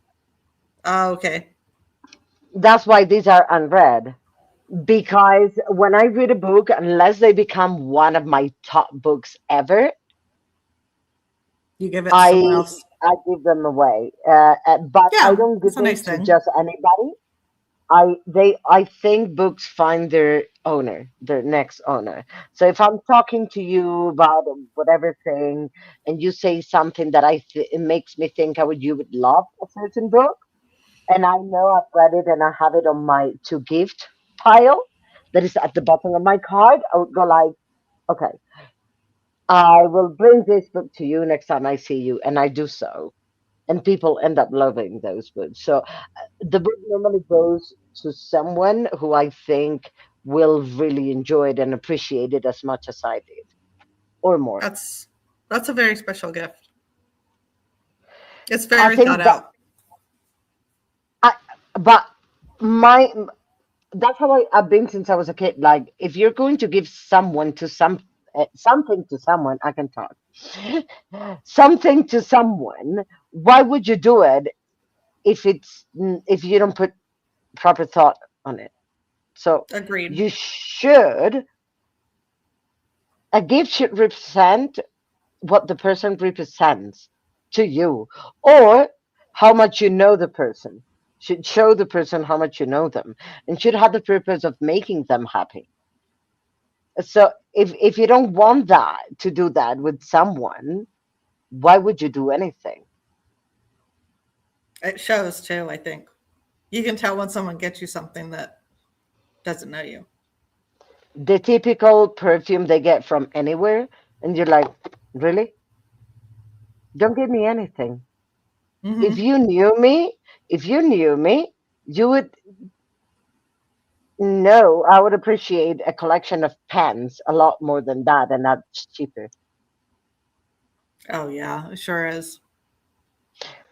[SPEAKER 2] Oh, okay.
[SPEAKER 3] That's why these are unread. Because when I read a book, unless they become one of my top books ever,
[SPEAKER 2] You give it to someone
[SPEAKER 3] I
[SPEAKER 2] else.
[SPEAKER 3] I give them away. But I
[SPEAKER 2] Yeah,
[SPEAKER 3] don't give
[SPEAKER 2] that's a
[SPEAKER 3] it
[SPEAKER 2] nice
[SPEAKER 3] to
[SPEAKER 2] thing.
[SPEAKER 3] just anybody. I think books find their owner, their next owner. So if I'm talking to you about whatever thing, and you say something that it makes me think you would love a certain book, and I know I've read it and I have it on my to gift pile that is at the bottom of my card, I would go like, okay, I will bring this book to you next time I see you, and I do so. And people end up loving those books. So the book normally goes to someone who I think will really enjoy it and appreciate it as much as I did, or more.
[SPEAKER 2] That's that's a very special gift. It's
[SPEAKER 3] I
[SPEAKER 2] very thought
[SPEAKER 3] think that,
[SPEAKER 2] out.
[SPEAKER 3] I, but my that's how I've been since I was a kid. Like, if you're going to give someone to something to someone, I can talk. Something to someone, why would you do it if you don't put proper thought on it? So
[SPEAKER 2] Agreed.
[SPEAKER 3] you should a gift should represent what the person represents to you, or how much you know the person. Should show the person how much you know them, and should have the purpose of making them happy. So if you don't want that to do that with someone, why would you do anything?
[SPEAKER 2] It shows too, I think. You can tell when someone gets you something that doesn't know you.
[SPEAKER 3] The typical perfume they get from anywhere, and you're like, really? Don't give me anything. If
[SPEAKER 2] Hmm.
[SPEAKER 3] you knew me, if you knew me, you would know I would appreciate a collection of pens a lot more than that, and that's cheaper.
[SPEAKER 2] Oh yeah, it sure is.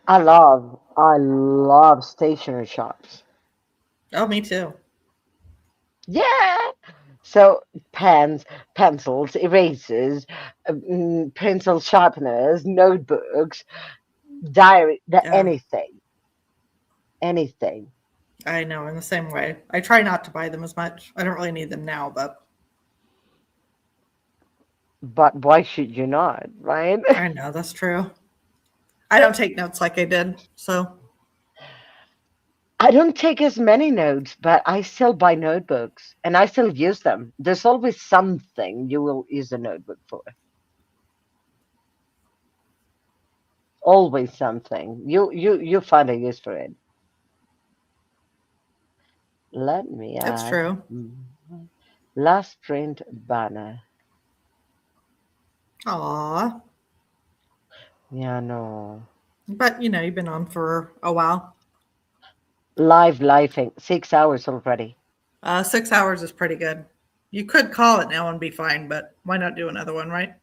[SPEAKER 3] I love stationery shops.
[SPEAKER 2] Oh, me too.
[SPEAKER 3] Yeah. So pens, pencils, erasers, pencil sharpeners, notebooks, diary,
[SPEAKER 2] Yeah,
[SPEAKER 3] anything, anything.
[SPEAKER 2] I know. In the same way, I try not to buy them as much. I don't really need them now, but
[SPEAKER 3] But why should you not, right?
[SPEAKER 2] I know that's true. I don't take notes like I did, so
[SPEAKER 3] I don't take as many notes, but I still buy notebooks and I still use them. There's always something you will use a notebook for. Always something. You find a use for it. Let me
[SPEAKER 2] it's
[SPEAKER 3] add
[SPEAKER 2] true.
[SPEAKER 3] last print banner.
[SPEAKER 2] Aw,
[SPEAKER 3] Yeah, no.
[SPEAKER 2] but you've been on for a while.
[SPEAKER 3] Live lifing. 6 hours already.
[SPEAKER 2] 6 hours is pretty good. You could call it now and be fine, but why not do another one, right?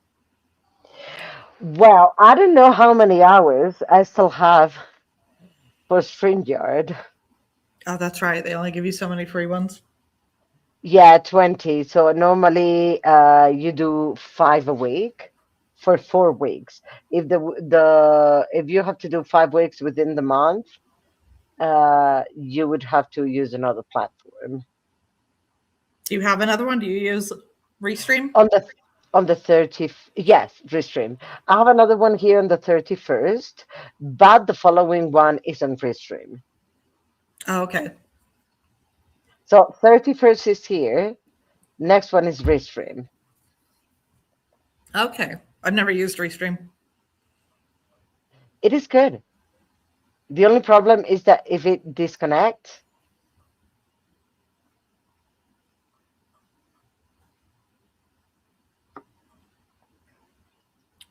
[SPEAKER 3] Well, I don't know how many hours I still have for StreamYard.
[SPEAKER 2] Oh, that's right. They only give you so many free ones.
[SPEAKER 3] Yeah, 20. So normally you do five a week for 4 weeks. If you have to do 5 weeks within the month, you would have to use another platform.
[SPEAKER 2] Do you have another one? Do you use Restream?
[SPEAKER 3] On the on the 30th, yes, Restream. I have another one here on the 31st, but the following one is on Restream.
[SPEAKER 2] Oh, okay.
[SPEAKER 3] So 31st is here. Next one is Restream.
[SPEAKER 2] Okay. I've never used Restream.
[SPEAKER 3] It is good. The only problem is that if it disconnects,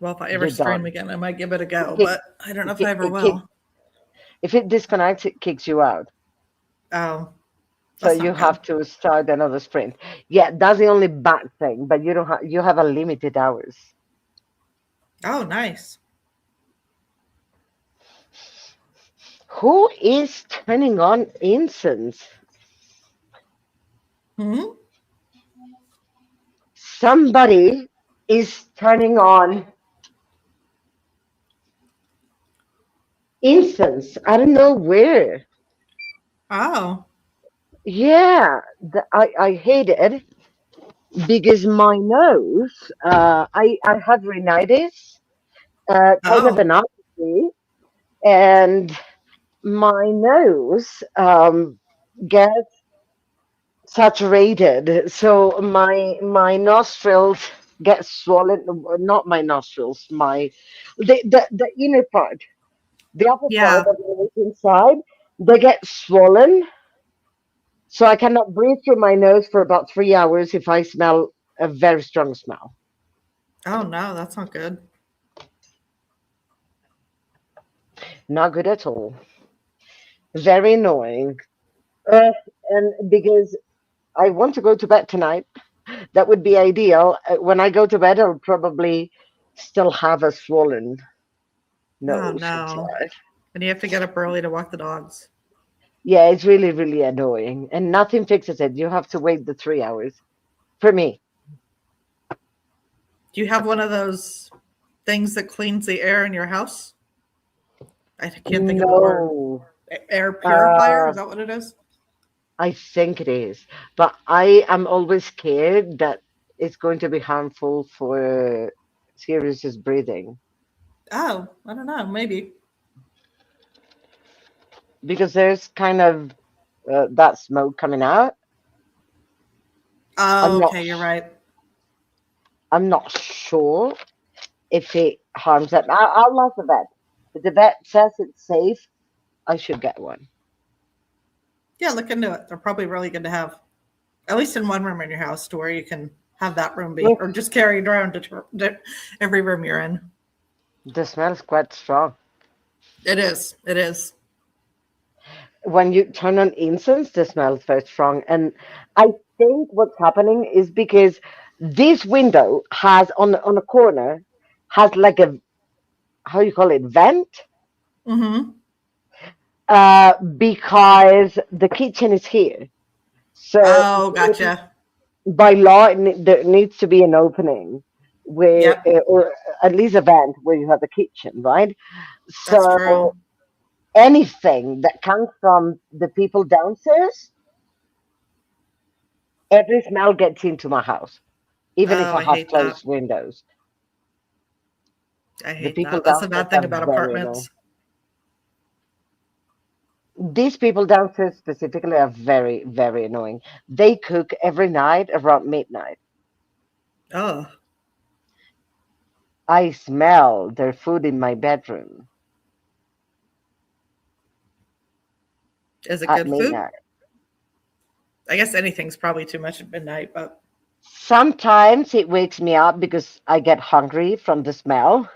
[SPEAKER 2] Well, if I ever
[SPEAKER 3] you're
[SPEAKER 2] stream
[SPEAKER 3] done.
[SPEAKER 2] again, I might give it a
[SPEAKER 3] It
[SPEAKER 2] go,
[SPEAKER 3] kick,
[SPEAKER 2] but I don't know if I
[SPEAKER 3] it,
[SPEAKER 2] ever
[SPEAKER 3] it kick,
[SPEAKER 2] will.
[SPEAKER 3] if it disconnects, it kicks you out.
[SPEAKER 2] Oh,
[SPEAKER 3] So
[SPEAKER 2] that's
[SPEAKER 3] you
[SPEAKER 2] not good.
[SPEAKER 3] have to start another sprint. Yeah, that's the only bad thing, but you have a limited hours.
[SPEAKER 2] Oh, nice.
[SPEAKER 3] Who is turning on incense?
[SPEAKER 2] Hmm.
[SPEAKER 3] Somebody is turning on incense. I don't know where.
[SPEAKER 2] Oh,
[SPEAKER 3] Yeah, I hate it because my nose, I have rhinitis, kind of
[SPEAKER 2] oh,
[SPEAKER 3] an allergy, and my nose gets saturated, so my nostrils get swollen. Not my nostrils, my the inner part, the upper part
[SPEAKER 2] yeah.
[SPEAKER 3] of the nose inside, they get swollen, so I cannot breathe through my nose for about 3 hours if I smell a very strong smell.
[SPEAKER 2] Oh, no, that's not good.
[SPEAKER 3] Not good at all. Very annoying. Uh, and because I want to go to bed tonight, that would be ideal. When I go to bed, I'll probably still have a swollen
[SPEAKER 2] Oh,
[SPEAKER 3] nose
[SPEAKER 2] no.
[SPEAKER 3] inside.
[SPEAKER 2] And you have to get up early to walk the dogs.
[SPEAKER 3] Yeah, it's really, really annoying. And nothing fixes it. You have to wait the 3 hours. For me,
[SPEAKER 2] Do you have one of those things that cleans the air in your house? I can't think of the word.
[SPEAKER 3] no.
[SPEAKER 2] Air purifier?
[SPEAKER 3] Uh,
[SPEAKER 2] Is that what it is?
[SPEAKER 3] I think it is. But I am always scared that it's going to be harmful for Sirius's breathing
[SPEAKER 2] Oh, I don't know. Maybe.
[SPEAKER 3] because there's kind of that smoke coming out. I'm
[SPEAKER 2] Oh,
[SPEAKER 3] not.
[SPEAKER 2] okay. You're right.
[SPEAKER 3] I'm not sure if it harms them. I'll ask the vet. If the vet says it's safe, I should get one.
[SPEAKER 2] Yeah, look into it. They're probably really good to have, at least in one room in your house, to where you can have that room be,
[SPEAKER 3] Mm,
[SPEAKER 2] or just carry it around to every room you're in.
[SPEAKER 3] the smell is quite strong.
[SPEAKER 2] It is. It is.
[SPEAKER 3] When you turn on incense, the smell is very strong. And I think what's happening is because this window has on a corner has like a, how you call it, vent,
[SPEAKER 2] Mm-hmm.
[SPEAKER 3] because the kitchen is here. So
[SPEAKER 2] Oh, gotcha.
[SPEAKER 3] by law, there needs to be an opening where,
[SPEAKER 2] Yep,
[SPEAKER 3] or at least a vent where you have the kitchen, right?
[SPEAKER 2] that's
[SPEAKER 3] So
[SPEAKER 2] true.
[SPEAKER 3] anything that comes from the people downstairs, every smell gets into my house, even if
[SPEAKER 2] Oh,
[SPEAKER 3] I
[SPEAKER 2] I
[SPEAKER 3] have
[SPEAKER 2] hate that.
[SPEAKER 3] closed windows.
[SPEAKER 2] I
[SPEAKER 3] The
[SPEAKER 2] hate
[SPEAKER 3] people
[SPEAKER 2] that. That's the
[SPEAKER 3] downstairs
[SPEAKER 2] bad thing
[SPEAKER 3] are
[SPEAKER 2] about
[SPEAKER 3] very annoying.
[SPEAKER 2] apartments.
[SPEAKER 3] These people downstairs specifically are very, very annoying. They cook every night around midnight.
[SPEAKER 2] Oh,
[SPEAKER 3] I smell their food in my bedroom
[SPEAKER 2] is it
[SPEAKER 3] at
[SPEAKER 2] good food?
[SPEAKER 3] midnight.
[SPEAKER 2] I guess anything's probably too much at midnight, but
[SPEAKER 3] Sometimes it wakes me up because I get hungry from the smell.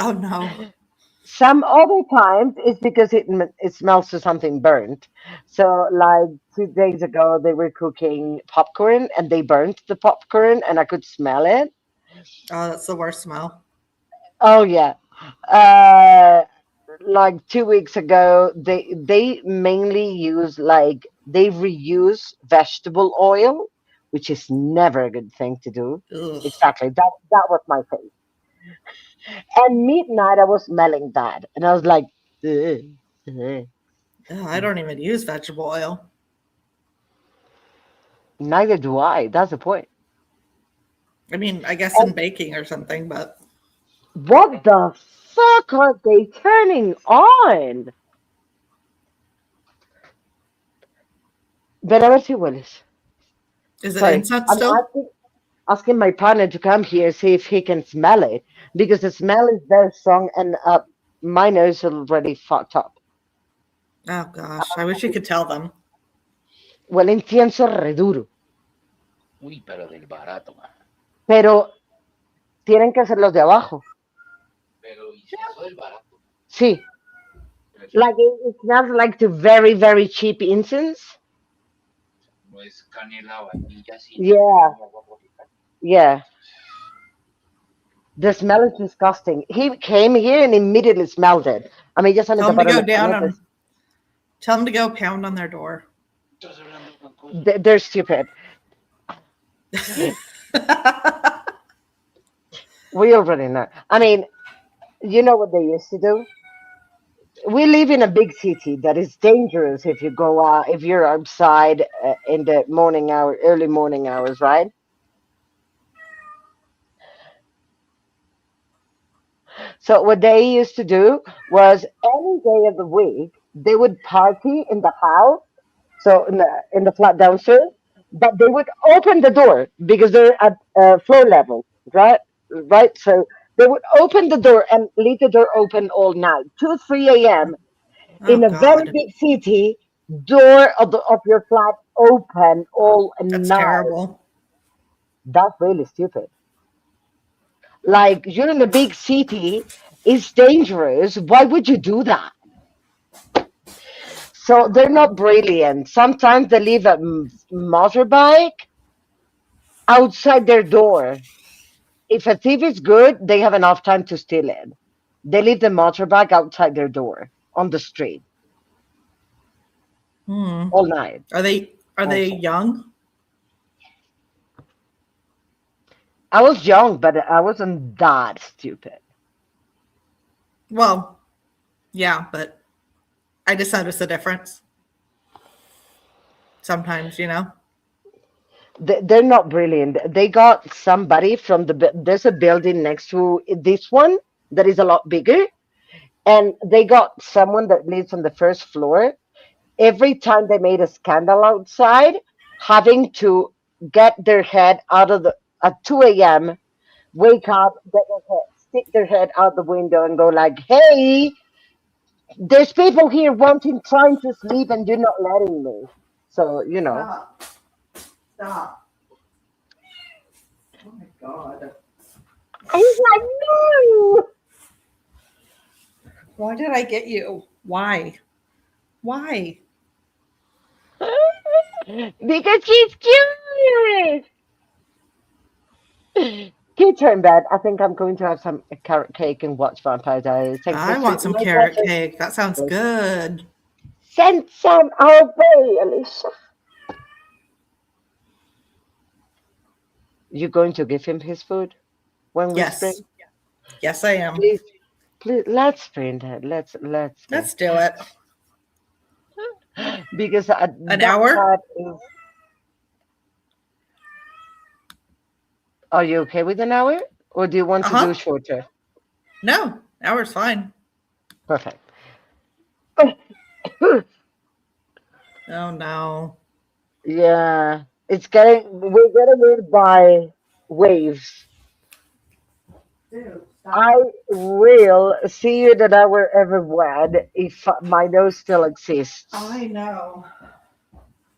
[SPEAKER 2] oh no.
[SPEAKER 3] Some other times it's because it smells of something burnt. So, like 2 days ago, they were cooking popcorn and they burnt the popcorn, and I could smell it.
[SPEAKER 2] Oh, that's the worst smell.
[SPEAKER 3] Oh yeah. Uh, like 2 weeks ago, they mainly use like they reuse vegetable oil, which is never a good thing to do.
[SPEAKER 2] Ugh.
[SPEAKER 3] Exactly. That was my face. And midnight, I was smelling that, and I was like, "Ugh, ugh."
[SPEAKER 2] Ugh, I don't even use vegetable oil.
[SPEAKER 3] Neither do I. That's the point.
[SPEAKER 2] I mean, I guess in
[SPEAKER 3] And
[SPEAKER 2] baking or something, but
[SPEAKER 3] what the fuck are they turning on? Ven a ver si hueles.
[SPEAKER 2] is it
[SPEAKER 3] Sorry,
[SPEAKER 2] incense
[SPEAKER 3] I'm
[SPEAKER 2] still?
[SPEAKER 3] asking my partner to come here see if he can smell it because the smell is very strong and my nose is already fucked up.
[SPEAKER 2] Oh gosh, I wish you could tell them.
[SPEAKER 3] Huele incienso re duro,
[SPEAKER 5] Uy, pero del barato, man.
[SPEAKER 3] pero tienen que ser los de abajo.
[SPEAKER 5] Pero incienso del barato.
[SPEAKER 3] Sí, like it smells like the very, very cheap incense.
[SPEAKER 5] No es canela, vainilla,
[SPEAKER 3] Yeah,
[SPEAKER 5] cinnamon, agua boricua.
[SPEAKER 3] yeah. The smell is disgusting. He came here and immediately smelled it. A mí ya se me
[SPEAKER 2] Tell them to
[SPEAKER 3] taparon
[SPEAKER 2] go
[SPEAKER 3] los
[SPEAKER 2] down
[SPEAKER 3] cañotes.
[SPEAKER 2] and tell them to go pound on their door.
[SPEAKER 5] Estás hablando con cosas.
[SPEAKER 3] They're stupid. We already know. I mean, you know what they used to do? We live in a big city that is dangerous if you go out, if you're outside in the morning hour, early morning hours, right? So what they used to do was any day of the week they would party in the house, so in the flat downstairs, but they would open the door because they're at floor level, right? Right. So they would open the door and leave the door open all night, 2, 3 a.m.
[SPEAKER 2] Oh
[SPEAKER 3] in a very
[SPEAKER 2] God,
[SPEAKER 3] big city. Door of your flat open all
[SPEAKER 2] that's
[SPEAKER 3] night.
[SPEAKER 2] terrible.
[SPEAKER 3] That's really stupid. Like you're in a big city, it's dangerous. Why would you do that? So they're not brilliant. Sometimes they leave a motorbike outside their door. If a thief is good, they have enough time to steal it. They leave the motorbike outside their door on the street
[SPEAKER 2] Hmm.
[SPEAKER 3] all night.
[SPEAKER 2] Are they
[SPEAKER 3] Also,
[SPEAKER 2] young?
[SPEAKER 3] I was young, but I wasn't that stupid.
[SPEAKER 2] Well, yeah, but I just noticed the difference sometimes.
[SPEAKER 3] They're not brilliant. They got somebody from there's a building next to this one that is a lot bigger, and they got someone that lives on the first floor. Every time they made a scandal outside, having to get their head out of the at 2 a.m., wake up, get their head, stick their head out the window, and go like, "Hey, there's people here wanting, trying to sleep, and you're not letting me." So
[SPEAKER 4] Stop. Stop. Oh my God.
[SPEAKER 3] I was like, "No."
[SPEAKER 2] Why did I get you? Why? Why?
[SPEAKER 3] Because she's curious. Kid turn bad. I think I'm going to have some carrot cake and watch Vampire Diaries. Thanks for
[SPEAKER 2] I want
[SPEAKER 3] treating
[SPEAKER 2] some
[SPEAKER 3] my
[SPEAKER 2] carrot
[SPEAKER 3] daughter.
[SPEAKER 2] cake. That sounds good.
[SPEAKER 3] Send some our way, Alicia. You going to give him his food when we
[SPEAKER 2] Yes.
[SPEAKER 3] spring?
[SPEAKER 2] Yes, I am.
[SPEAKER 3] Please, please. Let's sprint it. Let's go.
[SPEAKER 2] Let's do it.
[SPEAKER 3] Because
[SPEAKER 2] An
[SPEAKER 3] that
[SPEAKER 2] hour?
[SPEAKER 3] part is. Are you okay with an hour, or do you want to do
[SPEAKER 2] Uh-huh.
[SPEAKER 3] shorter?
[SPEAKER 2] No, hour's fine.
[SPEAKER 3] Perfect.
[SPEAKER 2] Oh no.
[SPEAKER 3] Yeah, we're getting it by waves.
[SPEAKER 4] Dude,
[SPEAKER 3] I
[SPEAKER 4] stop.
[SPEAKER 3] will see you that I were ever wed if my nose still exists.
[SPEAKER 2] I know.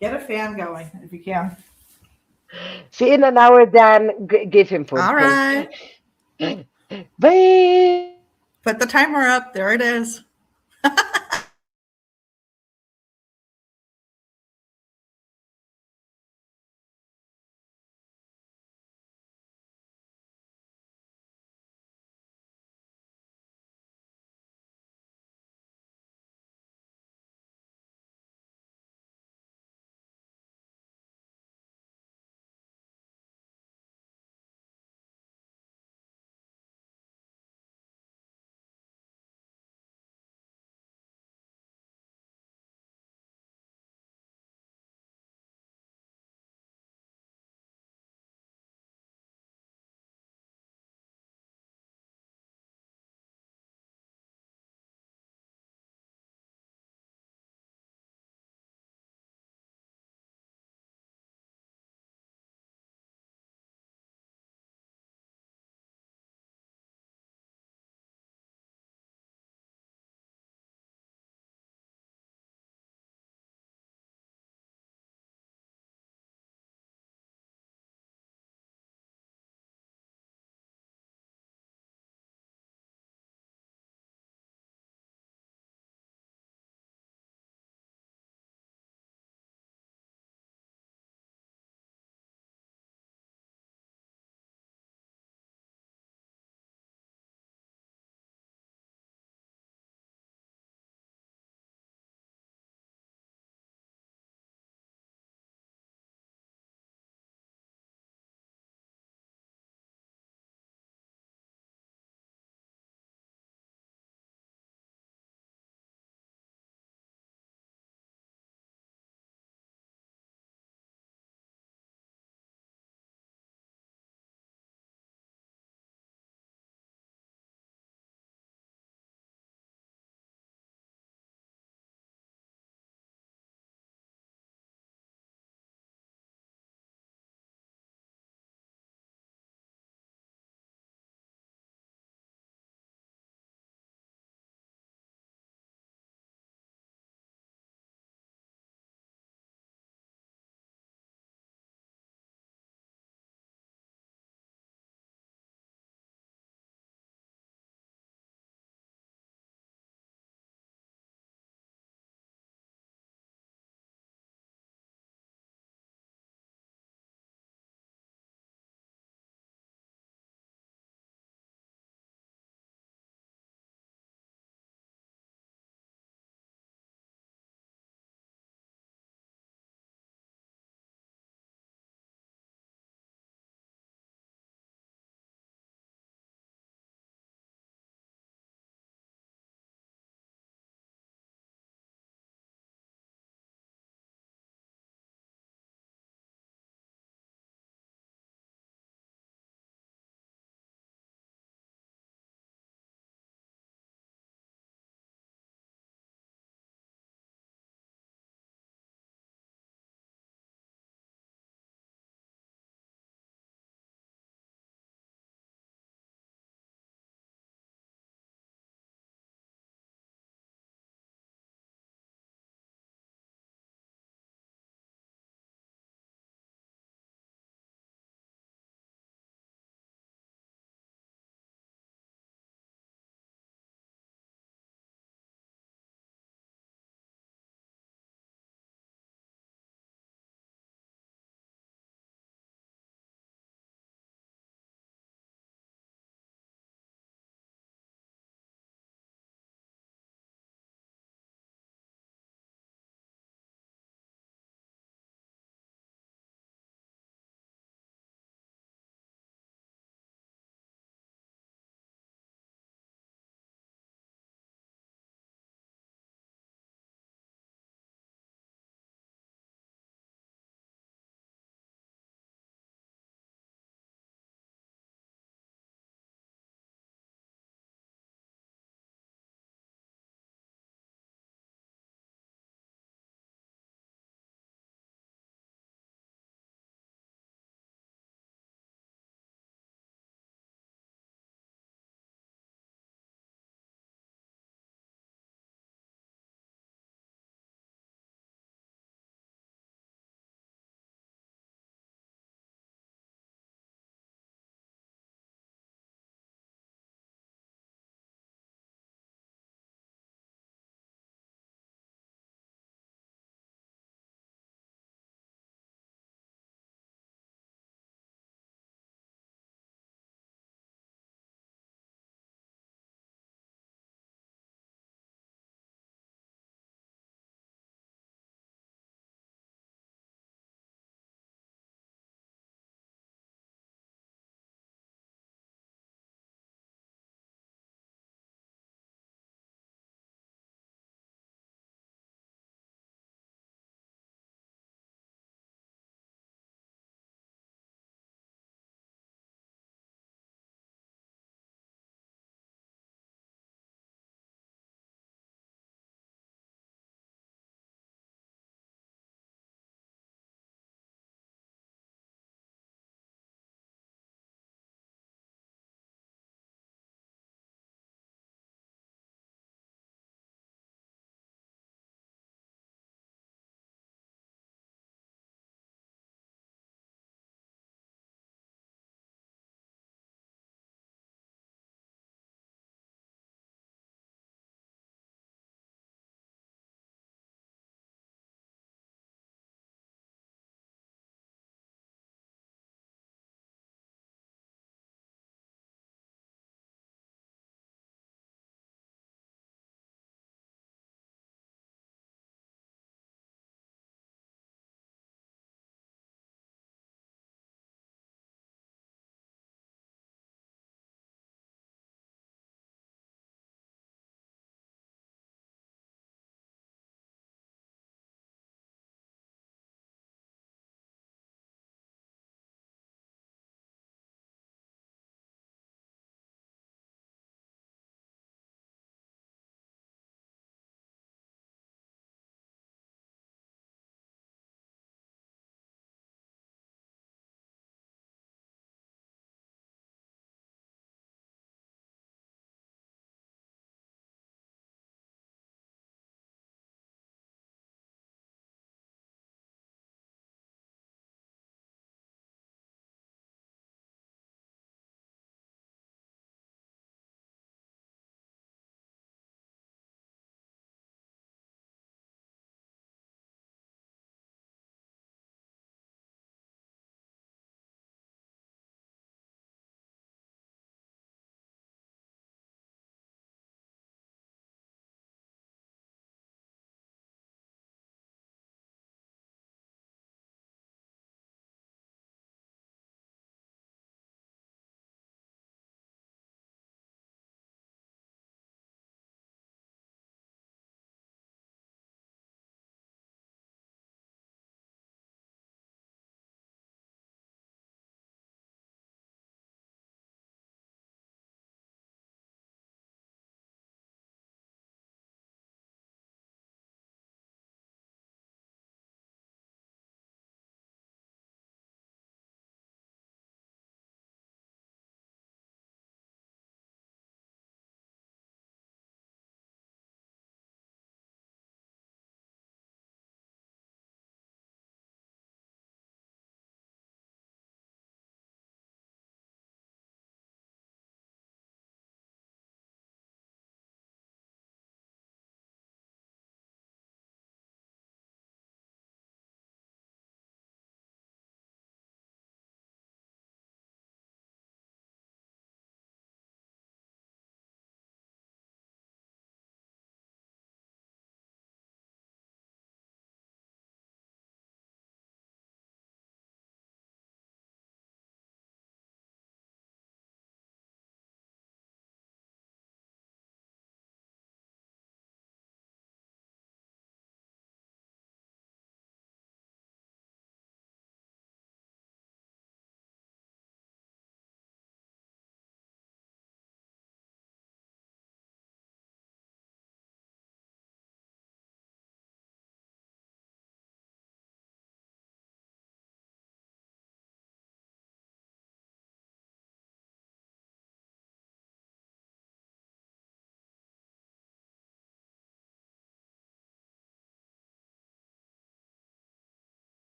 [SPEAKER 2] Get a fan going if you can.
[SPEAKER 3] See you in an hour, Dan. Give him food,
[SPEAKER 2] All
[SPEAKER 3] please.
[SPEAKER 2] right.
[SPEAKER 3] Bye.
[SPEAKER 2] Put the timer up. There it is.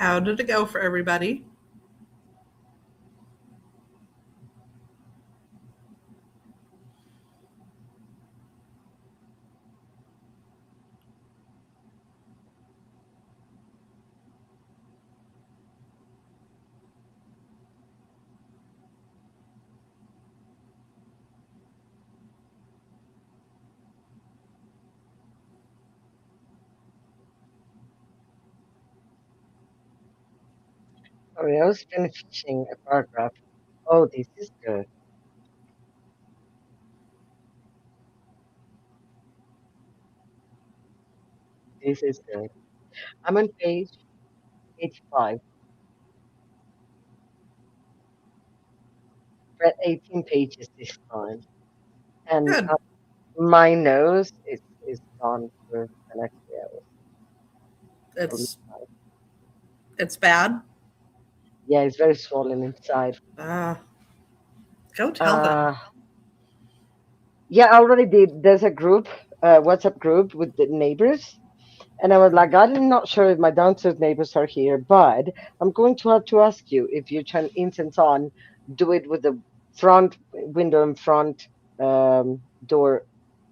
[SPEAKER 2] How did it go for everybody?
[SPEAKER 3] Sorry, I was finishing a paragraph. Oh, this is good. This is good. I'm on page 85. Read 18 pages this time. And
[SPEAKER 2] Good.
[SPEAKER 3] my nose is gone for the next 3 hours. It'll be
[SPEAKER 2] It's
[SPEAKER 3] fine.
[SPEAKER 2] it's bad.
[SPEAKER 3] Yeah, it's very swollen inside.
[SPEAKER 2] Go tell them.
[SPEAKER 3] Uh, yeah, I already did. There's a group, WhatsApp group with the neighbors. And I was like, I'm not sure if my downstairs neighbors are here, but I'm going to have to ask you if you turn incense on, do it with the front window and front door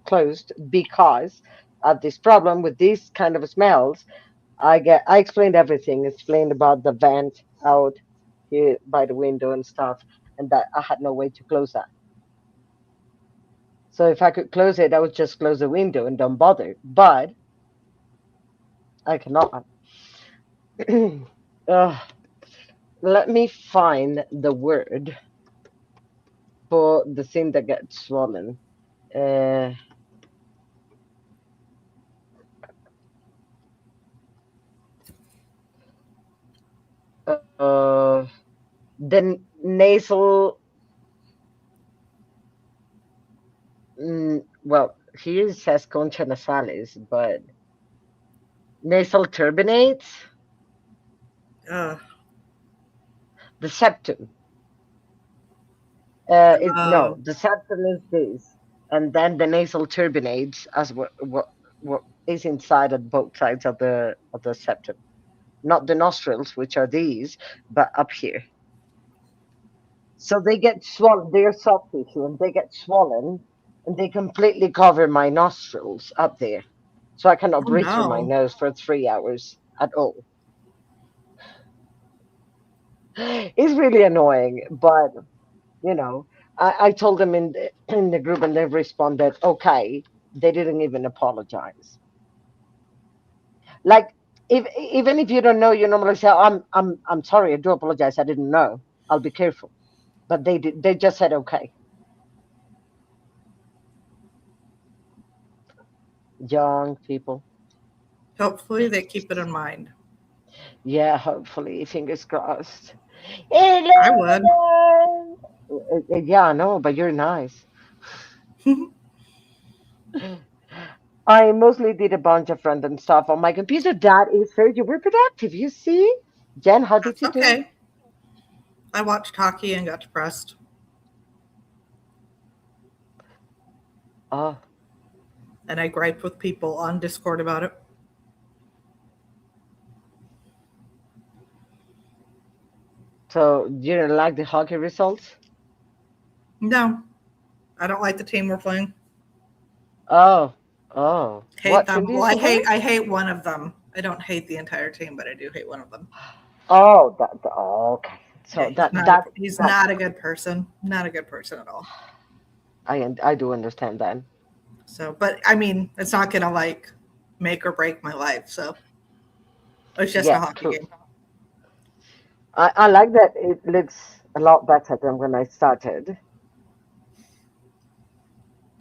[SPEAKER 3] closed because of this problem with these kind of smells. I explained everything, explained about the vent out here by the window and stuff, and that I had no way to close that. So if I could close it, I would just close the window and don't bother. But I cannot. Ugh. Let me find the word for the thing that gets swollen. Uh, uh, the nasal. Well, here it says concha nasalis, but nasal turbinates,
[SPEAKER 2] Uh,
[SPEAKER 3] the septum. No,
[SPEAKER 2] um,
[SPEAKER 3] the septum is this, and then the nasal turbinates as what is inside at both sides of the septum, not the nostrils, which are these, but up here. So they get swollen. They're soft tissue, and they get swollen, and they completely cover my nostrils up there. So I cannot
[SPEAKER 2] oh
[SPEAKER 3] breathe through my
[SPEAKER 2] no.
[SPEAKER 3] nose for 3 hours at all. It's really annoying, but you know, I told them in in the group, and they responded, okay. They didn't even apologize. Like, if even if you don't know, you normally say, I'm sorry, I do apologize, I didn't know. I'll be careful. But they did. They just said okay. Young people.
[SPEAKER 2] Hopefully they keep it in mind.
[SPEAKER 3] Yeah, hopefully, fingers crossed.
[SPEAKER 2] I would.
[SPEAKER 3] Elizabeth! Yeah, I know, but you're nice. I mostly did a bunch of random stuff on my computer. That is fair. You were productive, you see? Jen, how did
[SPEAKER 2] That's
[SPEAKER 3] you do?
[SPEAKER 2] okay. I watched hockey and got depressed.
[SPEAKER 3] Oh,
[SPEAKER 2] And I griped with people on Discord about it.
[SPEAKER 3] so you didn't like the hockey results?
[SPEAKER 2] No, I don't like the team we're playing.
[SPEAKER 3] Oh, oh.
[SPEAKER 2] Hate
[SPEAKER 3] What team
[SPEAKER 2] them.
[SPEAKER 3] do you
[SPEAKER 2] Well, I
[SPEAKER 3] support?
[SPEAKER 2] hate I hate one of them. I don't hate the entire team, but I do hate one of them.
[SPEAKER 3] Oh, oh, okay.
[SPEAKER 2] Yeah,
[SPEAKER 3] So
[SPEAKER 2] he's
[SPEAKER 3] that
[SPEAKER 2] not a good person. Not a good person at all.
[SPEAKER 3] I do understand that.
[SPEAKER 2] So, but I mean, it's not gonna like make or break my life. So it's just a
[SPEAKER 3] Yeah,
[SPEAKER 2] hockey
[SPEAKER 3] true.
[SPEAKER 2] game.
[SPEAKER 3] I like that it looks a lot better than when I started.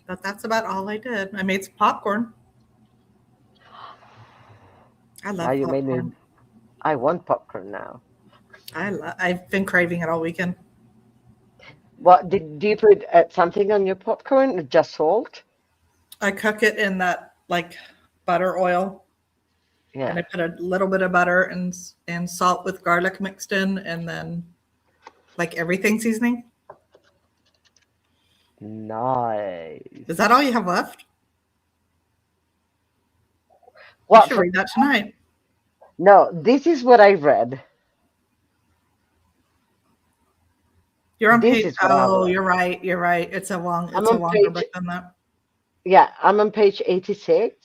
[SPEAKER 2] But that's about all I did. I made some popcorn. I
[SPEAKER 3] Now
[SPEAKER 2] love
[SPEAKER 3] you made me.
[SPEAKER 2] popcorn.
[SPEAKER 3] I want popcorn now.
[SPEAKER 2] I've been craving it all weekend.
[SPEAKER 3] What did do you put something on your popcorn? Just salt?
[SPEAKER 2] I cook it in that like butter oil, and
[SPEAKER 3] Yeah.
[SPEAKER 2] I put a little bit of butter and salt with garlic mixed in, and then like everything seasoning. Is
[SPEAKER 3] Nice.
[SPEAKER 2] that all you have left? You
[SPEAKER 3] What
[SPEAKER 2] should
[SPEAKER 3] for?
[SPEAKER 2] read that tonight.
[SPEAKER 3] No, this is what I read.
[SPEAKER 2] You're on
[SPEAKER 3] This
[SPEAKER 2] page.
[SPEAKER 3] is what I have
[SPEAKER 2] Oh,
[SPEAKER 3] read.
[SPEAKER 2] you're right. You're right. It's a long.
[SPEAKER 3] I'm
[SPEAKER 2] It's a
[SPEAKER 3] on
[SPEAKER 2] longer
[SPEAKER 3] page,
[SPEAKER 2] book than that.
[SPEAKER 3] yeah, I'm on page 86.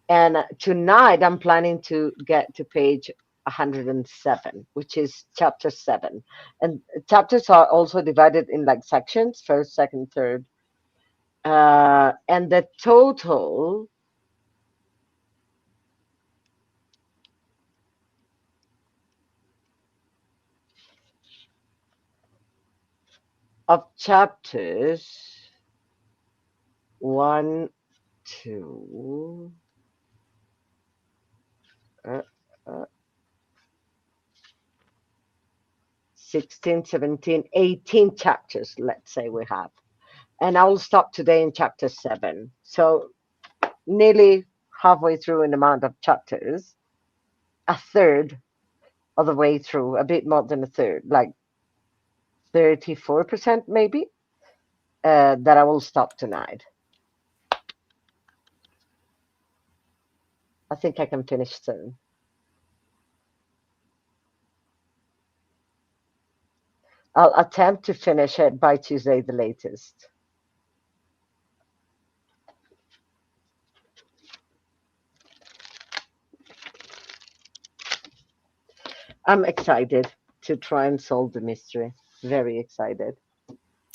[SPEAKER 3] And tonight I'm planning to get to page 107, which is chapter 7. And chapters are also divided in like sections, first, second, third. And the total of chapters, one, two, uh, uh, 16, 17, 18 chapters, let's say we have. And I will stop today in chapter 7. So nearly halfway through an amount of chapters, a third of the way through, a bit more than a third, like 34% maybe, that I will stop tonight. I think I can finish soon. I'll attempt to finish it by Tuesday, the latest. I'm excited to try and solve the mystery. Very excited.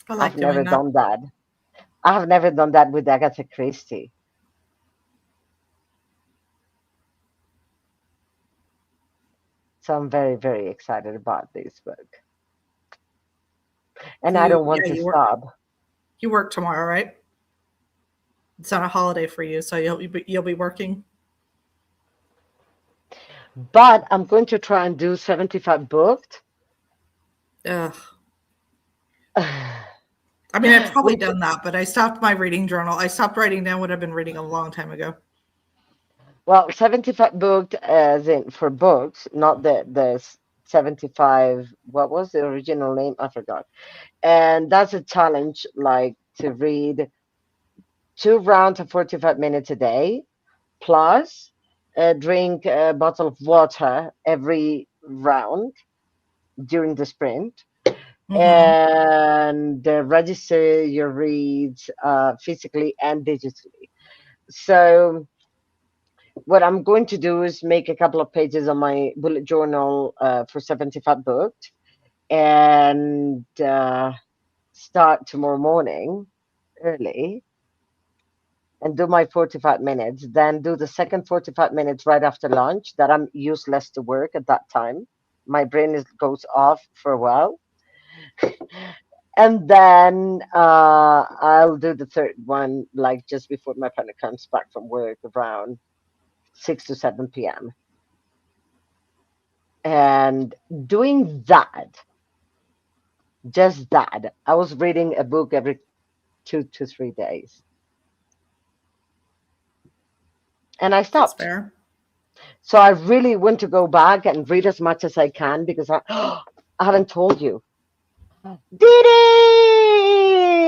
[SPEAKER 2] I like
[SPEAKER 3] I've
[SPEAKER 2] doing
[SPEAKER 3] never
[SPEAKER 2] that.
[SPEAKER 3] done that. I have never done that with Agatha Christie. So I'm very, very excited about this book. And
[SPEAKER 2] So
[SPEAKER 3] I
[SPEAKER 2] you,
[SPEAKER 3] don't want
[SPEAKER 2] yeah,
[SPEAKER 3] to
[SPEAKER 2] you work.
[SPEAKER 3] stop.
[SPEAKER 2] You work tomorrow, right? It's not a holiday for you, so you'll be working.
[SPEAKER 3] But I'm going to try and do 75 booked.
[SPEAKER 2] Ugh. I mean, I've probably
[SPEAKER 3] Which,
[SPEAKER 2] done that, but I stopped my reading journal. I stopped writing down what I've been reading a long time ago.
[SPEAKER 3] well, 75 booked as in for books, not the 75, what was the original name? I forgot. And that's a challenge, like to read 2 rounds of 45 minutes a day, plus drink a bottle of water every round during the sprint,
[SPEAKER 2] Hmm.
[SPEAKER 3] and register your reads physically and digitally. So what I'm going to do is make a couple of pages on my bullet journal for 75 booked, and start tomorrow morning early and do my 45 minutes, then do the second 45 minutes right after lunch that I'm useless to work at that time. My brain goes off for a while. And then I'll do the third one like just before my partner comes back from work around 6 to 7 p.m. And doing that, just that, I was reading a book every 2 to 3 days. And I
[SPEAKER 2] That's
[SPEAKER 3] stopped.
[SPEAKER 2] fair.
[SPEAKER 3] So I really want to go back and read as much as I can because I haven't told you.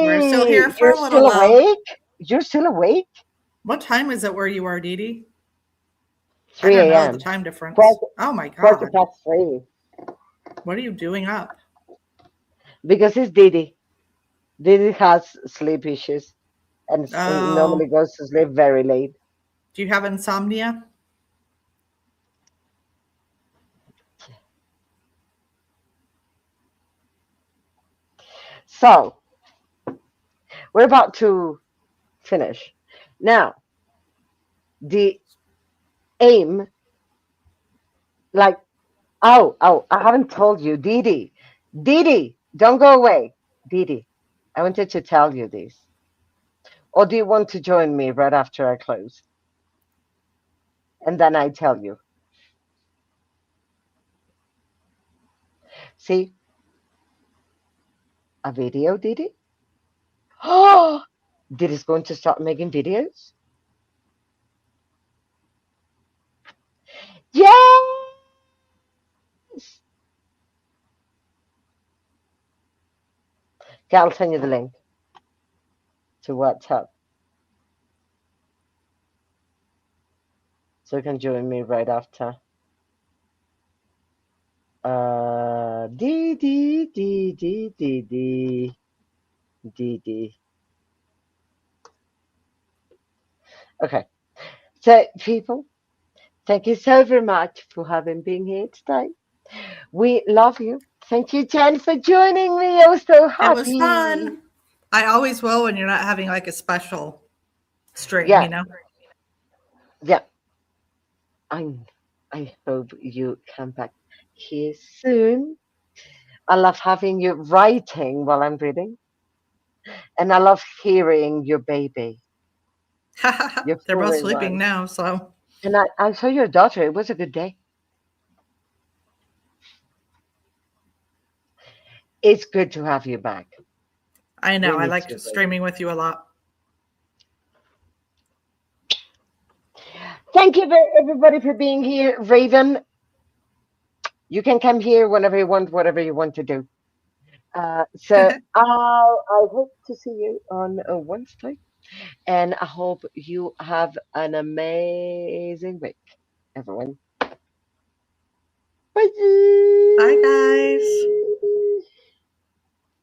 [SPEAKER 2] We're still here
[SPEAKER 3] Didi!
[SPEAKER 2] for
[SPEAKER 3] You're
[SPEAKER 2] a little
[SPEAKER 3] still
[SPEAKER 2] while.
[SPEAKER 3] awake? You're still awake?
[SPEAKER 2] What time is it where you are, Dee Dee? I
[SPEAKER 3] 3
[SPEAKER 2] don't know the
[SPEAKER 3] a.m.
[SPEAKER 2] time difference.
[SPEAKER 3] Quarter,
[SPEAKER 2] Oh my
[SPEAKER 3] quarter
[SPEAKER 2] God.
[SPEAKER 3] past 3.
[SPEAKER 2] What are you doing up?
[SPEAKER 3] Because it's Didi. Didi has sleep issues and
[SPEAKER 2] Oh,
[SPEAKER 3] normally goes to sleep very late.
[SPEAKER 2] do you have insomnia?
[SPEAKER 3] So we're about to finish. Now, the aim, like, oh, I haven't told you, Didi. Didi, don't go away. Didi, I wanted to tell you this. Or do you want to join me right after I close? And then I tell you. See, a video, Didi? Oh, Didi's going to start making videos? Yes! Okay, I'll send you the link to WhatsApp so you can join me right after. D D D D D D D D. Okay, so people, thank you so very much for having been here today. We love you. Thank you, Jen, for joining me. I was so
[SPEAKER 2] It was
[SPEAKER 3] happy.
[SPEAKER 2] fun. I always will when you're not having like a special stream,
[SPEAKER 3] Yeah,
[SPEAKER 2] you know?
[SPEAKER 3] yeah. I I hope you come back here soon. I love having you writing while I'm reading, and I love hearing your baby, your
[SPEAKER 2] They're both
[SPEAKER 3] furry
[SPEAKER 2] sleeping
[SPEAKER 3] one.
[SPEAKER 2] now, so
[SPEAKER 3] And I saw your daughter. It was a good day. It's good to have you back.
[SPEAKER 2] I know
[SPEAKER 3] We
[SPEAKER 2] I
[SPEAKER 3] miss
[SPEAKER 2] like
[SPEAKER 3] you, baby.
[SPEAKER 2] streaming with you a lot.
[SPEAKER 3] Thank you, everybody, for being here. Raven, you can come here whenever you want, whatever you want to do. So I hope to see you on a Wednesday, and I hope you have an amazing week, everyone. Bye.
[SPEAKER 2] Bye, guys.